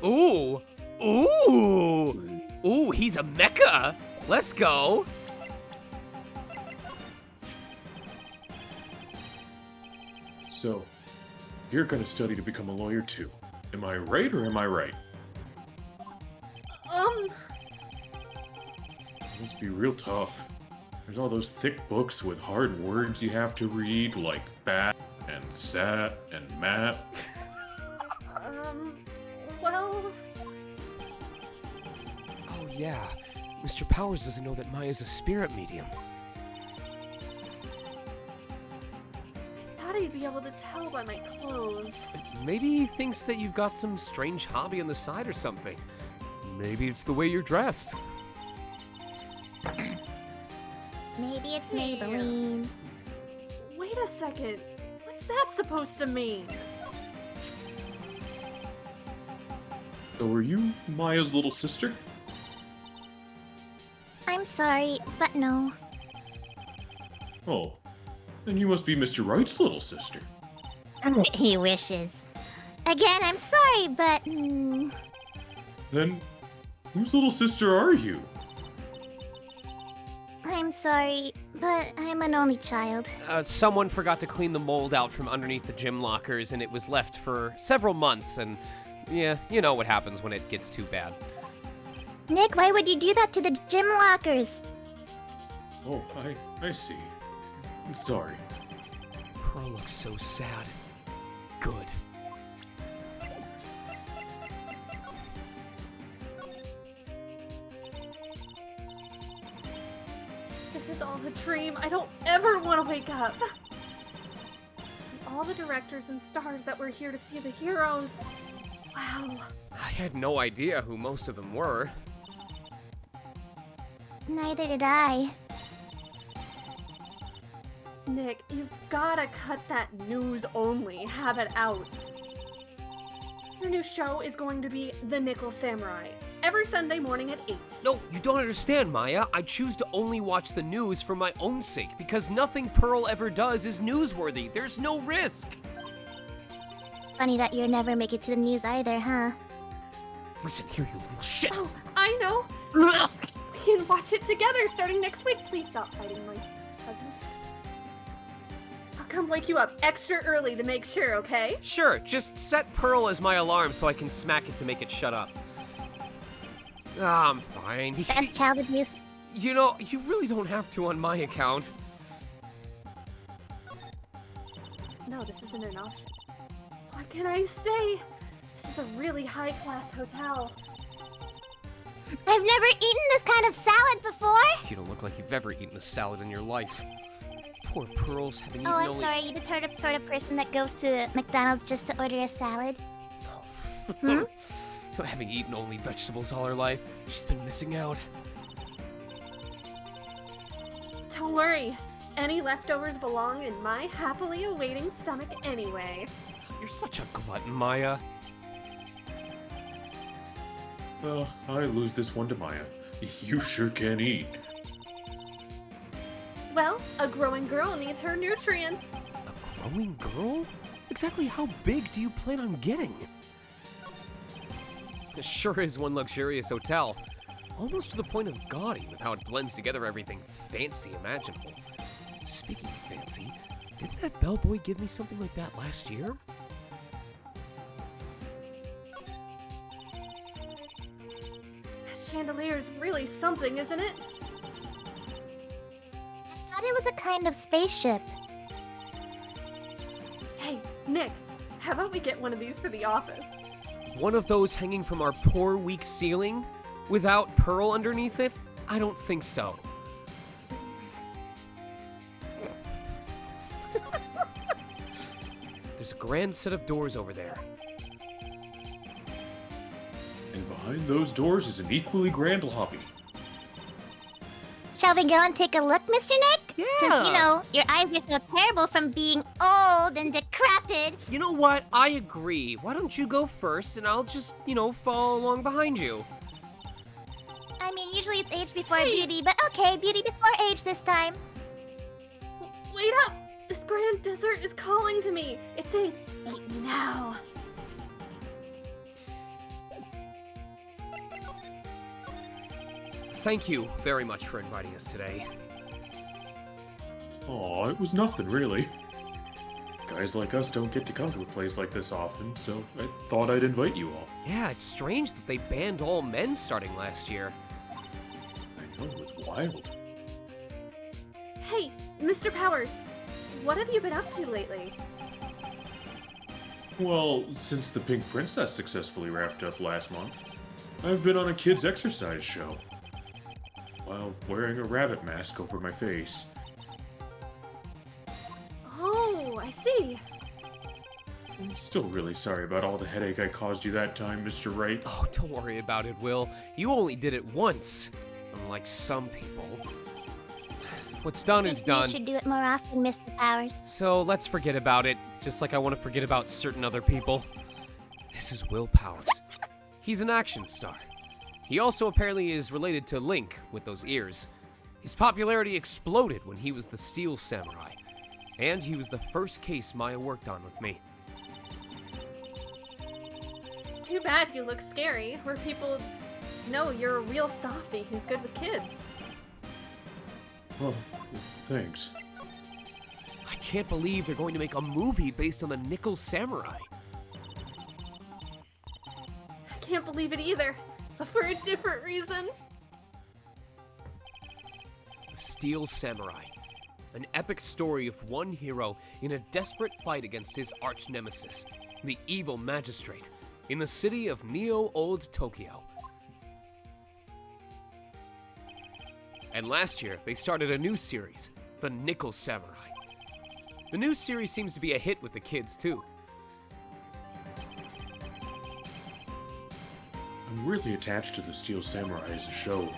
Ooh! Ooh! Ooh, he's a mecha! Let's go! So, you're gonna study to become a lawyer too. Am I right or am I right? It must be real tough. There's all those thick books with hard words you have to read, like bat and sat and mat. Well... Oh yeah, Mr. Powers doesn't know that Maya's a spirit medium. I thought he'd be be able to tell by my clothes. Maybe he thinks that you've got some strange hobby on the side or something. Maybe it's the way you're dressed. Maybe it's Maybelline. Wait a second. What's that supposed to mean? So are you Maya's little sister? I'm sorry, but no. Oh, then you must be Mr. Wright's little sister. He wishes. Again, I'm sorry, but... Then, whose little sister are you? I'm sorry, but I'm an only child. Someone forgot to clean the mold out from underneath the gym lockers, and it was left for several months, and yeah, you know what happens when it gets too bad. Nick, why would you do that to the gym lockers? Oh, I see. I'm sorry. Pearl looks so sad. Good. This is all a dream. I don't ever want to wake up. And all the directors and stars that were here to see the heroes. Wow. I had no idea who most of them were. Neither did I. Nick, you've gotta cut that news only habit out. Your new show is going to be The Nickel Samurai, every Sunday morning at 8. No, you don't understand, Maya. I choose to only watch the news for my own sake, because nothing Pearl ever does is newsworthy. There's no risk. It's funny that you never make it to the news either, huh? Listen here, you little shit. Oh, I know. We can watch it together starting next week. Please stop fighting my cousins. I'll come wake you up extra early to make sure, okay? Sure, just set Pearl as my alarm so I can smack it to make it shut up. I'm fine. That's child abuse. You know, you really don't have to on my account. No, this isn't an option. What can I say? This is a really high-class hotel. I've never eaten this kind of salad before. You don't look like you've ever eaten a salad in your life. Poor Pearl's having eaten Oh, I'm only... sorry. You're the sort of person that goes to McDonald's just to order a salad. Hmm? So having eaten only vegetables all her life, she's been missing out. Don't worry. Any leftovers belong in my happily awaiting stomach anyway. You're such a glutton, Maya. Well, I lose this one to Maya. You sure can eat. Well, a growing girl needs her nutrients. A growing girl? Exactly how big do you plan on getting? This sure is one luxurious hotel. Almost to the point of gaudy with how it blends together everything fancy imaginable. Speaking of fancy, didn't that bellboy give me something like that last year? That chandelier is really something, isn't it? I thought it was a kind of spaceship. Hey, Nick, how about we get one of these for the office? One of those hanging from our poor, weak ceiling? Without Pearl underneath it? I don't think so. There's a grand set of doors over there. And behind those doors is an equally grand lobby. Shall we go and take a look, Mr. Nick? Yeah. Since, you know, your eyes are so terrible from being old and decrepit. You know what? I agree. Why don't you go first and I'll just, follow along behind you. I mean, usually it's age before beauty, but okay, beauty before age this time. Wait up! This grand desert is calling to me. It's saying, eat me now. Thank you very much for inviting us today. Aw, it was nothing, really. Guys like us don't get to come to a place like this often, so I thought I'd invite you all. Yeah, it's strange that they banned all men starting last year. I know, it was wild. Hey, Mr. Powers, what have you been up to lately? Well, since the Pink Princess successfully wrapped up last month, I've been on a kids' exercise show. While wearing a rabbit mask over my face. Oh, I see. I'm still really sorry about all the headache I caused you that time, Mr. Wright. Oh, don't worry about it, Will. You only did it once, unlike some people. What's done is done. You should do it more often, Mr. Powers. So let's forget about it, just like I want to forget about certain other people. This is Will Powers. He's an action star. He also apparently is related to Link with those ears. His popularity exploded when he was the Steel Samurai, and he was the first case Maya worked on with me. It's too bad you look scary, where people know you're a real softie who's good with kids. Oh, thanks. I can't believe they're going to make a movie based on the Nickel Samurai. I can't believe it either, but for a different reason. The Steel Samurai. An epic story of one hero in a desperate fight against his arch-nemesis, the evil magistrate, in the city of Neo-Old Tokyo. And last year, they started a new series, The Nickel Samurai. The new series seems to be a hit with the kids, too. I'm really attached to the Steel Samurai as a show.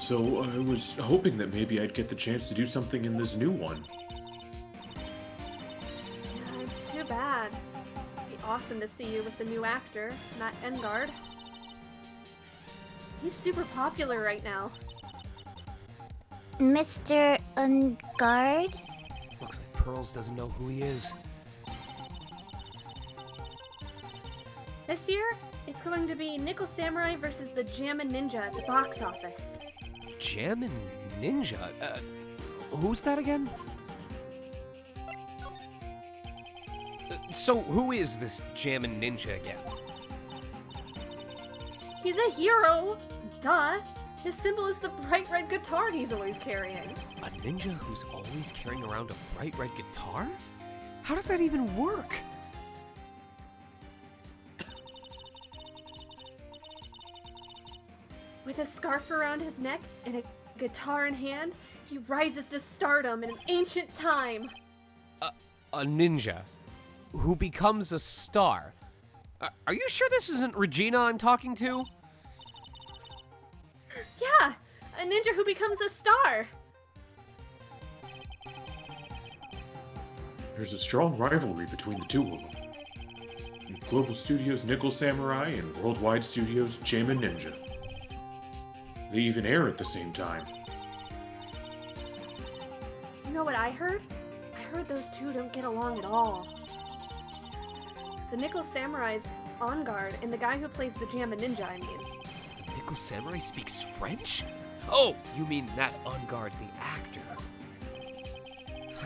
So I was hoping that maybe I'd get the chance to do something in this new one. Yeah, it's too bad. It'd be awesome to see you with the new actor, Matt Engard. He's super popular right now. Mr. Ungard? Looks like Pearls doesn't know who he is. This year, it's going to be Nickel Samurai versus the Jammin' Ninja at the box office. Jammin' Ninja? Who's that again? So who is this Jammin' Ninja again? He's a hero! Duh! His symbol is the bright red guitar he's always carrying. A ninja who's always carrying around a bright red guitar? How does that even work? With a scarf around his neck and a guitar in hand, he rises to stardom in an ancient time. A ninja who becomes a star. Are you sure this isn't Regina I'm talking to? Yeah, a ninja who becomes a star. There's a strong rivalry between the two of them. Global Studios' Nickel Samurai and Worldwide Studios' Jammin' Ninja. They even air at the same time. You know what I heard? I heard those two don't get along at all. The Nickel Samurai's on guard, and the guy who plays the Jammin' Ninja, I mean. The Nickel Samurai speaks French? Oh, you mean that on guard, the actor.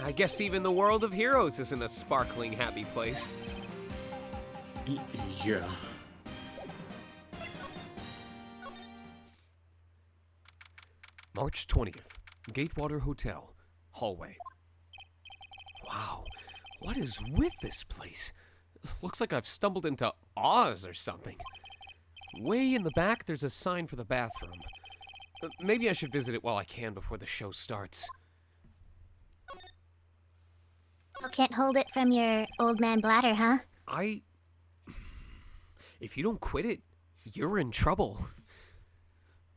I guess even the world of heroes isn't a sparkling, happy place. Yeah. March 20th, Gatewater Hotel, hallway. Wow, what is with this place? Looks like I've stumbled into Oz or something. Way in the back, there's a sign for the bathroom. Maybe I should visit it while I can before the show starts. You can't hold it from your old man bladder, huh? If you don't quit it, you're in trouble.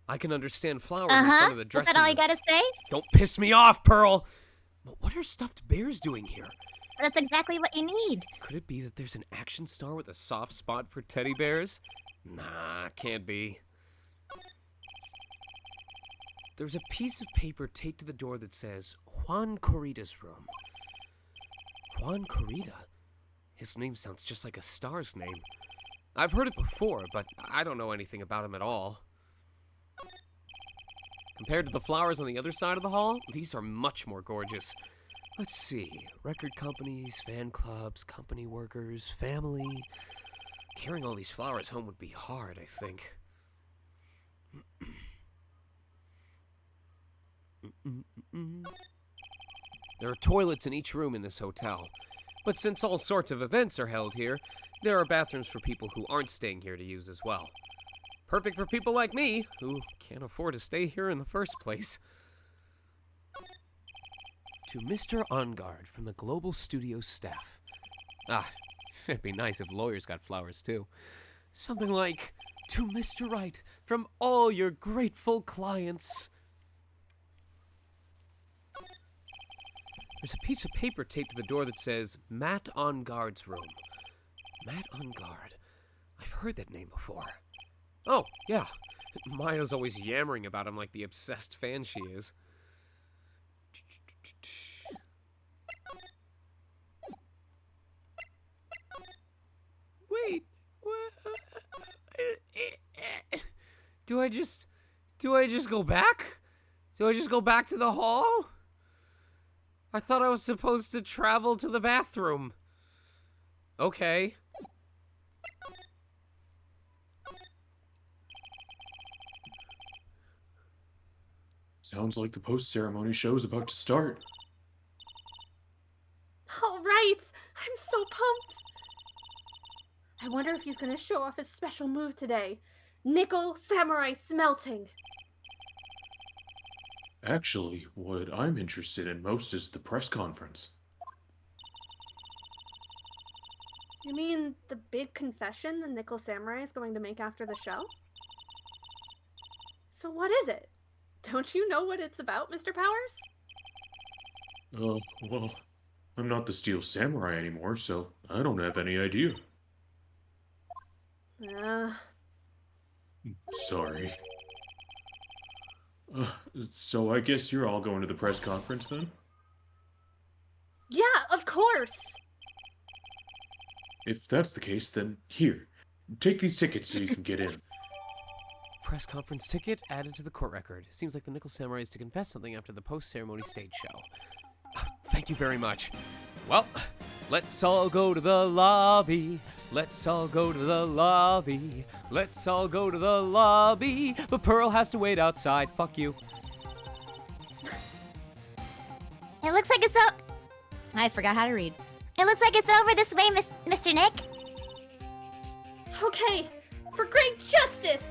I can understand flowers in front of the dressing Is that all you rooms. gotta say? Don't piss me off, Pearl! But what are stuffed bears doing here? That's exactly what you need. Could it be that there's an action star with a soft spot for teddy bears? Nah, can't be. There's a piece of paper taped to the door that says, Juan Corrida's room. Juan Corrida? His name sounds just like a star's name. I've heard it before, but I don't know anything about him at all. Compared to the flowers on the other side of the hall, these are much more gorgeous. Let's see, record companies, fan clubs, company workers, family. Carrying all these flowers home would be hard, I think. There are toilets in each room in this hotel. But since all sorts of events are held here, there are bathrooms for people who aren't staying here to use as well. Perfect for people like me, who can't afford to stay here in the first place. To Mr. OnGuard from the Global Studio staff. Ah, it'd be nice if lawyers got flowers too. Something like, to Mr. Wright from all your grateful clients. There's a piece of paper taped to the door that says, Matt OnGuard's room. Matt OnGuard. I've heard that name before. Oh, yeah. Maya's always yammering about him like the obsessed fan she is. Wait. Do I just go back? Do I just go back to the hall? I thought I was supposed to travel to the bathroom. Okay. Sounds like the post-ceremony show's about to start. All right! I'm so pumped! I wonder if he's gonna show off his special move today. Nickel Samurai Smelting. Actually, what I'm interested in most is the press conference. You mean the big confession the Nickel Samurai is going to make after the show? So what is it? Don't you know what it's about, Mr. Powers? Well, I'm not the Steel Samurai anymore, so I don't have any idea. Sorry. So I guess you're all going to the press conference then? Yeah, of course! If that's the case, then here. Take these tickets so you can get in. Press conference ticket added to the court record. Seems like the Nickel Samurai is to confess something after the post-ceremony stage show. Thank you very much. Well, let's all go to the lobby. Let's all go to the lobby. Let's all go to the lobby. But Pearl has to wait outside. Fuck you. It looks like it's I forgot how to read. It looks like it's over this way, Mr. Nick. Okay, for great justice!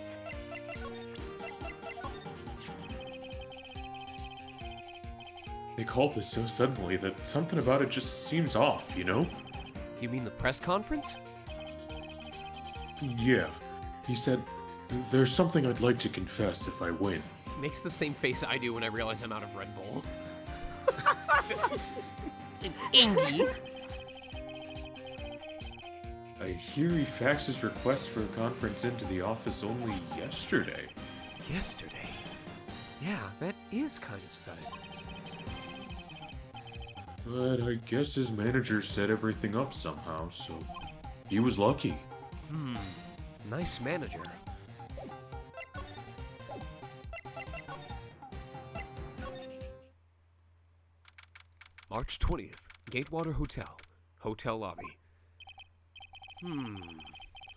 They called this so suddenly that something about it just seems off, you know? You mean the press conference? Yeah. He said, there's something I'd like to confess if I win. He makes the same face I do when I realize I'm out of Red Bull. An Ingy. I hear he faxed his request for a conference into the office only yesterday. Yesterday? Yeah, that is kind of sudden. But I guess his manager set everything up somehow, so he was lucky. Nice manager. March 20th, Gatewater Hotel. Hotel lobby.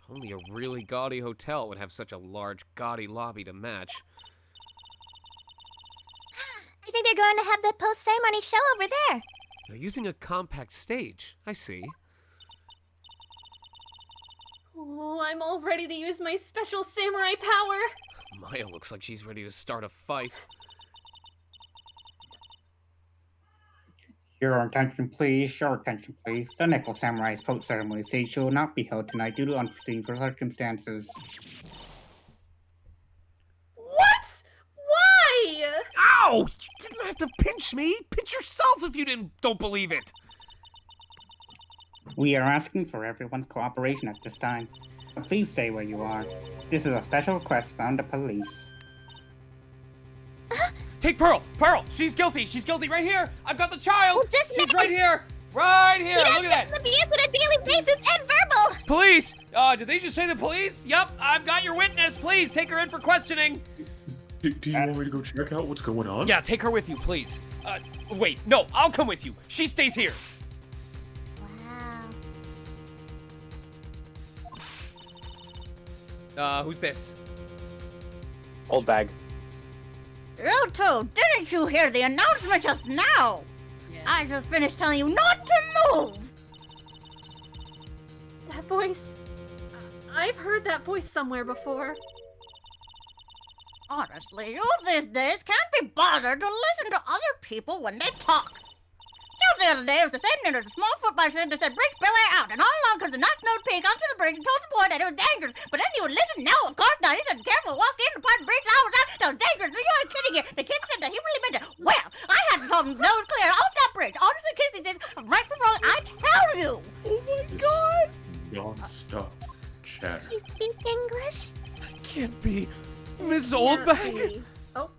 Only a really gaudy hotel would have such a large, gaudy lobby to match. I think they're going to have the post-ceremony show over there. They're using a compact stage. I see. Oh, I'm all ready to use my special samurai power. Maya looks like she's ready to start a fight. Your attention, please. Your attention, please. The Nickel Samurai's post-ceremony stage show will not be held tonight due to unforeseen circumstances. What? Why? Ow! You didn't have to pinch me. Pinch yourself if you don't believe it. We are asking for everyone's cooperation at this time. Please stay where you are. This is a special request from the police. Take Pearl! Pearl! She's guilty! She's guilty right here! I've got the child! Who's this She's man? right here! Right here! Look at that! Abuse on a daily basis and verbal! Police! Did they just say the police? Yep, I've got your witness. Please, take her in for questioning. Do you want me to go check out what's going on? Yeah, take her with you, please. Wait, no, I'll come with you. She stays here. Who's this? Old bag. Roto, didn't you hear the announcement just now? Yes. I just finished telling you not to move! That voice... I've heard that voice somewhere before. Honestly, you these days can't be bothered to listen to other people when they talk. the other day. It was sitting there, there's a small football shed that said, bridge belly out. And all along comes a knock-nose pig onto the bridge and told the boy that it was dangerous. But then he would listen. No, of course not. He said, careful, walk in, the part of the bridge. I was out. That was dangerous. You aren't kidding here. The kid said that he really meant it. Well, I had to tell him, no, it's clear. Off that bridge. Honestly, kids, he says, right from wrong, I tell you. Oh my god. Non-stop chatter. You speak English? Can't be. Miss Oldbag? Oh.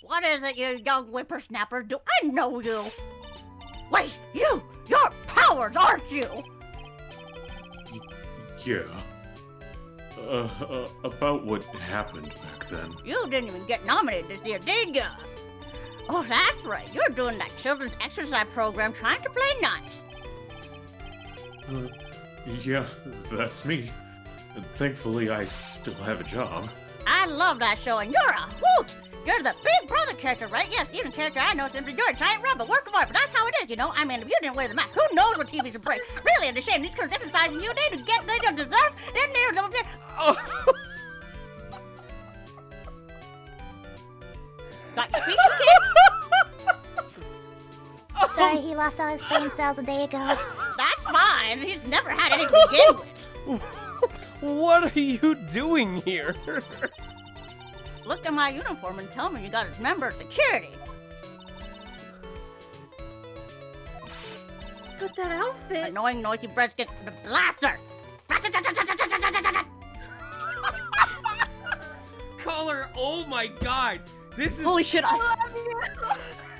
What is it, you young whippersnapper? Do I know you? Wait, you're Powers, aren't you? Yeah. About what happened back then. You didn't even get nominated this year, did ya? Oh, that's right. You're doing that children's exercise program trying to play nice. Yeah, that's me. Thankfully, I still have a job. I love that show, and you're a hoot! You're the big brother character, right? Yes, even character I know simply you're a giant rebel, work of art, but that's how it is, you know? I mean, if you didn't wear the mask, who knows what TV's a break? Really, it's a shame. These kids exercising you, they don't deserve, they're near. Oh. Got your feet, kid? Sorry, he lost all his brain cells a day ago. That's fine. He's never had any to begin with. What are you doing here? Look at my uniform and tell me you got a member of security. But that outfit. Annoying, noisy breath get the blaster. Caller, oh my god. This is. Holy shit,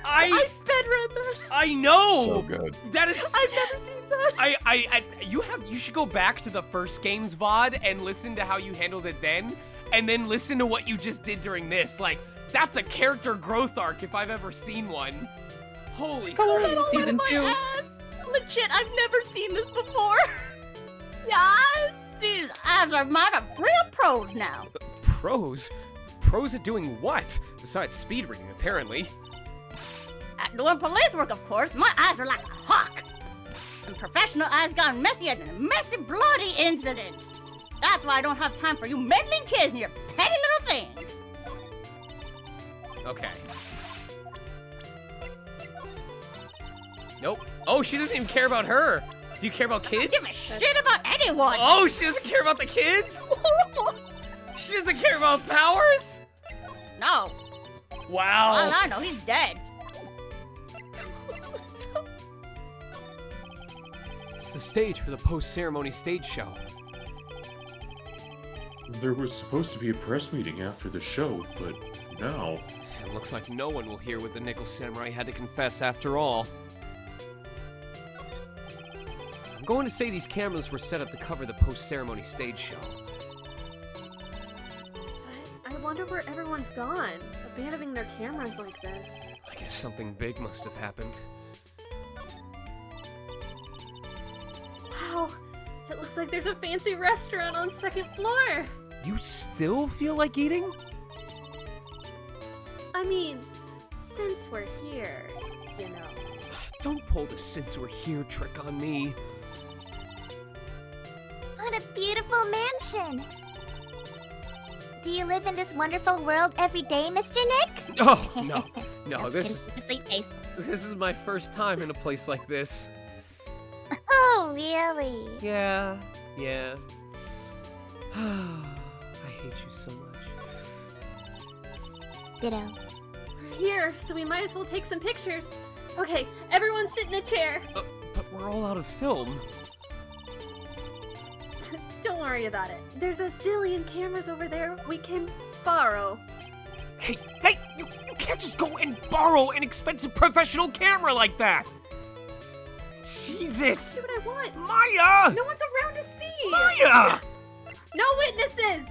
I sped read that. I know. So good. That is. I've never seen that. You should go back to the first game's VOD and listen to how you handled it then, and then listen to what you just did during this. Like, that's a character growth arc if I've ever seen one. Holy crap. Season 2. Legit, I've never seen this before. Yeah, these eyes are mine are real pros now. Pros? Pros at doing what? Besides speed reading, apparently. At doing police work, of course, my eyes are like a hawk. And professional eyes gone messy at a messy, bloody incident. That's why I don't have time for you meddling kids and your petty little things. Okay. Nope. Oh, she doesn't even care about her. Do you care about kids? Give a shit about anyone. Oh, she doesn't care about the kids? She doesn't care about Powers? No. Wow. All I know, he's dead. It's the stage for the post-ceremony stage show. There was supposed to be a press meeting after the show, but now... It looks like no one will hear what the Nickel Samurai had to confess after all. I'm going to say these cameras were set up to cover the post-ceremony stage show. I wonder where everyone's gone, abandoning their cameras like this. I guess something big must have happened. Wow, it looks like there's a fancy restaurant on the second floor. You still feel like eating? I mean, since we're here, you know. Don't pull the since we're here trick on me. What a beautiful mansion. Do you live in this wonderful world every day, Mr. Nick? Oh, no, this is my first time in a place like this. Oh, really? Yeah. I hate you so much. Ditto. We're here, so we might as well take some pictures. Okay, everyone sit in a chair. But we're all out of film. Don't worry about it. There's a zillion cameras over there we can borrow. Hey, you can't just go and borrow an expensive professional camera like that! Jesus! Do what I want. Maya! No one's around to see! Maya! No witnesses!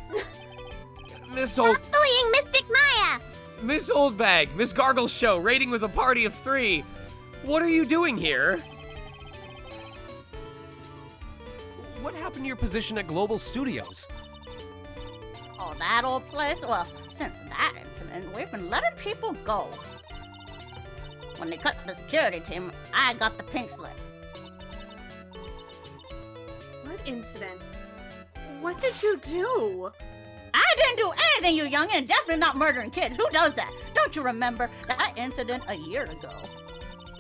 Bullying Mystic Maya! Miss Oldbag, Miss Gargle Show, rating with a party of 3. What are you doing here? What happened to your position at Global Studios? Oh, that old place? Well, since that incident, we've been letting people go. When they cut the security team, I got the pink slip. What incident? What did you do? I didn't do anything, you young, and definitely not murdering kids. Who does that? Don't you remember that incident a year ago?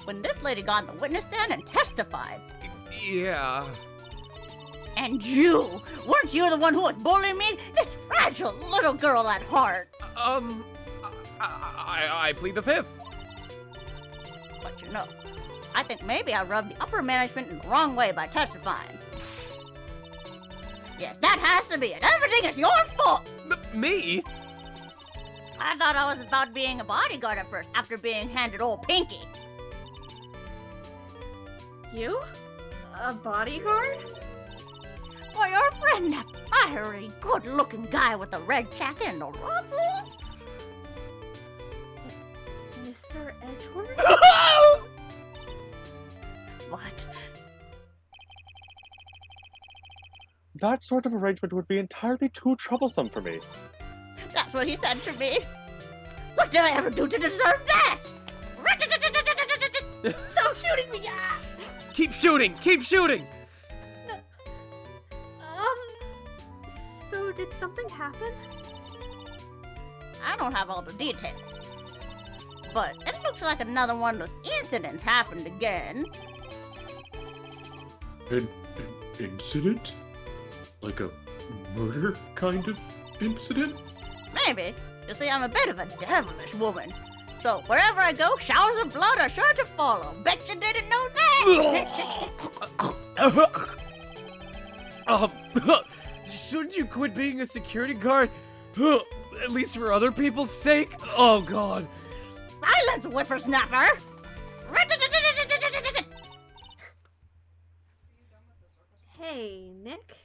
When this lady got on the witness stand and testified. Yeah. And you! Weren't you the one who was bullying me? This fragile little girl at heart. I plead the fifth. But you know, I think maybe I rubbed the upper management in the wrong way by testifying. Yes, that has to be it. Everything is your fault! Me? I thought I was about being a bodyguard at first, after being handed old Pinky. You? A bodyguard? For your friend, that fiery, good-looking guy with the red jacket and the ruffles? Mr. Edgeworth? What? That sort of arrangement would be entirely too troublesome for me. That's what he said to me. What did I ever do to deserve that? Stop shooting me! Ah! Keep shooting! Keep shooting! So did something happen? I don't have all the details. But it looks like another one of those incidents happened again. An incident? Like a murder kind of incident? Maybe. You see, I'm a bit of a devilish woman. So wherever I go, showers of blood are sure to follow. Bet you didn't know that! Shouldn't you quit being a security guard? At least for other people's sake? Oh, God. Silence, whippersnapper! Hey, Nick?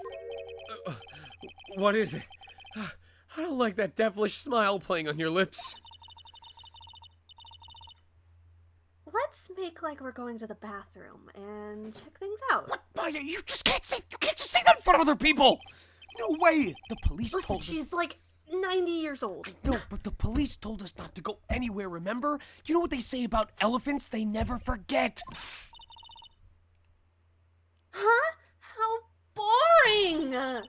What is it? I don't like that devilish smile playing on your lips. Let's make like we're going to the bathroom and check things out. What, Maya? You can't just say that in front of other people! No way! The police Listen, told us... she's like 90 years old. No, but the police told us not to go anywhere, remember? You know what they say about elephants? They never forget. Huh? How boring! You're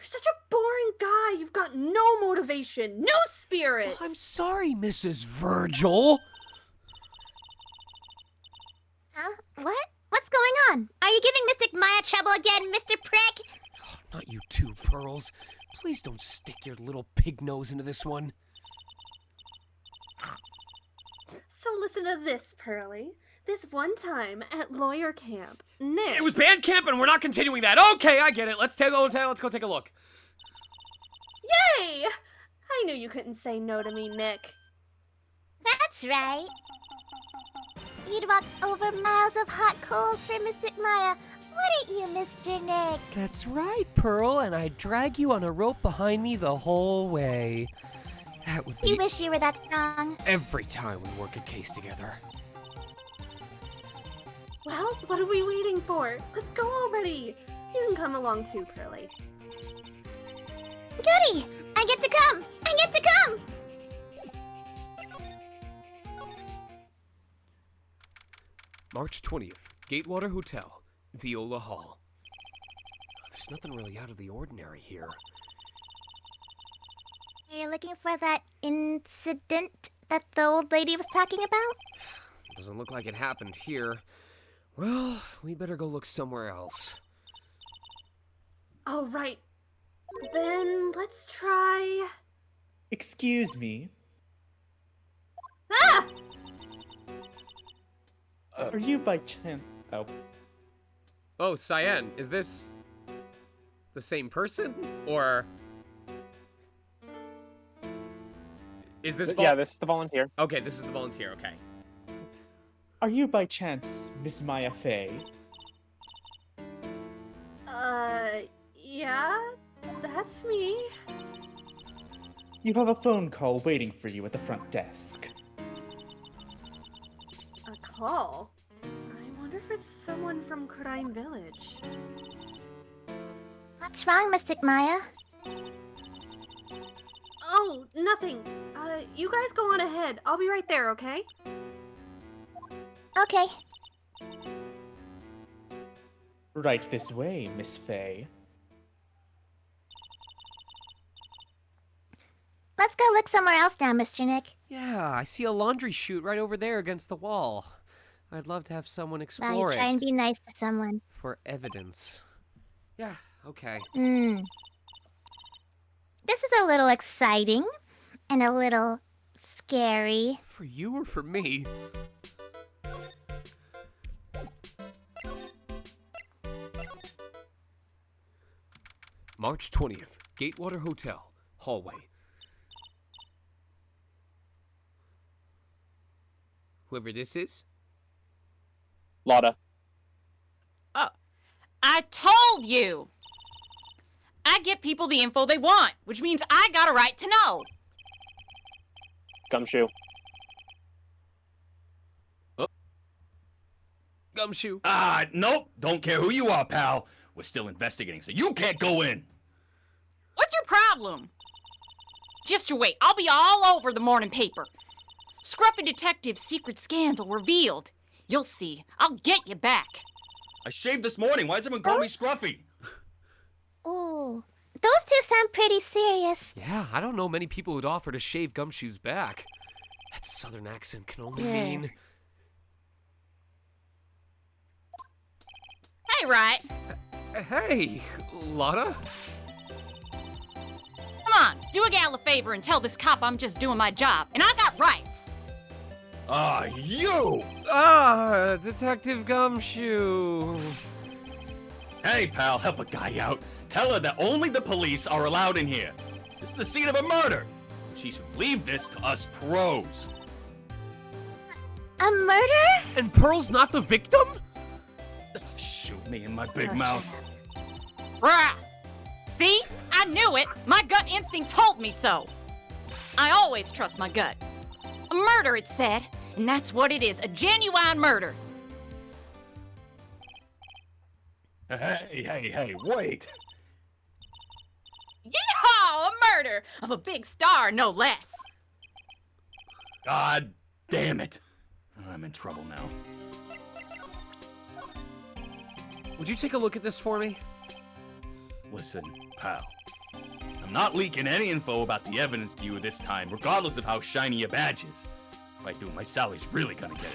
such a boring guy. You've got no motivation, no spirit. Well, I'm sorry, Mrs. Virgil. Huh? What? What's going on? Are you giving Mystic Maya trouble again, Mr. Prick? Not you too, Pearls. Please don't stick your little pig nose into this one. So listen to this, Pearly. This one time at lawyer camp, Nick... It was band camp and we're not continuing that. Okay, I get it. Let's go take a look. Yay! I knew you couldn't say no to me, Nick. That's right. You'd walk over miles of hot coals for Mystic Maya, wouldn't you, Mr. Nick? That's right, Pearl, and I'd drag you on a rope behind me the whole way. That would be... You wish you were that strong. Every time we work a case together. Well, what are we waiting for? Let's go already. You can come along too, Pearly. Goody! I get to come! I get to come! March 20th, Gatewater Hotel, Viola Hall. There's nothing really out of the ordinary here. You're looking for that incident that the old lady was talking about? Doesn't look like it happened here. Well, we better go look somewhere else. All right. Then let's try... Excuse me. Ah! Are you by chance... Oh. Oh, Cyan, is this the same person? Or... Is this... Yeah, this is the volunteer. Okay, this is the volunteer, okay. Are you by chance Miss Maya Fey? Yeah, that's me. You have a phone call waiting for you at the front desk. A call? I wonder if it's someone from Crime Village. What's wrong, Mystic Maya? Oh, nothing. You guys go on ahead. I'll be right there, okay? Okay. Right this way, Miss Fey. Let's go look somewhere else now, Mr. Nick. Yeah, I see a laundry chute right over there against the wall. I'd love to have someone Wow, explore you try it and be nice to someone. for evidence. Yeah, okay. This is a little exciting and a little scary. For you or for me? March 20th, Gatewater Hotel, hallway. Whoever this is? Lotta. Oh, I told you! I get people the info they want, which means I got a right to know. Gumshoe. Gumshoe. Nope. Don't care who you are, pal. We're still investigating, so you can't go in. What's your problem? Just you wait, I'll be all over the morning paper. Scruffy detective's secret scandal revealed. You'll see, I'll get you back. I shaved this morning. Why does everyone call me Scruffy? Ooh, those two sound pretty serious. Yeah, I don't know many people who'd offer to shave Gumshoe's back. That southern accent can only Yeah. mean... Hey, Wright. Hey, Lotta? Come on, do a gal a favor and tell this cop I'm just doing my job, and I got rights. You! Detective Gumshoe. Hey, pal, help a guy out. Tell her that only the police are allowed in here. This is the scene of a murder. She should leave this to us pros. A murder? And Pearl's not the victim? Shoot me in my big mouth. Rah! See? I knew it. My gut instinct told me so. I always trust my gut. A murder, it said. And that's what it is, a genuine murder. Hey, wait. Yeehaw, a murder of a big star, no less. God damn it. I'm in trouble now. Would you take a look at this for me? Listen, pal. I'm not leaking any info about the evidence to you this time, regardless of how shiny your badge is. If I do, my salary's really gonna get it.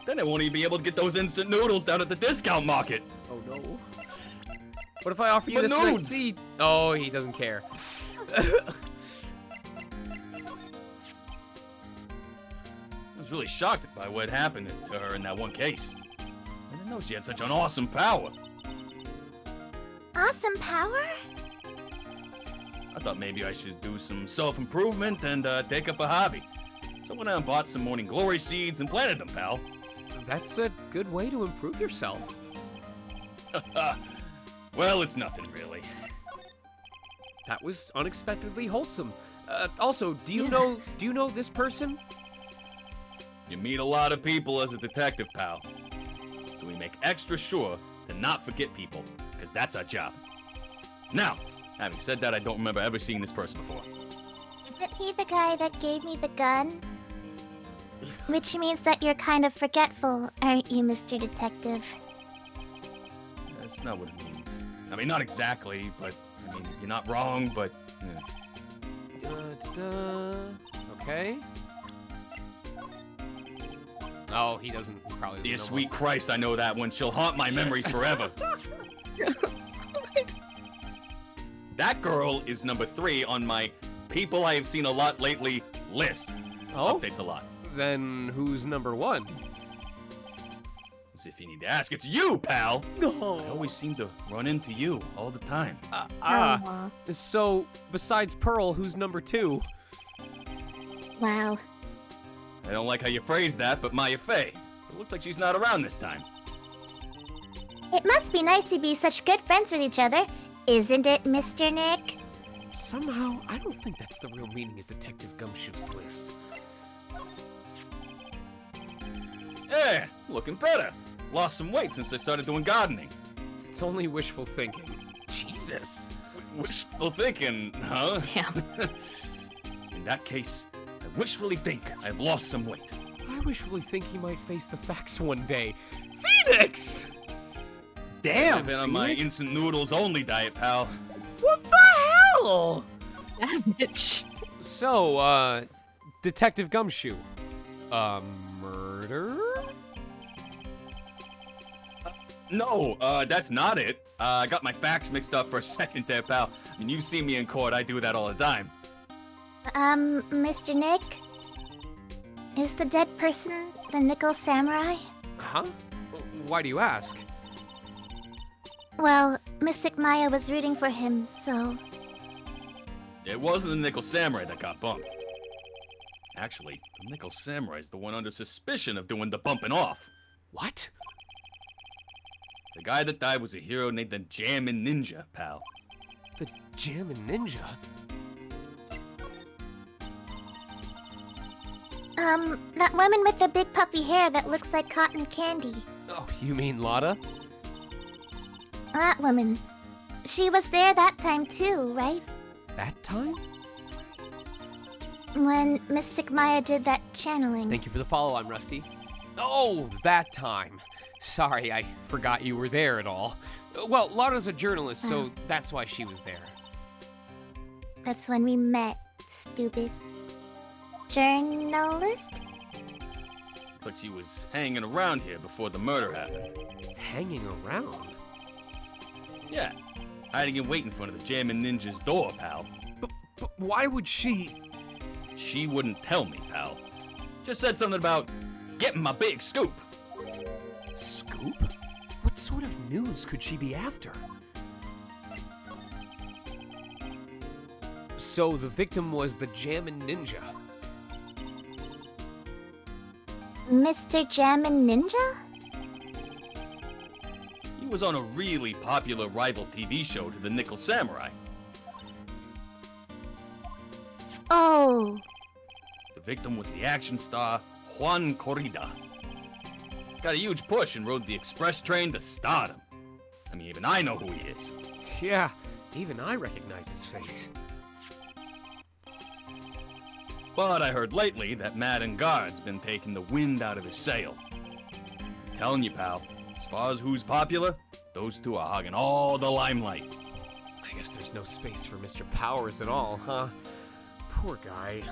Then I won't even be able to get those instant noodles down at the discount market. Oh no. What if I offer you But this nice nudes! seat? Oh, he doesn't care. I was really shocked by what happened to her in that one case. I didn't know she had such an awesome power. Awesome power? I thought maybe I should do some self-improvement and take up a hobby. So I went out and bought some morning glory seeds and planted them, pal. That's a good way to improve yourself. Well, it's nothing really. That was unexpectedly wholesome. Also, do you know this person? You meet a lot of people as a detective, pal. So we make extra sure to not forget people, because that's our job. Now, having said that, I don't remember ever seeing this person before. Isn't he the guy that gave me the gun? Which means that you're kind of forgetful, aren't you, Mr. Detective? That's not what it means. I mean, not exactly, but, I mean, you're not wrong, but... Okay. Oh, he doesn't. He probably doesn't Dear know sweet most- Christ, I know that one. She'll haunt my memories forever. That girl is number 3 on my people I have seen a lot lately list. Oh? Updates a lot. Then who's number 1? As if you need to ask, it's you, pal! No. I always seem to run into you all the time. So, besides Pearl, who's number 2? Wow. I don't like how you phrased that, but Maya Fey. It looks like she's not around this time. It must be nice to be such good friends with each other, isn't it, Mr. Nick? Somehow, I don't think that's the real meaning of Detective Gumshoe's list. Yeah, looking better. Lost some weight since I started doing gardening. It's only wishful thinking. Jesus. Wishful thinking, huh? Damn. In that case, I wishfully think I've lost some weight. I wishfully think he might face the facts one day. Phoenix! I've been on my instant noodles only diet, pal. What the hell? Savage. So, Detective Gumshoe, murder? No, that's not it. I got my facts mixed up for a second there, pal. I mean, you've seen me in court. I do that all the time. Mr. Nick? Is the dead person the Nickel Samurai? Huh? Why do you ask? Well, Mystic Maya was rooting for him, so... It wasn't the Nickel Samurai that got bumped. Actually, the Nickel Samurai's the one under suspicion of doing the bumping off. What? The guy that died was a hero named the Jammin' Ninja, pal. The Jammin' Ninja? That woman with the big puffy hair that looks like cotton candy. Oh, you mean Lotta? That woman. She was there that time too, right? That time? When Mystic Maya did that channeling. Thank you for the follow, I'm Rusty. Oh, that time. Sorry, I forgot you were there at all. Well, Lotta's a journalist, so that's why she was there. That's when we met, stupid. Journalist? Like she was hanging around here before the murder happened. Hanging around? Yeah, hiding and waiting in front of the Jammin' Ninja's door, pal. But why would she... She wouldn't tell me, pal. Just said something about getting my big scoop. Scoop? What sort of news could she be after? So the victim was the Jammin' Ninja. Mr. Jammin' Ninja? He was on a really popular rival TV show to the Nickel Samurai. Oh. The victim was the action star Juan Corrida. Got a huge push and rode the express train to stardom. I mean, even I know who he is. Yeah, even I recognize his face. But I heard lately that Madden Guard's been taking the wind out of his sail. I'm telling you, pal, as far as who's popular, those two are hogging all the limelight. I guess there's no space for Mr. Powers at all, huh? Poor guy.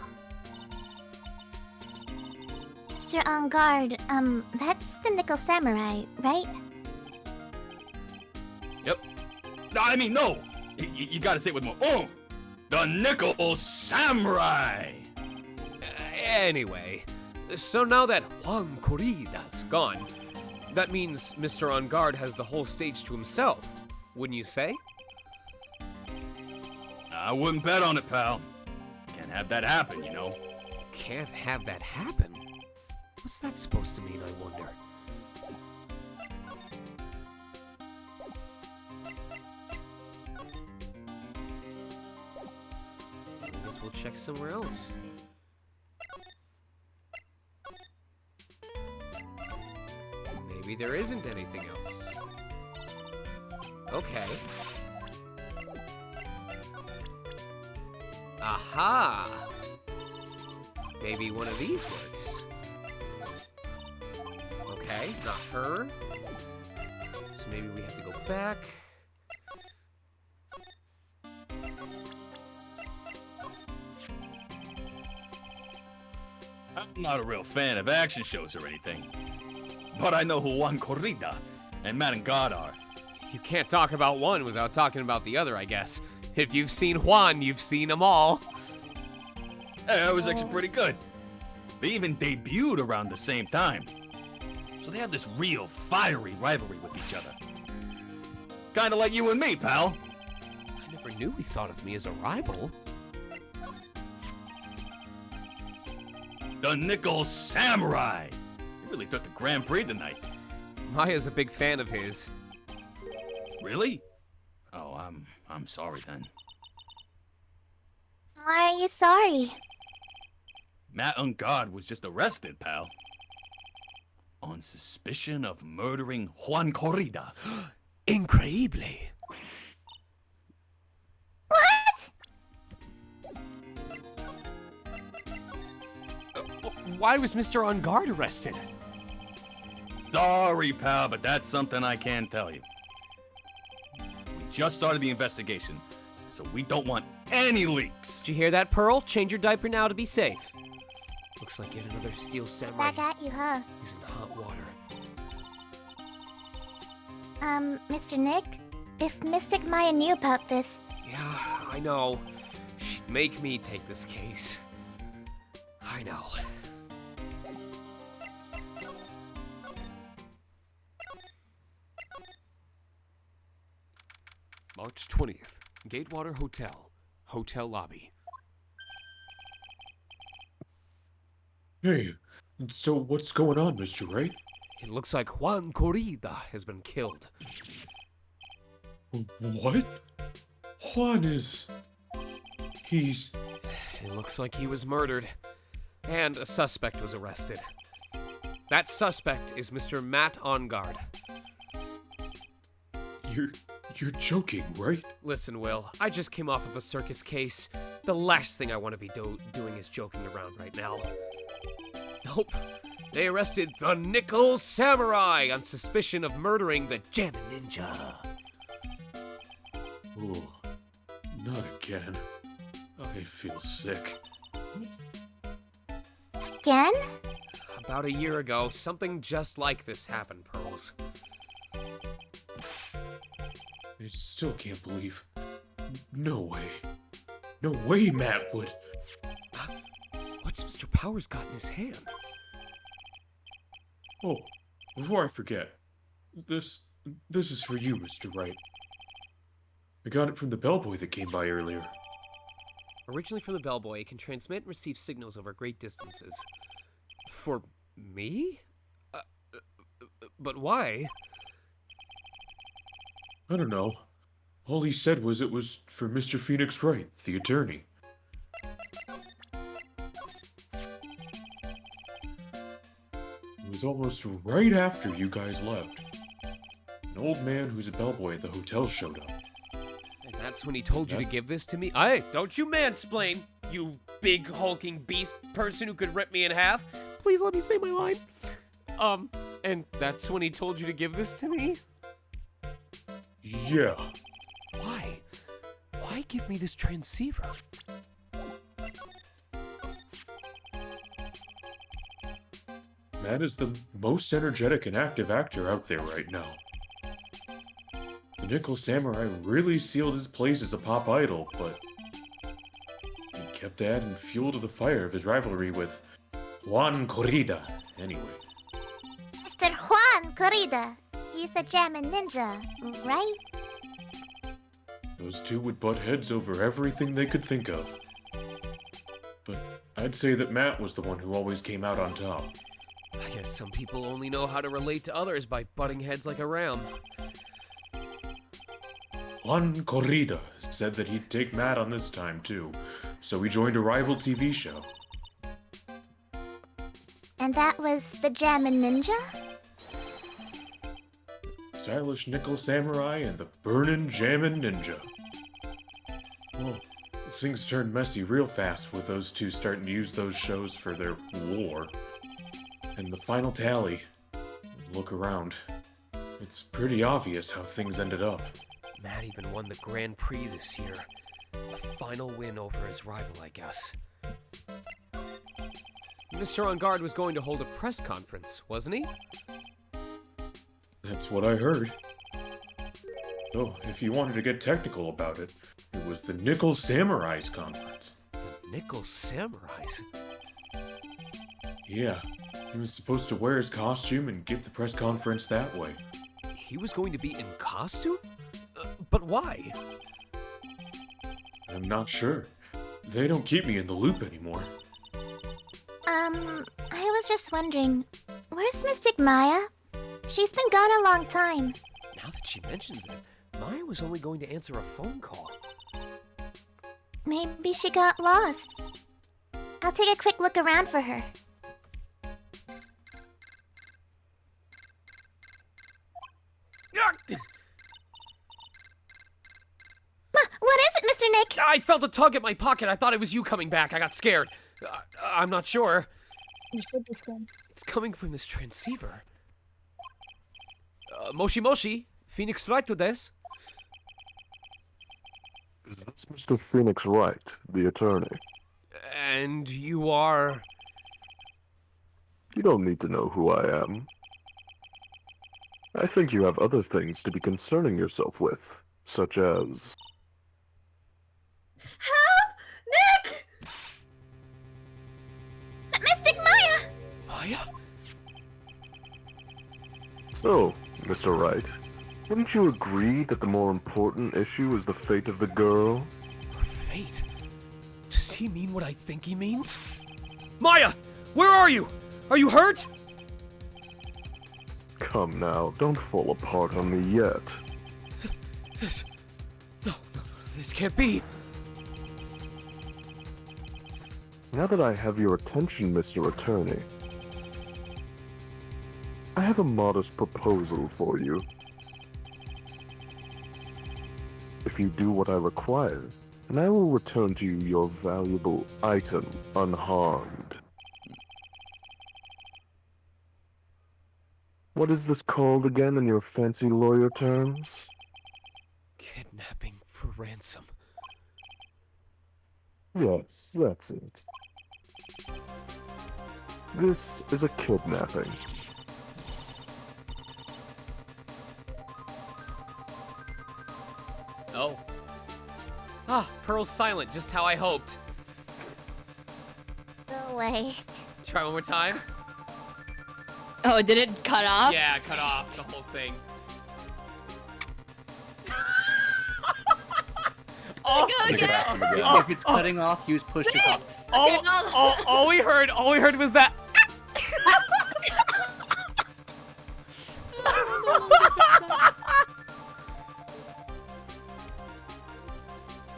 Mr. On Guard, that's the Nickel Samurai, right? Yep. I mean, no! You gotta say it with more the Nickel Samurai! Anyway, so now that Juan Corrida's gone, that means Mr. On Guard has the whole stage to himself, wouldn't you say? I wouldn't bet on it, pal. Can't have that happen, you know. Can't have that happen? What's that supposed to mean, I wonder? I guess we'll check somewhere else. Maybe there isn't anything else. Okay. Aha! Maybe one of these works. Okay, not her. So maybe we have to go back. I'm not a real fan of action shows or anything. But I know who Juan Corrida and Madden God are. You can't talk about one without talking about the other, I guess. If you've seen Juan, you've seen them all. Hey, that was actually pretty good. They even debuted around the same time. So they had this real fiery rivalry with each other. Kinda like you and me, pal. I never knew he thought of me as a rival. The Nickel Samurai! He really took the Grand Prix tonight. Maya's a big fan of his. Really? Oh, I'm sorry then. Why are you sorry? Matt on guard was just arrested, pal. On suspicion of murdering Juan Corrida. Increíble. What? Why was Mr. On Guard arrested? Sorry, pal, but that's something I can't tell you. We just started the investigation, so we don't want any leaks. Did you hear that, Pearl? Change your diaper now to be safe. Looks like yet another steel samurai Back at you, huh? is in hot water. Mr. Nick? If Mystic Maya knew about this... Yeah, I know. She'd make me take this case. I know. March 20th, Gatewater Hotel, hotel lobby. Hey, so what's going on, Mr. Wright? It looks like Juan Corrida has been killed. What? Juan is... He's... It looks like he was murdered, and a suspect was arrested. That suspect is Mr. Matt Ongard. You're joking, right? Listen, Will, I just came off of a circus case. The last thing I want to be doing is joking around right now. Nope. They arrested the Nickel Samurai on suspicion of murdering the Jammin' Ninja. Oh, not again. I feel sick. Again? About a year ago, something just like this happened, Pearls. I still can't believe... No way. No way Matt would... What's Mr. Powers got in his hand? Oh, before I forget, this is for you, Mr. Wright. I got it from the bellboy that came by earlier. Originally from the bellboy, it can transmit and receive signals over great distances. For me? But why? I don't know. All he said was it was for Mr. Phoenix Wright, the attorney. It was almost right after you guys left. An old man who's a bellboy at the hotel showed up. And that's when he told you to give this to me? Hey, don't you mansplain, you big hulking beast person who could rip me in half. Please let me say my line. And that's when he told you to give this to me? Yeah. Why? Why give me this transceiver? Matt is the most energetic and active actor out there right now. The Nickel Samurai really sealed his place as a pop idol, but he kept adding fuel to the fire of his rivalry with Juan Corrida, anyway. Mr. Juan Corrida. He's the Jammin' Ninja, right? Those two would butt heads over everything they could think of. But I'd say that Matt was the one who always came out on top. I guess some people only know how to relate to others by butting heads like a ram. Juan Corrida said that he'd take Matt on this time too, so he joined a rival TV show. And that was the Jammin' Ninja? Stylish Nickel Samurai and the Burnin' Jammin' Ninja. Well, things turned messy real fast with those two starting to use those shows for their war. And the final tally, look around. It's pretty obvious how things ended up. Matt even won the Grand Prix this year. A final win over his rival, I guess. Mr. On Guard was going to hold a press conference, wasn't he? That's what I heard. So, if you wanted to get technical about it, it was the Nickel Samurai's conference. The Nickel Samurais? Yeah, he was supposed to wear his costume and give the press conference that way. He was going to be in costume? But why? I'm not sure. They don't keep me in the loop anymore. I was just wondering, where's Mystic Maya? She's been gone a long time. Now that she mentions it, Maya was only going to answer a phone call. Maybe she got lost. I'll take a quick look around for her. What is it, Mr. Nick? I felt a tug at my pocket. I thought it was you coming back. I got scared. I'm not sure. You should be scared. It's coming from this transceiver. Moshi Moshi, Phoenix Wright to this. Is this Mr. Phoenix Wright, the attorney? And you are... You don't need to know who I am. I think you have other things to be concerning yourself with, such as... Help! Nick! Mystic Maya! Maya? So, Mr. Wright, wouldn't you agree that the more important issue is the fate of the girl? Fate? Does he mean what I think he means? Maya! Where are you? Are you hurt? Come now, don't fall apart on me yet. This... No, this can't be. Now that I have your attention, Mr. Attorney, I have a modest proposal for you. If you do what I require, then I will return to you your valuable item unharmed. What is this called again in your fancy lawyer terms? Kidnapping for ransom. Yes, that's it. This is a kidnapping. Oh. Ah, Pearl's silent, just how I hoped. No way. Try one more time. Oh, did it cut off? Yeah, cut off the whole thing. Oh, Look at that. If it's cutting off, use push to talk. all we heard was that.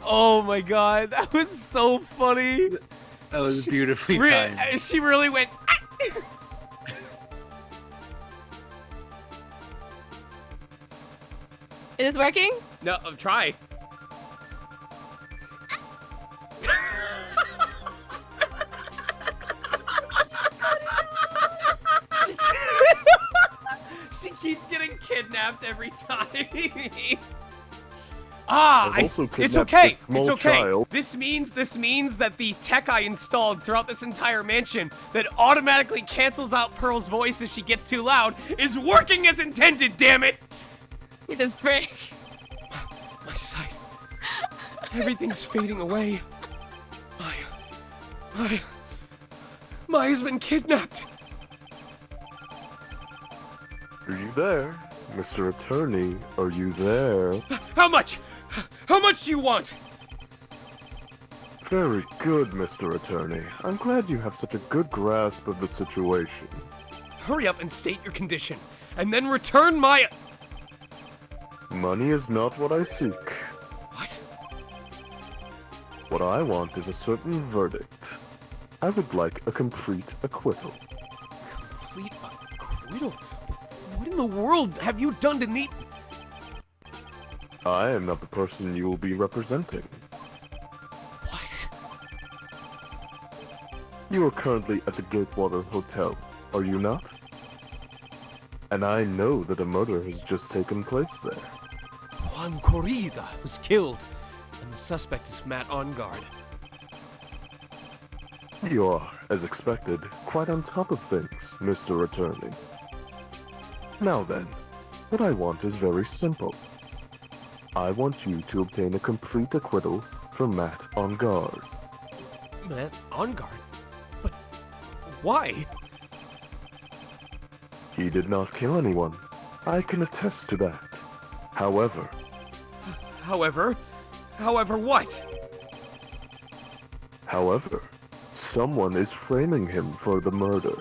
Oh my god, that was so funny. That was beautifully timed. She really went. Is this working? No, try. She keeps getting kidnapped every time. It's okay. It's okay. This means that the tech I installed throughout this entire mansion that automatically cancels out Pearl's voice if she gets too loud is working as intended. Damn it! He's a frick. My sight. Everything's fading away. Maya's been kidnapped. Are you there? Mr. Attorney, are you there? How much? How much do you want? Very good, Mr. Attorney. I'm glad you have such a good grasp of the situation. Hurry up and state your condition, and then return Maya. Money is not what I seek. What? What I want is a certain verdict. I would like a complete acquittal. Complete acquittal? What in the world have you done to need? I am not the person you will be representing. What? You are currently at the Gatewater Hotel, are you not? And I know that a murder has just taken place there. Juan Corrida was killed, and the suspect is Matt on guard. You are, as expected, quite on top of things, Mr. Attorney. Now then, what I want is very simple. I want you to obtain a complete acquittal for Matt on guard. Matt on guard? But why? He did not kill anyone. I can attest to that. However... However what? However, someone is framing him for the murder.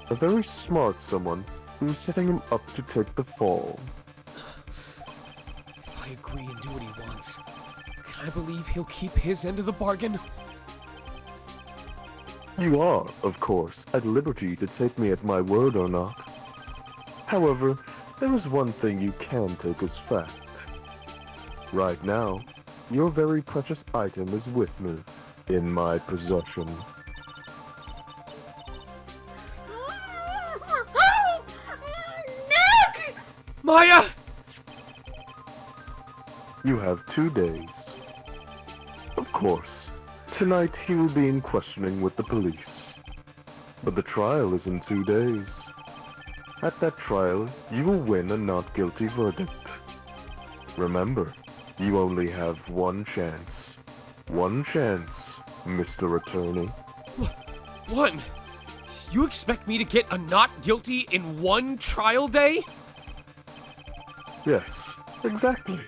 A very smart someone who's setting him up to take the fall. If I agree and do what he wants, can I believe he'll keep his end of the bargain? You are, of course, at liberty to take me at my word or not. However, there is one thing you can take as fact. Right now, your very precious item is with me, in my possession. Maya! You have 2 days. Of course, tonight he will be in questioning with the police. But the trial is in 2 days. At that trial, you will win a not guilty verdict. Remember, you only have one chance. One chance, Mr. Attorney. One? You expect me to get a not guilty in one trial day? Yes, exactly.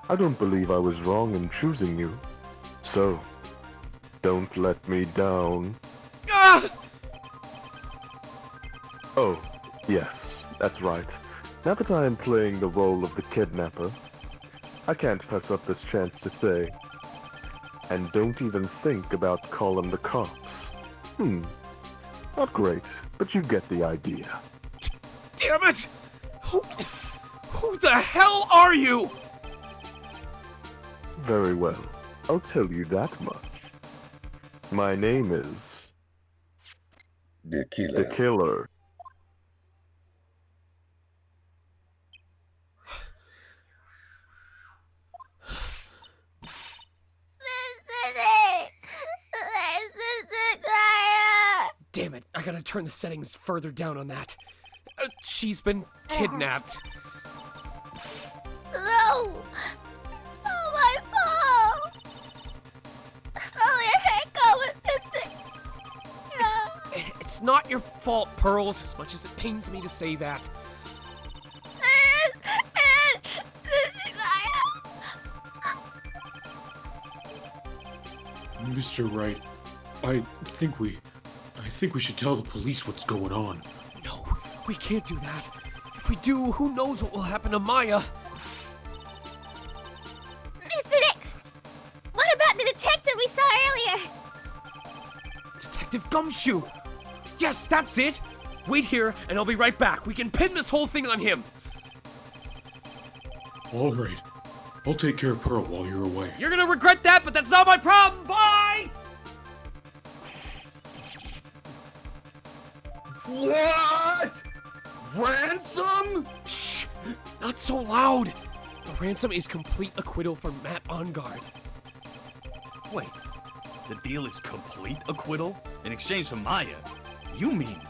I don't believe I was wrong in choosing you. So, don't let me down. Ah! Oh, yes, that's right. Now that I am playing the role of the kidnapper, I can't pass up this chance to say, and don't even think about calling the cops. Not great, but you get the idea. Damn it! Who the hell are you? Very well, I'll tell you that much. My name is... The Killer. The Killer. Damn it, I gotta turn the settings further down on that. She's been kidnapped. No! It's not my fault! Only a handcuff was missing! Yeah. It's not your fault, Pearls, as much as it pains me to say that. Mr. Wright, I think we should tell the police what's going on. No, we can't do that. If we do, who knows what will happen to Maya? Mr. Nick! What about the detective we saw earlier? Detective Gumshoe! Yes, that's it! Wait here, and I'll be right back. We can pin this whole thing on him. All right. I'll take care of Pearl while you're away. You're gonna regret that, but that's not my problem! Bye! What? Ransom? Shh! Not so loud! The ransom is complete acquittal for Matt Onguard. Wait, the deal is complete acquittal in exchange for Maya? You mean?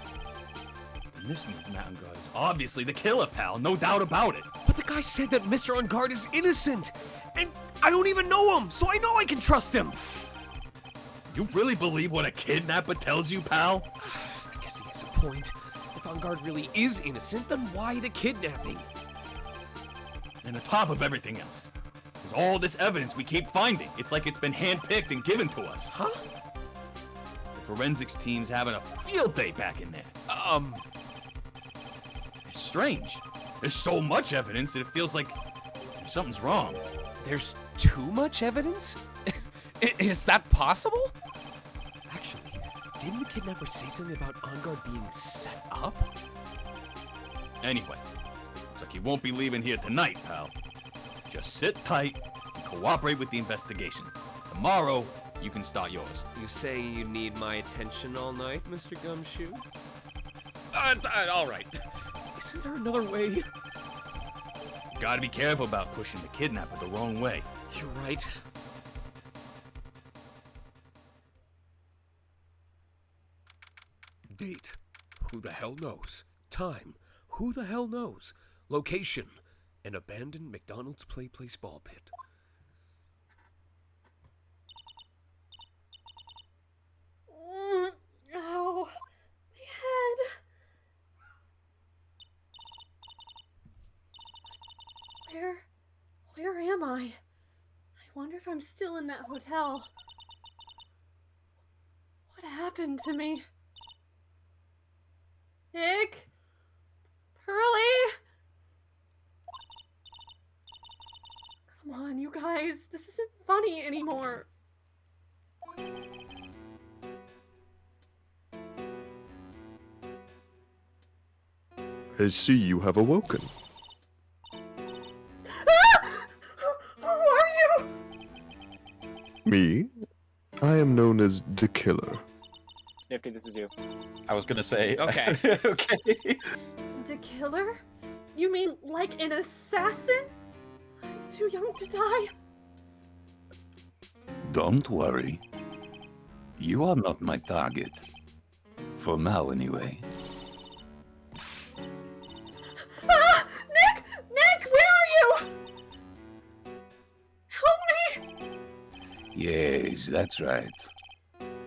And this means Matt Onguard is obviously the killer, pal, no doubt about it. But the guy said that Mr. Onguard is innocent! And I don't even know him, so I know I can trust him! You really believe what a kidnapper tells you, pal? I guess he has a point. If Onguard really is innocent, then why the kidnapping? And on top of everything else, there's all this evidence we keep finding. It's like it's been handpicked and given to us. Huh? The forensics team's having a field day back in there. It's strange. There's so much evidence that it feels like something's wrong. There's too much evidence? Is that possible? Actually, didn't the kidnapper say something about Onguard being set up? Anyway, looks like you won't be leaving here tonight, pal. Just sit tight and cooperate with the investigation. Tomorrow, you can start yours. You say you need my attention all night, Mr. Gumshoe? All right. Isn't there another way? Gotta be careful about pushing the kidnapper the wrong way. You're right. Date: who the hell knows? Time: who the hell knows? Location: an abandoned McDonald's Play Place ball pit. Ow. My head. Where am I? I wonder if I'm still in that hotel. What happened to me? Nick? Pearly? Come on, you guys. This isn't funny anymore. I see you have awoken. Who are you? Me? I am known as the Killer. Nifty, this is you. I was gonna say. Okay. Okay. The killer? You mean like an assassin? I'm too young to die. Don't worry. You are not my target. For now, anyway. Ah! Nick! Nick, where are you? Help me! Yes, that's right.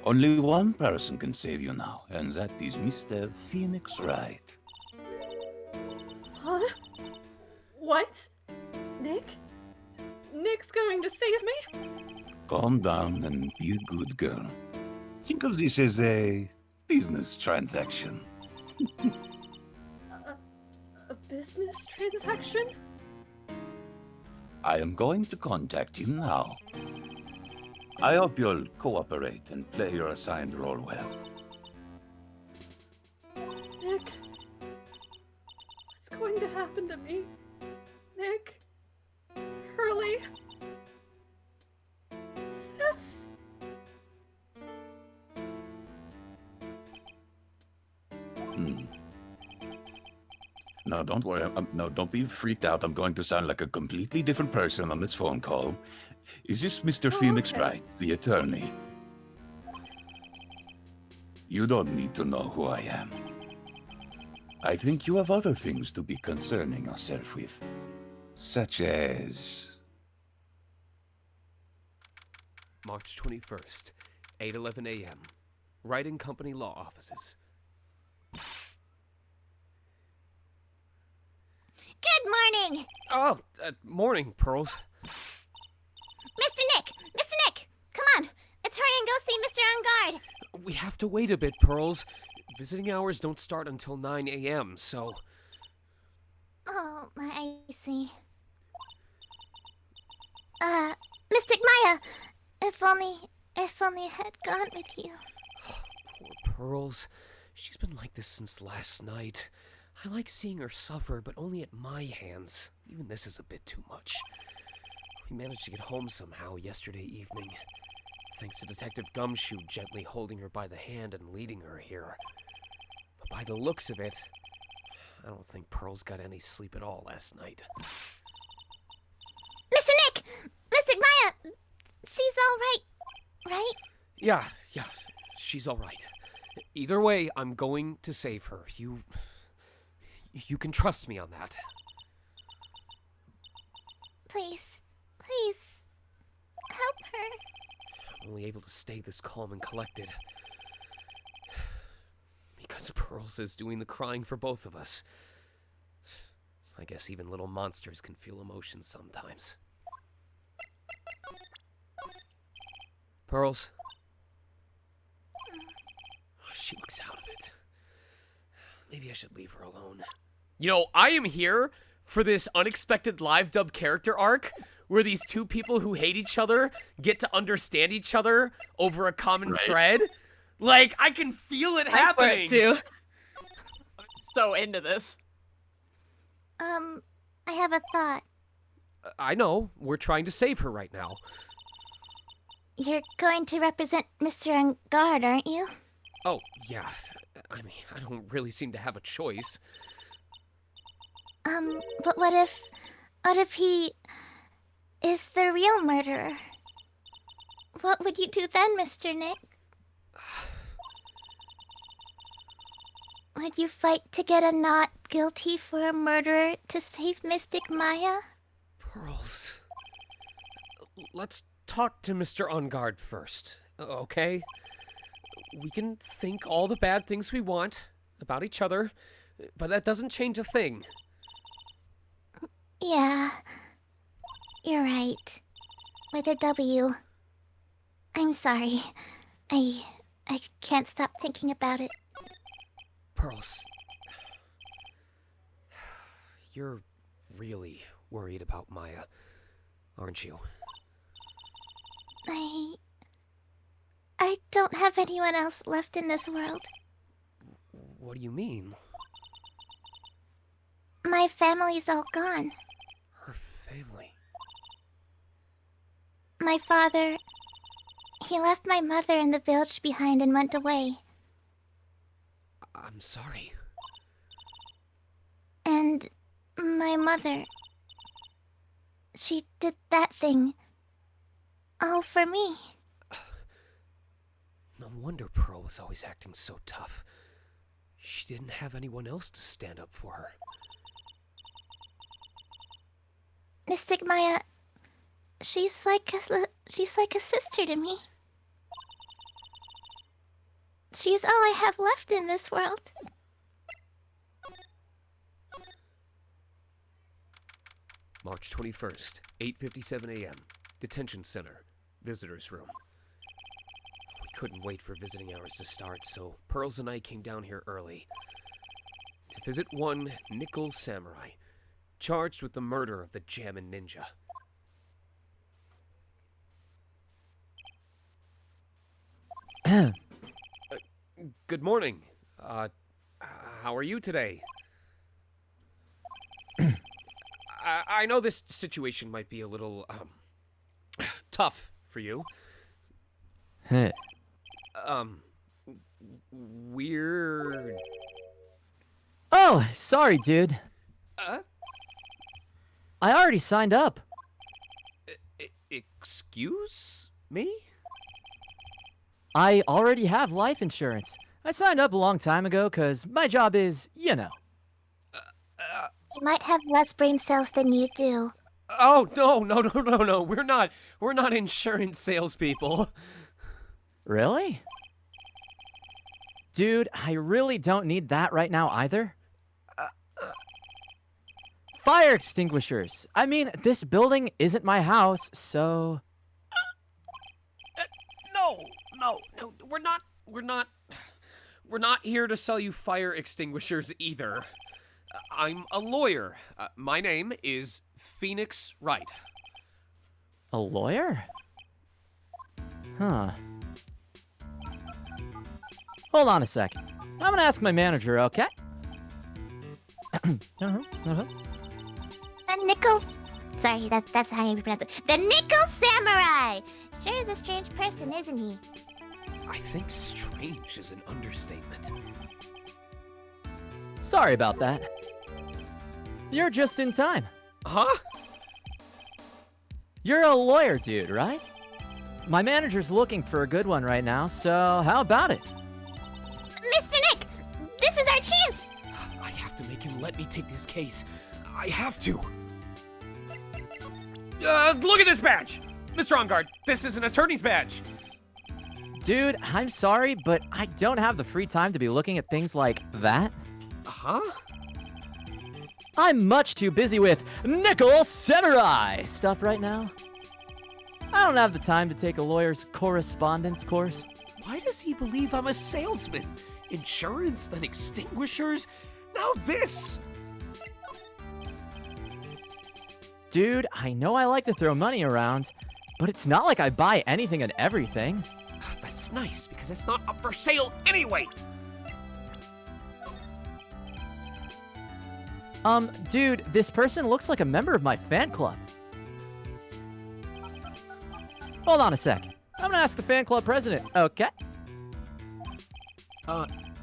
Only one person can save you now, and that is Mr. Phoenix Wright. Huh? What? Nick? Nick's going to save me? Calm down and be a good girl. Think of this as a business transaction. A business transaction? I am going to contact him now. I hope you'll cooperate and play your assigned role well. Nick? What's going to happen to me? Nick? Hurley? Sis? No, don't worry. No, don't be freaked out. I'm going to sound like a completely different person on this phone call. Is this Mr. Phoenix Wright, the attorney? You don't need to know who I am. I think you have other things to be concerning yourself with. Such as... March 21st, 8:11 a.m. Wright and Company Law Offices. Good morning! Oh, morning, Pearls. Mr. Nick! Mr. Nick! Come on! Let's hurry and go see Mr. On Guard! We have to wait a bit, Pearls. Visiting hours don't start until 9 a.m., so... Oh, I see. Mystic Maya! If only I had gone with you. Poor Pearls. She's been like this since last night. I like seeing her suffer, but only at my hands. Even this is a bit too much. We managed to get home somehow yesterday evening, thanks to Detective Gumshoe gently holding her by the hand and leading her here. But by the looks of it, I don't think Pearls got any sleep at all last night. Mr. Nick! Mystic Maya! She's all right, right? Yeah, she's all right. Either way, I'm going to save her. You can trust me on that. Please, help her. I'm only able to stay this calm and collected because Pearls is doing the crying for both of us. I guess even little monsters can feel emotions sometimes. Pearls? Oh, she looks out of it. Maybe I should leave her alone. You know, I am here for this unexpected live dub character arc where these two people who hate each other get to understand each other over a common thread. Like, I can feel it happening. too. I'm so into this. I have a thought. I know. We're trying to save her right now. You're going to represent Mr. On Guard, aren't you? Oh, yeah. I mean, I don't really seem to have a choice. But what if he is the real murderer? What would you do then, Mr. Nick? Would you fight to get a not guilty for a murderer to save Mystic Maya? Pearls. Let's talk to Mr. On Guard first, okay? We can think all the bad things we want about each other, but that doesn't change a thing. Yeah, you're right. With a W. I'm sorry. I can't stop thinking about it. Pearls, you're really worried about Maya, aren't you? I don't have anyone else left in this world. What do you mean? My family's all gone. Her family? My father... He left my mother in the village behind and went away. I'm sorry. And my mother... She did that thing. All for me. No wonder Pearl was always acting so tough. She didn't have anyone else to stand up for her. Mystic Maya, she's like a sister to me. She's all I have left in this world. March 21st, 8:57 a.m. Detention Center, Visitors Room. We couldn't wait for visiting hours to start, so Pearls and I came down here early to visit one Nickel Samurai, charged with the murder of the Jammin' Ninja. Good morning. How are you today? I know this situation might be a little, tough for you. Huh. Weird. Oh, sorry, dude. I already signed up. Excuse me? I already have life insurance. I signed up a long time ago because my job is, you know. He might have less brain cells than you do. Oh, no. We're not insurance salespeople. Really? Dude, I really don't need that right now either. Fire extinguishers. I mean, this building isn't my house, so... No, we're not here to sell you fire extinguishers either. I'm a lawyer. My name is Phoenix Wright. A lawyer? Huh. Hold on a second. I'm gonna ask my manager, okay? The Nickel... Sorry, that's how you pronounce it. The Nickel Samurai! Sure is a strange person, isn't he? I think strange is an understatement. Sorry about that. You're just in time. Huh? You're a lawyer, dude, right? My manager's looking for a good one right now, so how about it? Mr. Nick! This is our chance! I have to make him let me take this case. I have to. Look at this badge! Mr. OnGuard, this is an attorney's badge. Dude, I'm sorry, but I don't have the free time to be looking at things like that. Huh? I'm much too busy with Nickel Samurai stuff right now. I don't have the time to take a lawyer's correspondence course. Why does he believe I'm a salesman? Insurance, then extinguishers, now this! Dude, I know I like to throw money around, but it's not like I buy anything and everything. That's nice, because it's not up for sale anyway! Dude, this person looks like a member of my fan club. Hold on a sec. I'm gonna ask the fan club president, okay?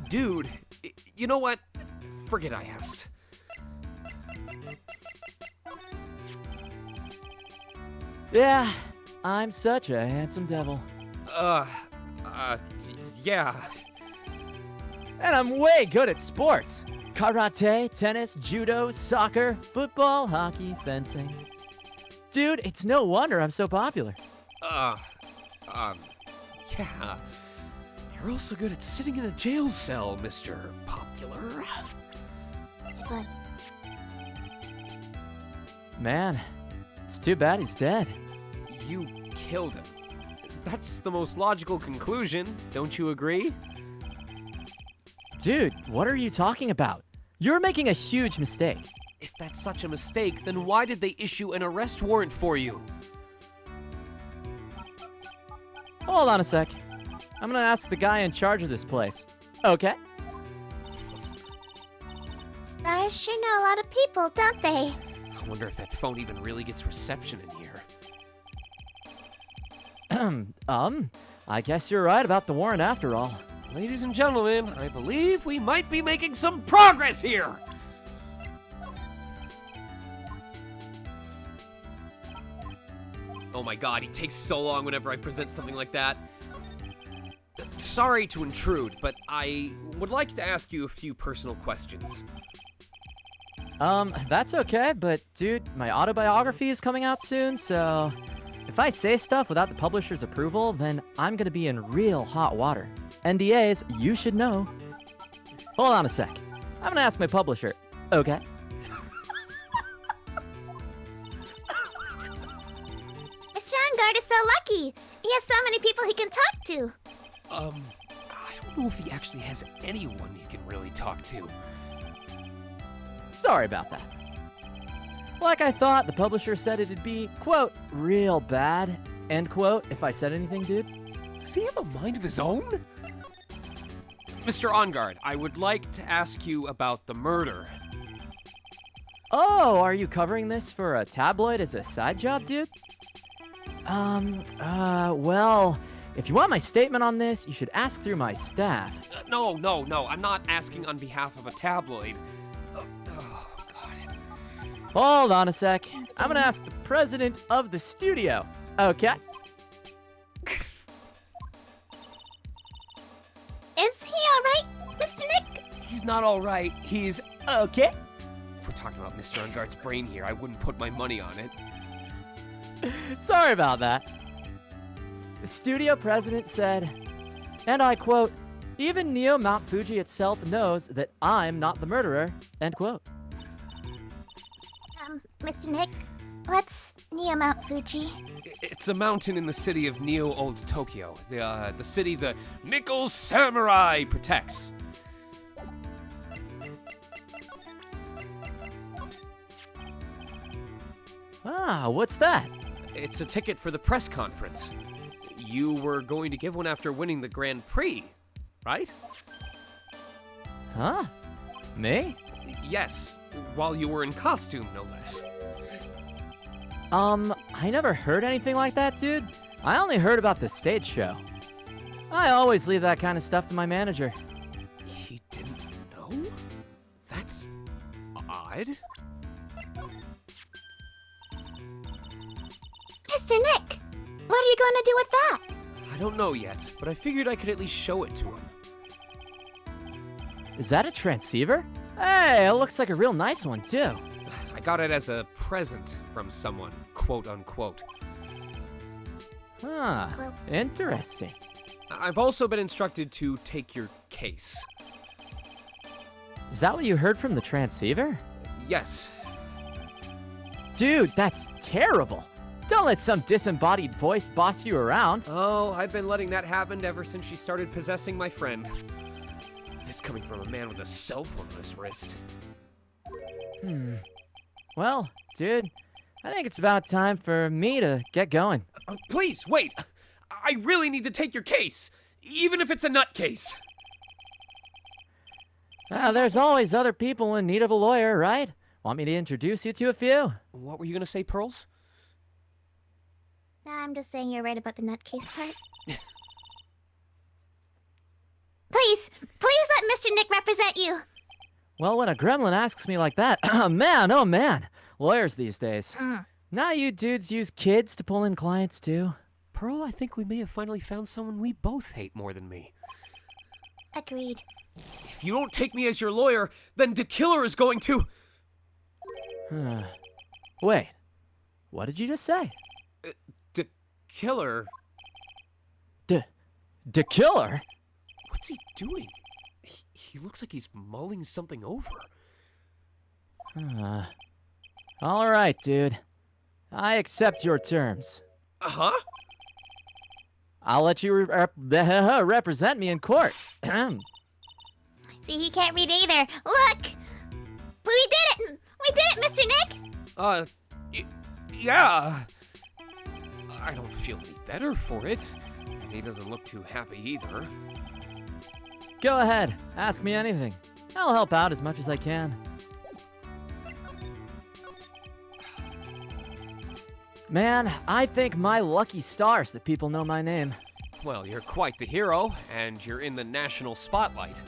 Dude, you know what? Forget I asked. Yeah, I'm such a handsome devil. Yeah. And I'm way good at sports. Karate, tennis, judo, soccer, football, hockey, fencing. Dude, it's no wonder I'm so popular. Yeah. You're also good at sitting in a jail cell, Mr. Popular. But... Man, it's too bad he's dead. You killed him. That's the most logical conclusion, don't you agree? Dude, what are you talking about? You're making a huge mistake. If that's such a mistake, then why did they issue an arrest warrant for you? Hold on a sec. I'm gonna ask the guy in charge of this place. Okay? Stars sure know a lot of people, don't they? I wonder if that phone even really gets reception in here. I guess you're right about the warrant after all. Ladies and gentlemen, I believe we might be making some progress here! Oh my god, he takes so long whenever I present something like that. sorry to intrude, but I would like to ask you a few personal questions. That's okay, but dude, my autobiography is coming out soon, so if I say stuff without the publisher's approval, then I'm gonna be in real hot water. NDAs, you should know. Hold on a sec. I'm gonna ask my publisher. Okay. Mr. Enguarde is so lucky. He has so many people he can talk to. I don't know if he actually has anyone he can really talk to. Sorry about that. Like I thought, the publisher said it'd be, quote, real bad, end quote, if I said anything, dude. Does he have a mind of his own? Mr. Enguarde, I would like to ask you about the murder. Oh, are you covering this for a tabloid as a side job, dude? Well, if you want my statement on this, you should ask through my staff. No, I'm not asking on behalf of a tabloid. Oh, God. Hold on a sec. I'm gonna ask the president of the studio. Okay? Is he alright, Mr. Nick? He's not alright. He's okay. If we're talking about Mr. Enguarde's brain here, I wouldn't put my money on it. Sorry about that. The studio president said, and I quote, even Neo Mount Fuji itself knows that I'm not the murderer, end quote. Mr. Nick, what's Neo Mount Fuji? It's a mountain in the city of Neo Old Tokyo, the city the Nickel Samurai protects. Ah, what's that? It's a ticket for the press conference. You were going to give one after winning the Grand Prix, right? Huh? Me? Yes, while you were in costume, no less. I never heard anything like that, dude. I only heard about the stage show. I always leave that kind of stuff to my manager. He didn't know? That's odd. Mr. Nick, what are you going to do with that? I don't know yet, but I figured I could at least show it to him. Is that a transceiver? Hey, it looks like a real nice one, too. I got it as a present from someone, quote unquote. Huh, interesting. I've also been instructed to take your case. Is that what you heard from the transceiver? Yes. Dude, that's terrible. Don't let some disembodied voice boss you around. Oh, I've been letting that happen ever since she started possessing my friend. This coming from a man with a cell phone on his wrist. Well, dude, I think it's about time for me to get going. Please, wait! I really need to take your case, even if it's a nutcase. There's always other people in need of a lawyer, right? Want me to introduce you to a few? What were you gonna say, Pearls? I'm just saying you're right about the nutcase part. Please let Mr. Nick represent you. Well, when a gremlin asks me like that, oh man, lawyers these days. Now you dudes use kids to pull in clients too. Pearl, I think we may have finally found someone we both hate more than me. Agreed. If you don't take me as your lawyer, then the killer is going to... Wait, what did you just say? The killer? The killer? What's he doing? He looks like he's mulling something over. All right, dude. I accept your terms. Uh-huh? I'll let you represent me in court. See, he can't read either. Look! We did it! We did it, Mr. Nick! Yeah. I don't feel any better for it. And he doesn't look too happy either. Go ahead. Ask me anything. I'll help out as much as I can. Man, I think my lucky stars that people know my name. Well, you're quite the hero, and you're in the national spotlight,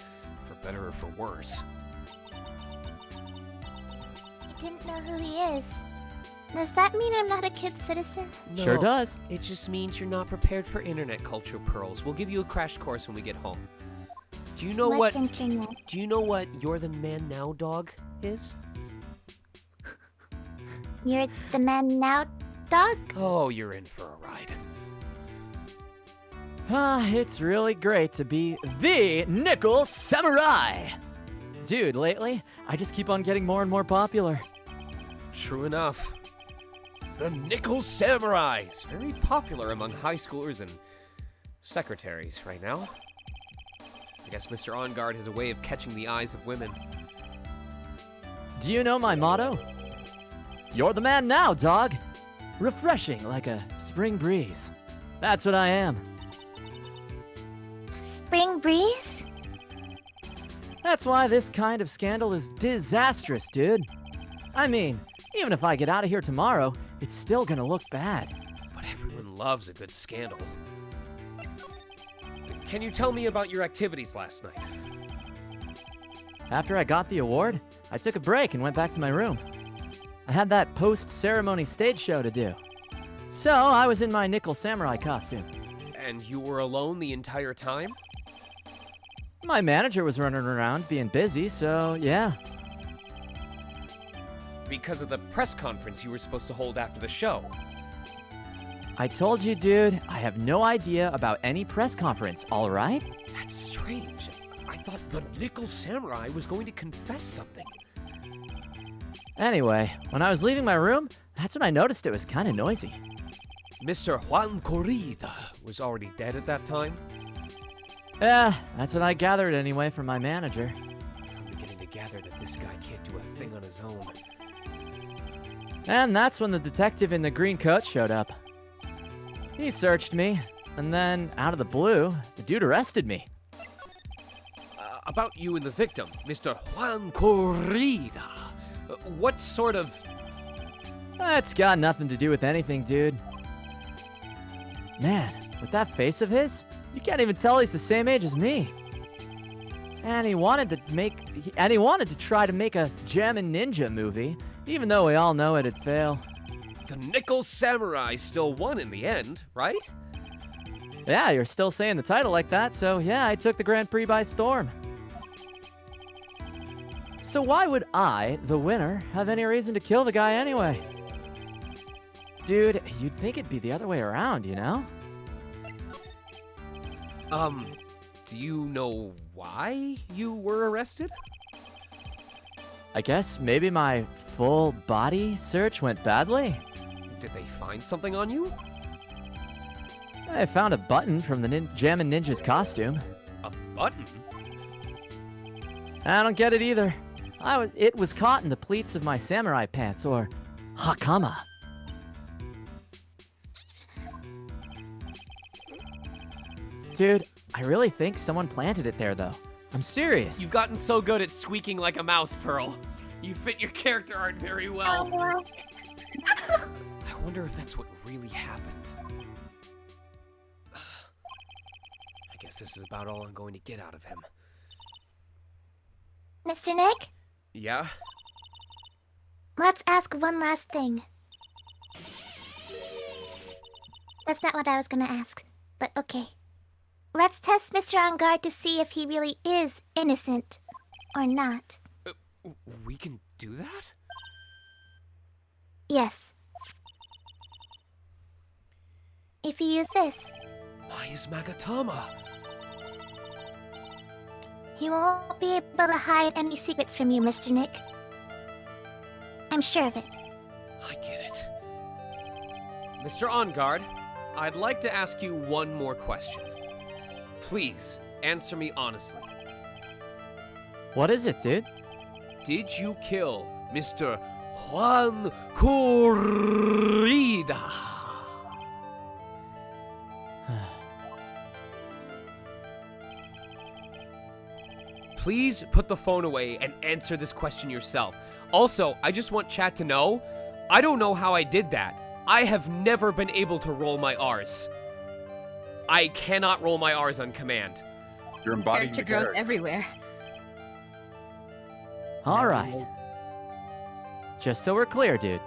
for better or for worse. You didn't know who he is. Does that mean I'm not a kid citizen? No, Sure does. It just means you're not prepared for internet culture, Pearls. We'll give you a crash course when we get home. Do you know What's what? internet? Do you know what "You're the Man Now" dog is? You're the man now, dog? Oh, you're in for a ride. It's really great to be the Nickel Samurai. Dude, lately, I just keep on getting more and more popular. True enough. The Nickel Samurai is very popular among high schoolers and secretaries right now. I guess Mr. On Guard has a way of catching the eyes of women. Do you know my motto? You're the man now, dog. Refreshing like a spring breeze. That's what I am. Spring breeze? That's why this kind of scandal is disastrous, dude. I mean, even if I get out of here tomorrow, it's still gonna look bad. But everyone loves a good scandal. Can you tell me about your activities last night? After I got the award, I took a break and went back to my room. I had that post-ceremony stage show to do. So I was in my Nickel Samurai costume. And you were alone the entire time? My manager was running around being busy, so yeah. Because of the press conference you were supposed to hold after the show. I told you, dude, I have no idea about any press conference, all right? That's strange. I thought the Nickel Samurai was going to confess something. Anyway, when I was leaving my room, that's when I noticed it was kind of noisy. Mr. Juan Corrida was already dead at that time? Yeah, that's what I gathered anyway from my manager. I'm beginning to gather that this guy can't do a thing on his own. And that's when the detective in the green coat showed up. He searched me, and then, out of the blue, the dude arrested me. About you and the victim, Mr. Juan Corrida. What sort of... That's got nothing to do with anything, dude. Man, with that face of his, you can't even tell he's the same age as me. And he wanted to try to make a Jammin' Ninja movie, even though we all know it'd fail. The Nickel Samurai still won in the end, right? Yeah, you're still saying the title like that, so yeah, I took the Grand Prix by storm. So why would I, the winner, have any reason to kill the guy anyway? Dude, you'd think it'd be the other way around, you know? Do you know why you were arrested? I guess maybe my full body search went badly? Did they find something on you? I found a button from the Jammin' Ninja's costume. A button? I don't get it either. It was caught in the pleats of my samurai pants, or hakama. Dude, I really think someone planted it there, though. I'm serious. You've gotten so good at squeaking like a mouse, Pearl. You fit your character art very well. I wonder if that's what really happened. I guess this is about all I'm going to get out of him. Mr. Nick? Yeah? Let's ask one last thing. That's not what I was gonna ask, but okay. Let's test Mr. On Guard to see if he really is innocent or not. We can do that? Yes. If you use this, Maya's Magatama. he won't be able to hide any secrets from you, Mr. Nick. I'm sure of it. I get it. Mr. On Guard, I'd like to ask you one more question. Please, answer me honestly. What is it, dude? Did you kill Mr. Juan Corrida? Please put the phone away and answer this question yourself. Also, I just want chat to know, I don't know how I did that. I have never been able to roll my R's. I cannot roll my R's on command. You're embodying Character the growth character. everywhere. All right. Just so we're clear, dude.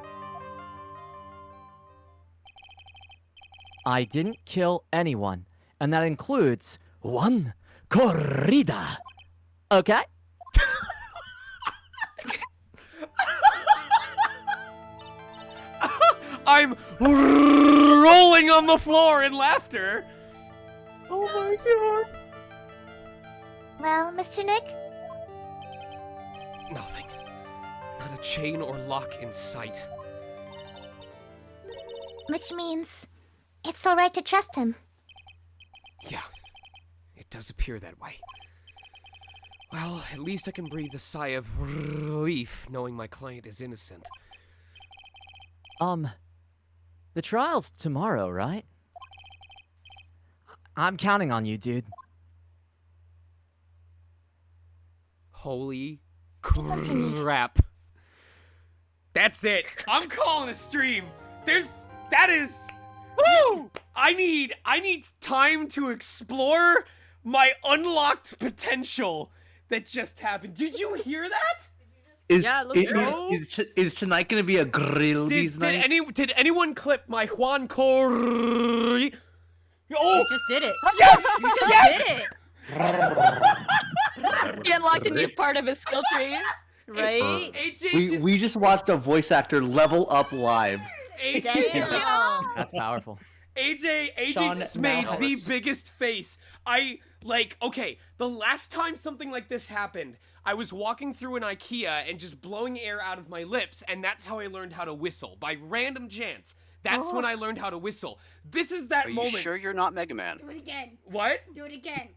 I didn't kill anyone, and that includes one corrida. Okay? I'm rolling on the floor in laughter. Oh my god. Well, Mr. Nick? Nothing. Not a chain or lock in sight. Which means it's alright to trust him. Yeah, it does appear that way. Well, at least I can breathe a sigh of relief knowing my client is innocent. The trial's tomorrow, right? I'm counting on you, dude. Holy crap. That's it. I'm calling a stream. That is. Woo! I need time to explore my unlocked potential that just happened. Did you hear that? Is tonight gonna be a grill bees night? Did anyone clip my Juan Corri? Oh, You just did it. yes! You just Yes! did it. He unlocked a new part of his skill tree, right? We just watched a voice actor level up live. AJ, That's powerful. AJ Sean just made the Malice. biggest face. Okay, the last time something like this happened, I was walking through an IKEA and just blowing air out of my lips, and that's how I learned how to whistle, by random chance. That's when I learned how to whistle. This is that Are you moment. sure you're not Mega Man? Do it again. What? Do it again.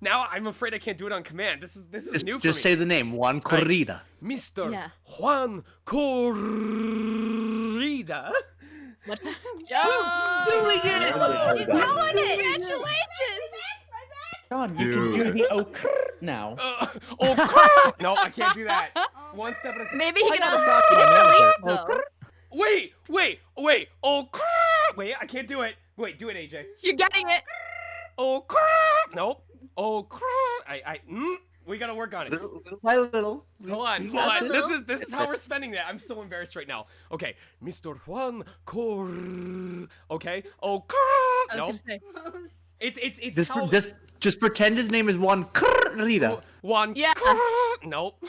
Now I'm afraid I can't do it on command. This is new for me. Just say the name, Juan Corrida. Mr. Yeah. Juan Corrida. What? Doing it! She's doing it. Congratulations. Sean, you can do the oak now. No, I can't do that. One step at a time. Maybe he I can gotta unlock talk to it my release manager. though. Wait. Wait, I can't do it. Wait, do it, AJ. You're getting it. Nope. We gotta work on it. Little by little. Hold on. You got This is how we're spending that. I'm so embarrassed right now. Okay, Mr. Juan Cor. Okay. I was No. gonna say. It's how. Just pretend his name is Juan Corrida. Juan. Yeah. Nope.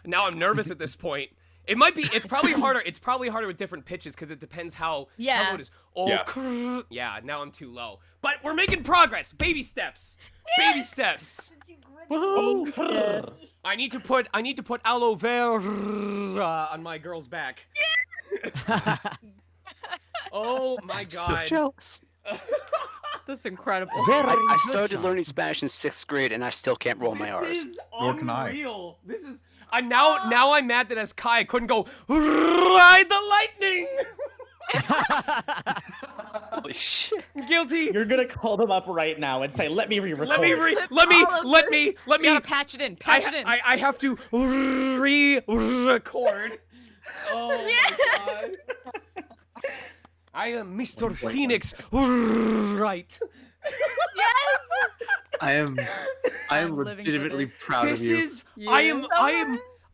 Now I'm nervous at this point. It might be. It's probably harder. It's probably harder with different pitches because it depends how low it is. Yeah. Now I'm too low. But we're making progress. Baby steps. Baby steps. Woohoo! I need to put aloe vera on my girl's back. Oh my god. So jealous. That's incredible. I started learning Spanish in 6th grade and I still can't roll my R's. This is Nor can I. unreal. This is. Now I'm mad that as Kai I couldn't go ride the lightning. Holy shit. Guilty. You're gonna call them up right now and say, "Let me re-record." Let me. You gotta patch it in. Patch it in. I have to re-record. Oh my god. I am Mr. Phoenix Wright. Yes. I am I'm living for legitimately this. proud This of you. is.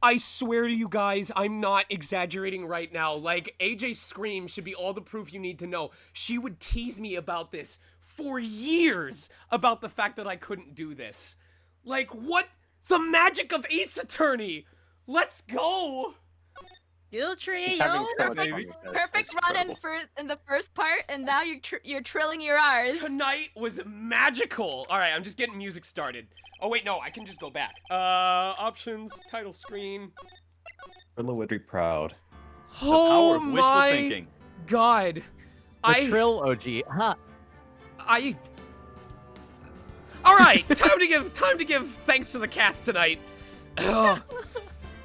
I swear to you guys, I'm not exaggerating right now. Like, AJ's scream should be all the proof you need to know. She would tease me about this for years, about the fact that I couldn't do this. Like, what? The magic of Ace Attorney! Let's go! Skill tree, He's yo. having so much fun with this. Perfect It's run incredible. in the first part, and now you're trilling your R's. Tonight was magical! Alright, I'm just getting music started. Oh wait, no, I can just go back. Options, title screen. Rilla would be proud. Oh Power of wishful my thinking. god. The Trill OG. Huh. Alright, time to give thanks to the cast tonight. Ugh.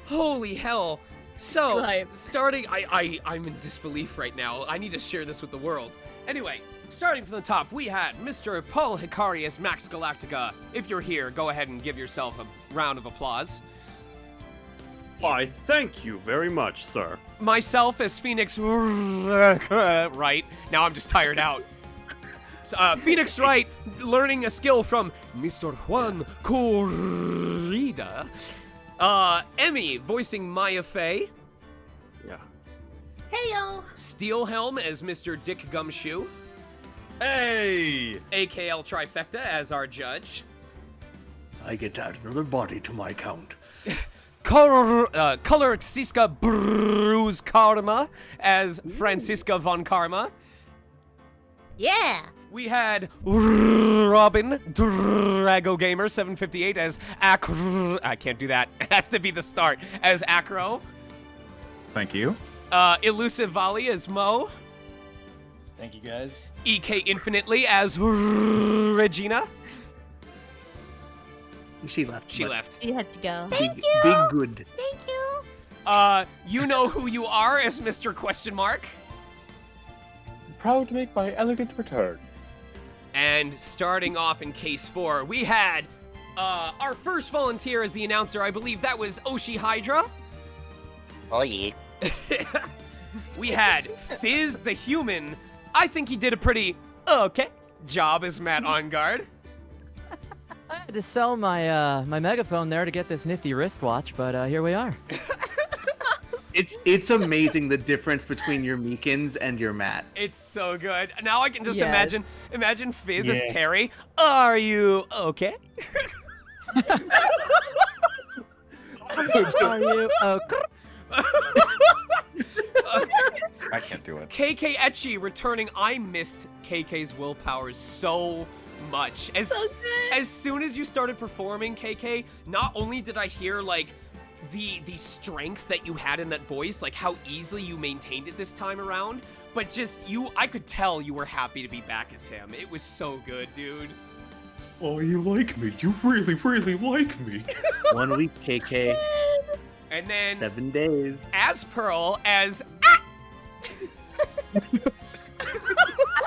Holy hell. So, starting, I'm in disbelief right now. I need to share this with the world. Anyway, starting from the top, we had Mr. Paul Hikari as Max Galactica. If you're here, go ahead and give yourself a round of applause. Why, thank you very much, sir. Myself as Phoenix Wright. Now I'm just tired out. Phoenix Wright learning a skill from Mr. Juan Corrida. Emmy voicing Maya Fey. Yeah. Hey yo. Steelhelm as Mr. Dick Gumshoe. Hey! AKL Trifecta as our judge. I get to add another body to my count. Color Xiska Bruce Karma as Francisca von Karma. Yeah. We had Robin Drago Gamer 758 as I can't do that. It has to be the start as Acro. Thank you. Elusive Volley as Mo. Thank you, guys. EK Infinitely as Regina. She left. She left. You had to go. Thank you. Big good. Thank you. You know who you are as Mr. Question Mark. Proud to make my elegant return. And starting off in case 4, we had our first volunteer as the announcer. I believe that was Oshi Hydra. Oh, yeah. We had Fizz the Human. I think he did a pretty okay job as Matt On Guard. I had to sell my my megaphone there to get this nifty wristwatch, but here we are. It's amazing the difference between your Meekins and your Matt. It's so good. Now I can just Yes. imagine Fizz Yeah. as Terry. Are you okay? Are you okay? I can't do it. KK Etchy returning. I missed KK's willpower so much. As soon as you started performing, KK, not only did I hear like the strength that you had in that voice, like how easily you maintained it this time around, but just I could tell you were happy to be back as him. It was so good, dude. Oh, you like me. You really, really like me. 1 week, KK. And then 7 days. as Pearl as I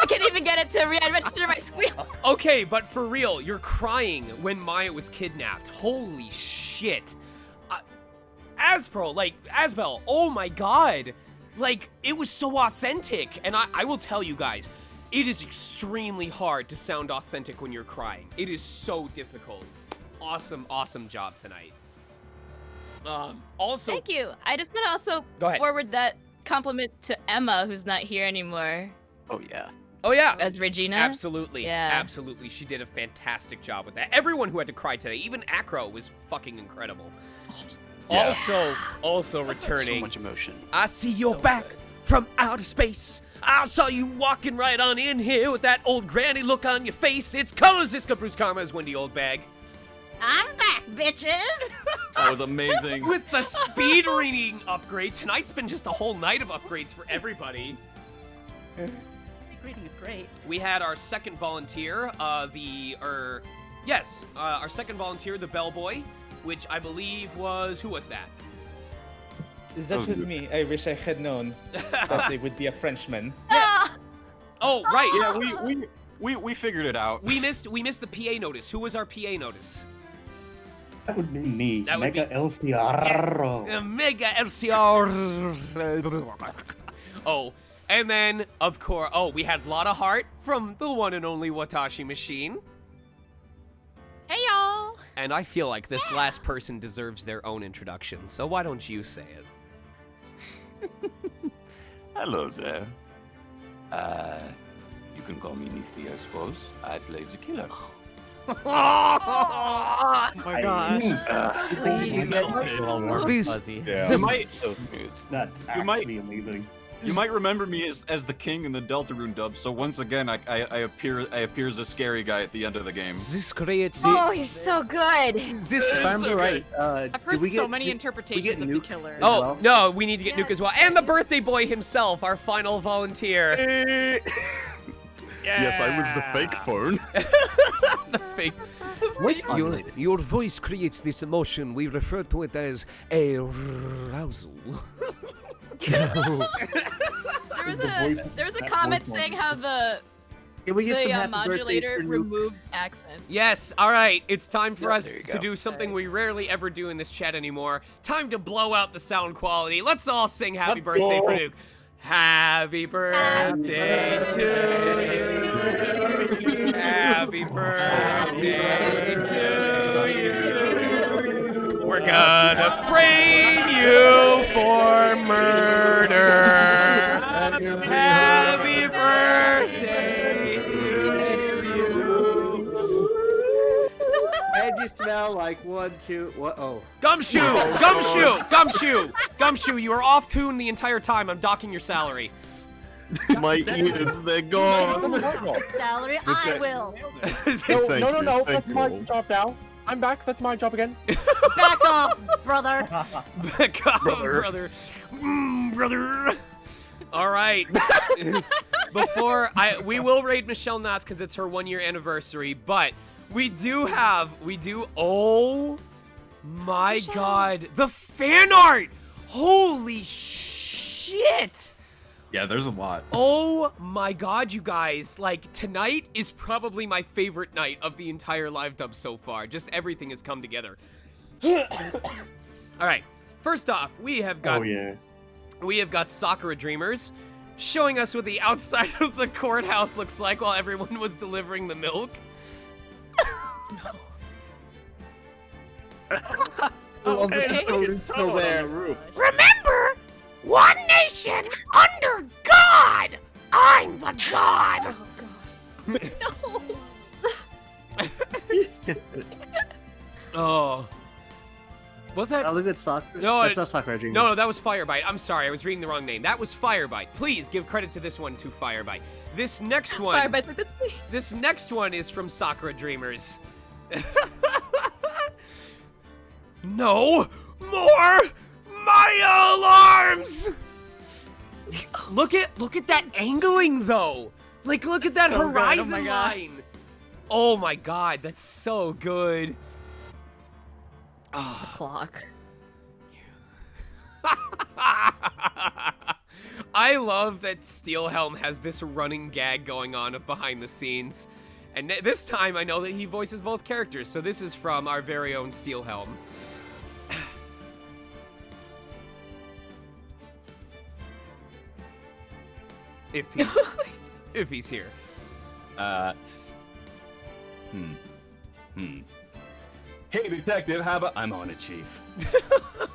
can't even get it to register my squeal. Okay, but for real, you're crying when Maya was kidnapped. Holy shit. Aspearl, like, Asbel, oh my god. Like, it was so authentic. And I will tell you guys, it is extremely hard to sound authentic when you're crying. It is so difficult. Awesome, awesome job tonight. Also... Thank you. I just want to also Go ahead. forward that compliment to Emma, who's not here anymore. Oh, yeah. Oh, yeah. As Regina. Absolutely. Yeah. Absolutely. She did a fantastic job with that. Everyone who had to cry today, even Acro, was fucking incredible. Yeah. Also returning. So much emotion. I see you're back from outer space. I saw you walking right on in here with that old granny look on your face. It's Colors Ziska Bruce Karma's Wendy Oldbag. I'm back, bitches. That was amazing. With the speed reading upgrade. Tonight's been just a whole night of upgrades for everybody. Reading is great. We had our second volunteer, our second volunteer, the bellboy, which I believe was, who was that? That was me. I wish I had known that they would be a Frenchman. Oh, right. Yeah, we figured it out. We missed the PA notice. Who was our PA notice? That would be me. That would Mega be- LCR. Mega LCR. Oh, and then, of course, we had Lotta Hart from the one and only Watashi Machine. Hey, y'all. And I feel like this last person deserves their own introduction, so why don't you say it? Hello there. You can call me Nifty, I suppose. I play the killer. Oh my gosh. That's You might- actually amazing. You might remember me as the king in the Deltarune dub. So once again, I appear as a scary guy at the end of the game. This creates Oh, you're so good. This If I'm right, I've did heard we so get- many did we interpretations get of the Nuke killer. as Oh, well? no, we need to get Nuke as well. And the birthday boy himself, our final volunteer. Yes, I was the fake phone. The fake. Your voice creates this emotion. We refer to it as a arousal. There was a comment saying how the Can we get some happy birthdays modulator for Nuke? removed accents. Yes, all right. It's time for Yeah, us there you to go. do something we rarely ever do in this chat anymore. Time to blow out the sound quality. Let's all sing happy birthday for Nuke. Happy birthday to you. Happy birthday to you. We're gonna frame you for murder. Happy birthday to you. And you smell like 1, 2, what? Oh. Gumshoe! You are off tune the entire time. I'm docking your salary. My ears, they're gone. Salary, I will. No. That's my job now. I'm back. That's my job again. Back off, brother. Back off, brother. Brother. All right. We will raid Michelle Knotts because it's her 1-year anniversary, but oh my God, the fan art. Holy shit. Yeah, there's a lot. Oh my God, you guys. Like, tonight is probably my favorite night of the entire live dub so far. Just everything has come together. All right. First off, we have got Sakura Dreamers showing us what the outside of the courthouse looks like while everyone was delivering the milk. Remember, one nation under God. I'm the God. Oh. Was that? I look at Sakura. No, that's not Sakura Dreamers. No, that was Firebite. I'm sorry, I was reading the wrong name. That was Firebite. Please give credit to this one, to Firebite. This next one. This next one is from Sakura Dreamers. No more Maya alarms. Look at that angling though. Like, look at that so horizon line. Oh my God, that's so good. The clock. I love that Steelhelm has this running gag going on of behind the scenes. And this time I know that he voices both characters, so this is from our very own Steelhelm. If he's here. Hey, detective, how about... I'm on it, chief.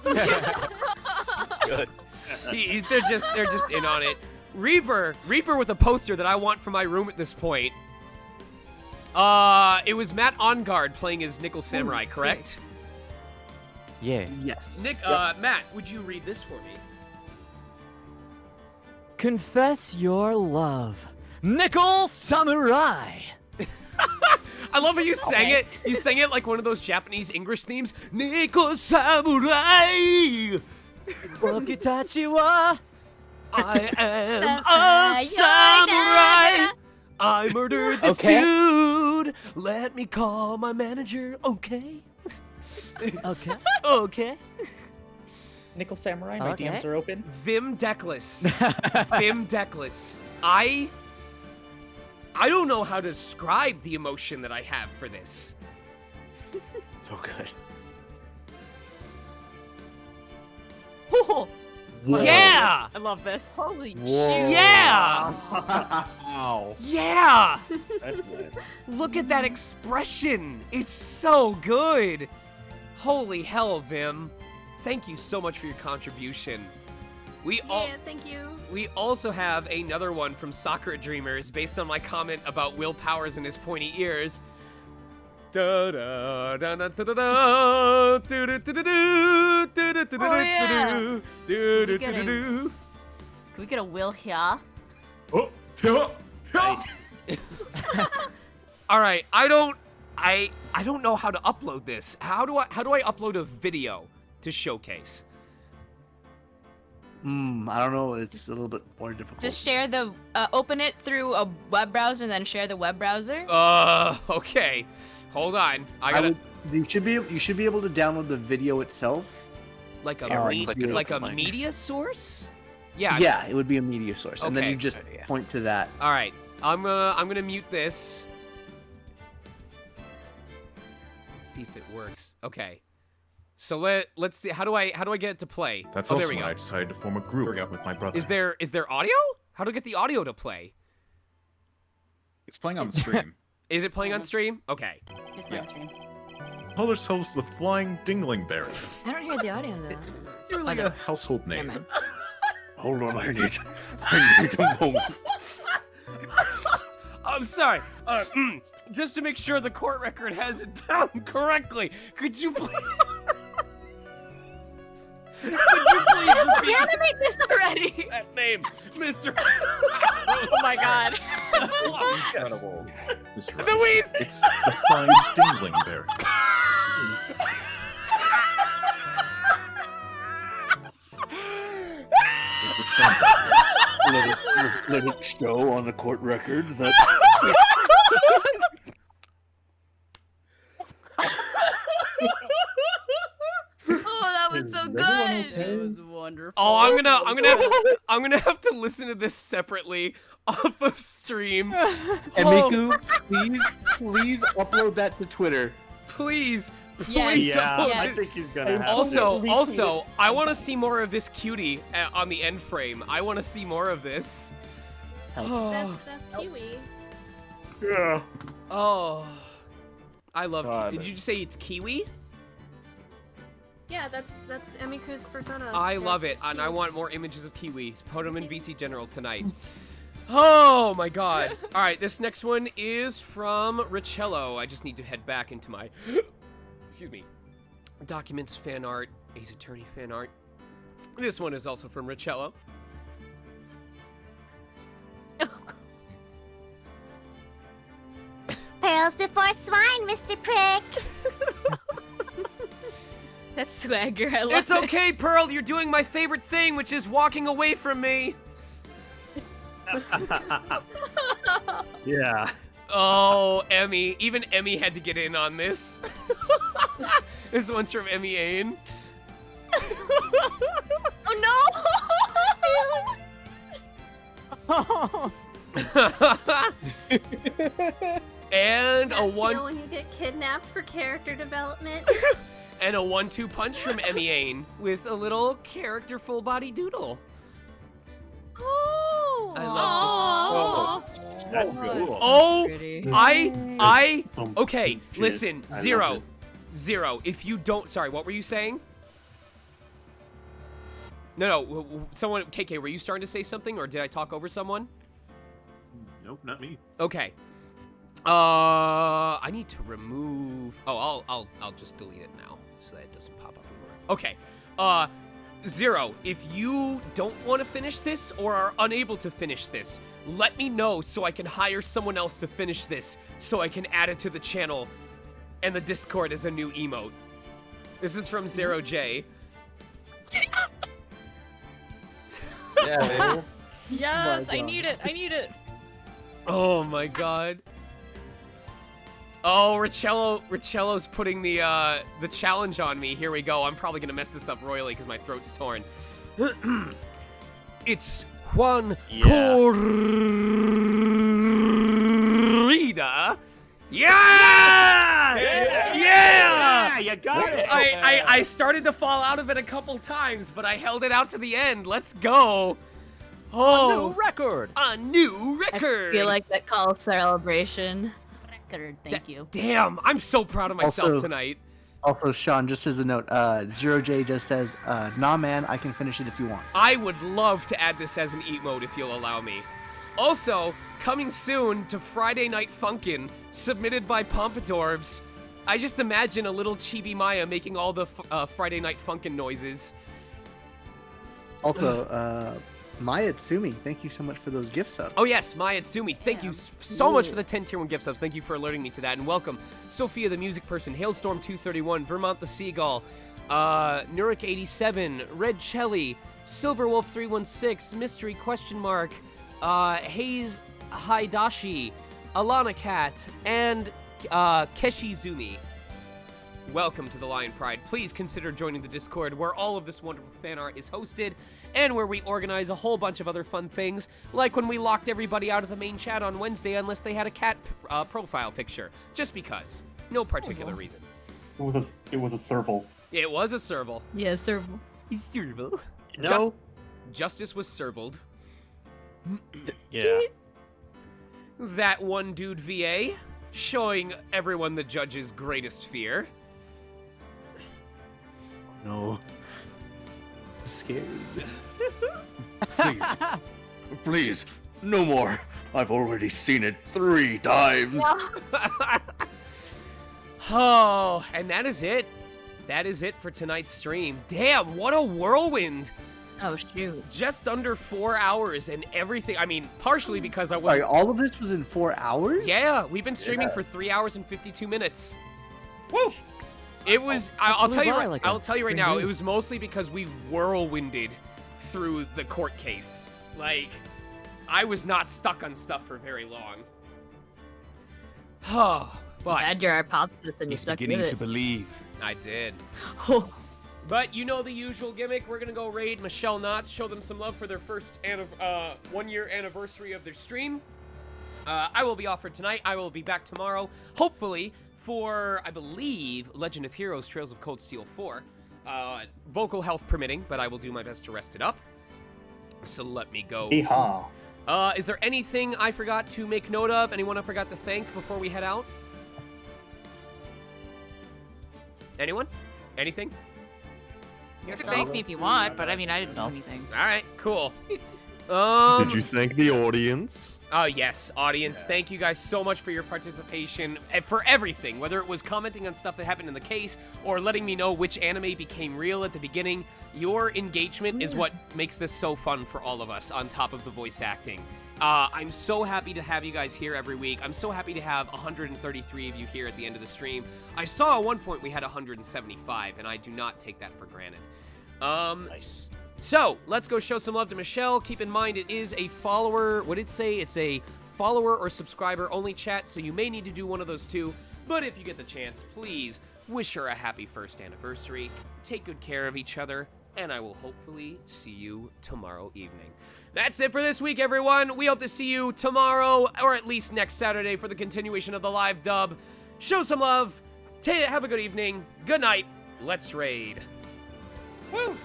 That's good. They're just in on it. Reaper with a poster that I want for my room at this point. It was Matt Onguard playing as Nickel Samurai, correct? Yeah. Yes. Matt, would you read this for me? Confess your love, Nickel Samurai. I love how you sang it. You sang it like one of those Japanese English themes. Nickel Samurai. Bokutachi wa. I am a samurai. I murdered this dude. Let me call my manager. Okay. Okay. Nickel Samurai, my DMs are open. Vim Deckless. Vim Deckless. I don't know how to describe the emotion that I have for this. So good. Oh, yeah! I love this. Holy shit. Yeah! Wow. Yeah! That's good. Look at that expression. It's so good. Holy hell, Vim. Thank you so much for your contribution. Thank you. We also have another one from Sakura Dreamers based on my comment about Will Powers and his pointy ears. Da da da da da da da do do do do do do do yeah. do do Can we get a Will here? Oh, yeah. Nice. All right, I don't know how to upload this. How do I upload a video to Showcase? I don't know. It's a little bit more difficult. Just share the, open it through a web browser and then share the web browser. Okay. Hold on. You should be able to download the video itself. Like a like a media source? Yeah. Yeah, it would be a media source, and then Okay. you just point to that. All right. I'm gonna mute this. Let's see if it works. Okay. So let's see. How do I get it to play? That's there also we when go. I decided to form a group with my brother. Is there audio? How do I get the audio to play? It's playing on the stream. Is it playing on stream? Okay. It's my stream. Call ourselves the Flying Dinglingberry. I don't hear the audio though. You're like a household name. Never mind. Hold on, I need a moment. I'm sorry. Just to make sure the court record has it down correctly, could you please... Could you please repeat Animate this already. that name, Mr. Oh my god. Incredible. Mr. Wright, Louise! It's the fine dingling-berry. Let it show on the court record that. Oh, that was so good. It was wonderful. Oh, I'm gonna have to listen to this separately off of stream. Emiku, please upload that to Twitter. Please, Yes. please Yeah, upload I it. think he's gonna have Also, I want to see more of this cutie on the end frame. I want to see more of this. That's Kiwi. Yeah. Oh, I love. God. Did you just say it's Kiwi? Yeah, that's Emiku's persona. I That's love it, and Kiwi. I want more images of Kiwis. Put them in VC General tonight. Oh my god. All right, this next one is from Richello. I just need to head back into my, excuse me, documents, fan art, Ace Attorney fan art. This one is also from Richello. Pearls before swine, Mr. Prick. That's swagger. I love It's it. okay, Pearl. You're doing my favorite thing, which is walking away from me. Yeah. Oh, Emmy. Even Emmy had to get in on this. This one's from Emmy Ain. Oh And a That one feel when you get kidnapped for character development. and a 1-2 punch from Emmy Ain with a little character full body doodle. Oh. I love this. That's cool. Oh, Pretty. Okay, shit. listen, I love Zero. it. Zero, if you don't, sorry, what were you saying? No, someone, KK, were you starting to say something, or did I talk over someone? Nope, not me. Okay. I need to remove, oh, I'll just delete it now, so that it doesn't pop up anymore. Okay, Zero, if you don't want to finish this, or are unable to finish this, let me know so I can hire someone else to finish this, so I can add it to the channel and the Discord as a new emote. This is from Zero J. Yeah, Yes, Oh my I God. need it. I need it. Oh my god. Oh, Richello's putting the challenge on me. Here we go. I'm probably gonna mess this up royally because my throat's torn. It's Juan Corrida. Yeah! Yeah! You got it! I started to fall out of it a couple times, but I held it out to the end. Let's go. Oh, New record. a new record. I feel like that calls celebration. Record. Thank you. Damn, I'm so proud of myself Also- tonight. Also, Sean, just as a note, Zero J just says, "Nah, man, I can finish it if you want." I would love to add this as an emote if you'll allow me. Also, coming soon to Friday Night Funkin', submitted by Pompadorbs. I just imagine a little Chibi Maya making all the Friday Night Funkin' noises. Also, Maya Tsumi, thank you so much for those gift subs. Oh yes, Maya Tsumi, thank you so much for the 10 tier 1 gift subs. Thank you for alerting me to that, and welcome Sophia the Music Person, Hailstorm 231, Vermont the Seagull, Nurik 87, Red Chelly, Silverwolf 316, Mystery question mark, Hayes Haidashi, Alana Cat, and Keshi Zumi. Welcome to the Lion Pride. Please consider joining the Discord where all of this wonderful fan art is hosted and where we organize a whole bunch of other fun things, like when we locked everybody out of the main chat on Wednesday unless they had a cat profile picture, just because. No particular reason. It was a serval. It was a serval. Yeah, serval. He's serval. No. Justice was servaled. Yeah. That one dude VA, showing everyone the judge's greatest fear. No. I'm scared. Please, please, no more. I've already seen it 3 times. Oh, and that is it. That is it for tonight's stream. Damn, what a whirlwind. Oh, shoot. Just under 4 hours and everything. I mean, partially because I was. Sorry, all of this was in 4 hours? Yeah, we've been streaming for 3 hours and 52 minutes. Woo! It was. I'll tell you. I'll tell you right now. It was mostly because we whirlwinded through the court case. Like, I was not stuck on stuff for very long. Oh, but Had your hypothesis and you stuck with it. to believe. I did. But you know the usual gimmick. We're gonna go raid Michelle Knotts, show them some love for their first 1-year anniversary of their stream. I will be off for tonight. I will be back tomorrow, hopefully, for, I believe, Legend of Heroes Trails of Cold Steel 4. Vocal health permitting, but I will do my best to rest it up. So let me go. Is there anything I forgot to make note of? Anyone I forgot to thank before we head out? Anyone? Anything? You can thank me if you want, but I mean, I didn't know anything. All right, cool. Did you thank the audience? Oh, yes, audience. Thank you guys so much for your participation, and for everything, whether it was commenting on stuff that happened in the case or letting me know which anime became real at the beginning. Your engagement is what makes this so fun for all of us, on top of the voice acting. I'm so happy to have you guys here every week. I'm so happy to have 133 of you here at the end of the stream. I saw at one point we had 175, and I do not take that for granted. Nice. So, let's go show some love to Michelle. Keep in mind, it is a follower, what did it say? It's a follower or subscriber only chat, so you may need to do one of those two. But if you get the chance, please wish her a happy first anniversary. Take good care of each other, and I will hopefully see you tomorrow evening. That's it for this week, everyone. We hope to see you tomorrow, or at least next Saturday, for the continuation of the live dub. Show some love. Have a good evening. Good night. Let's raid. Woo!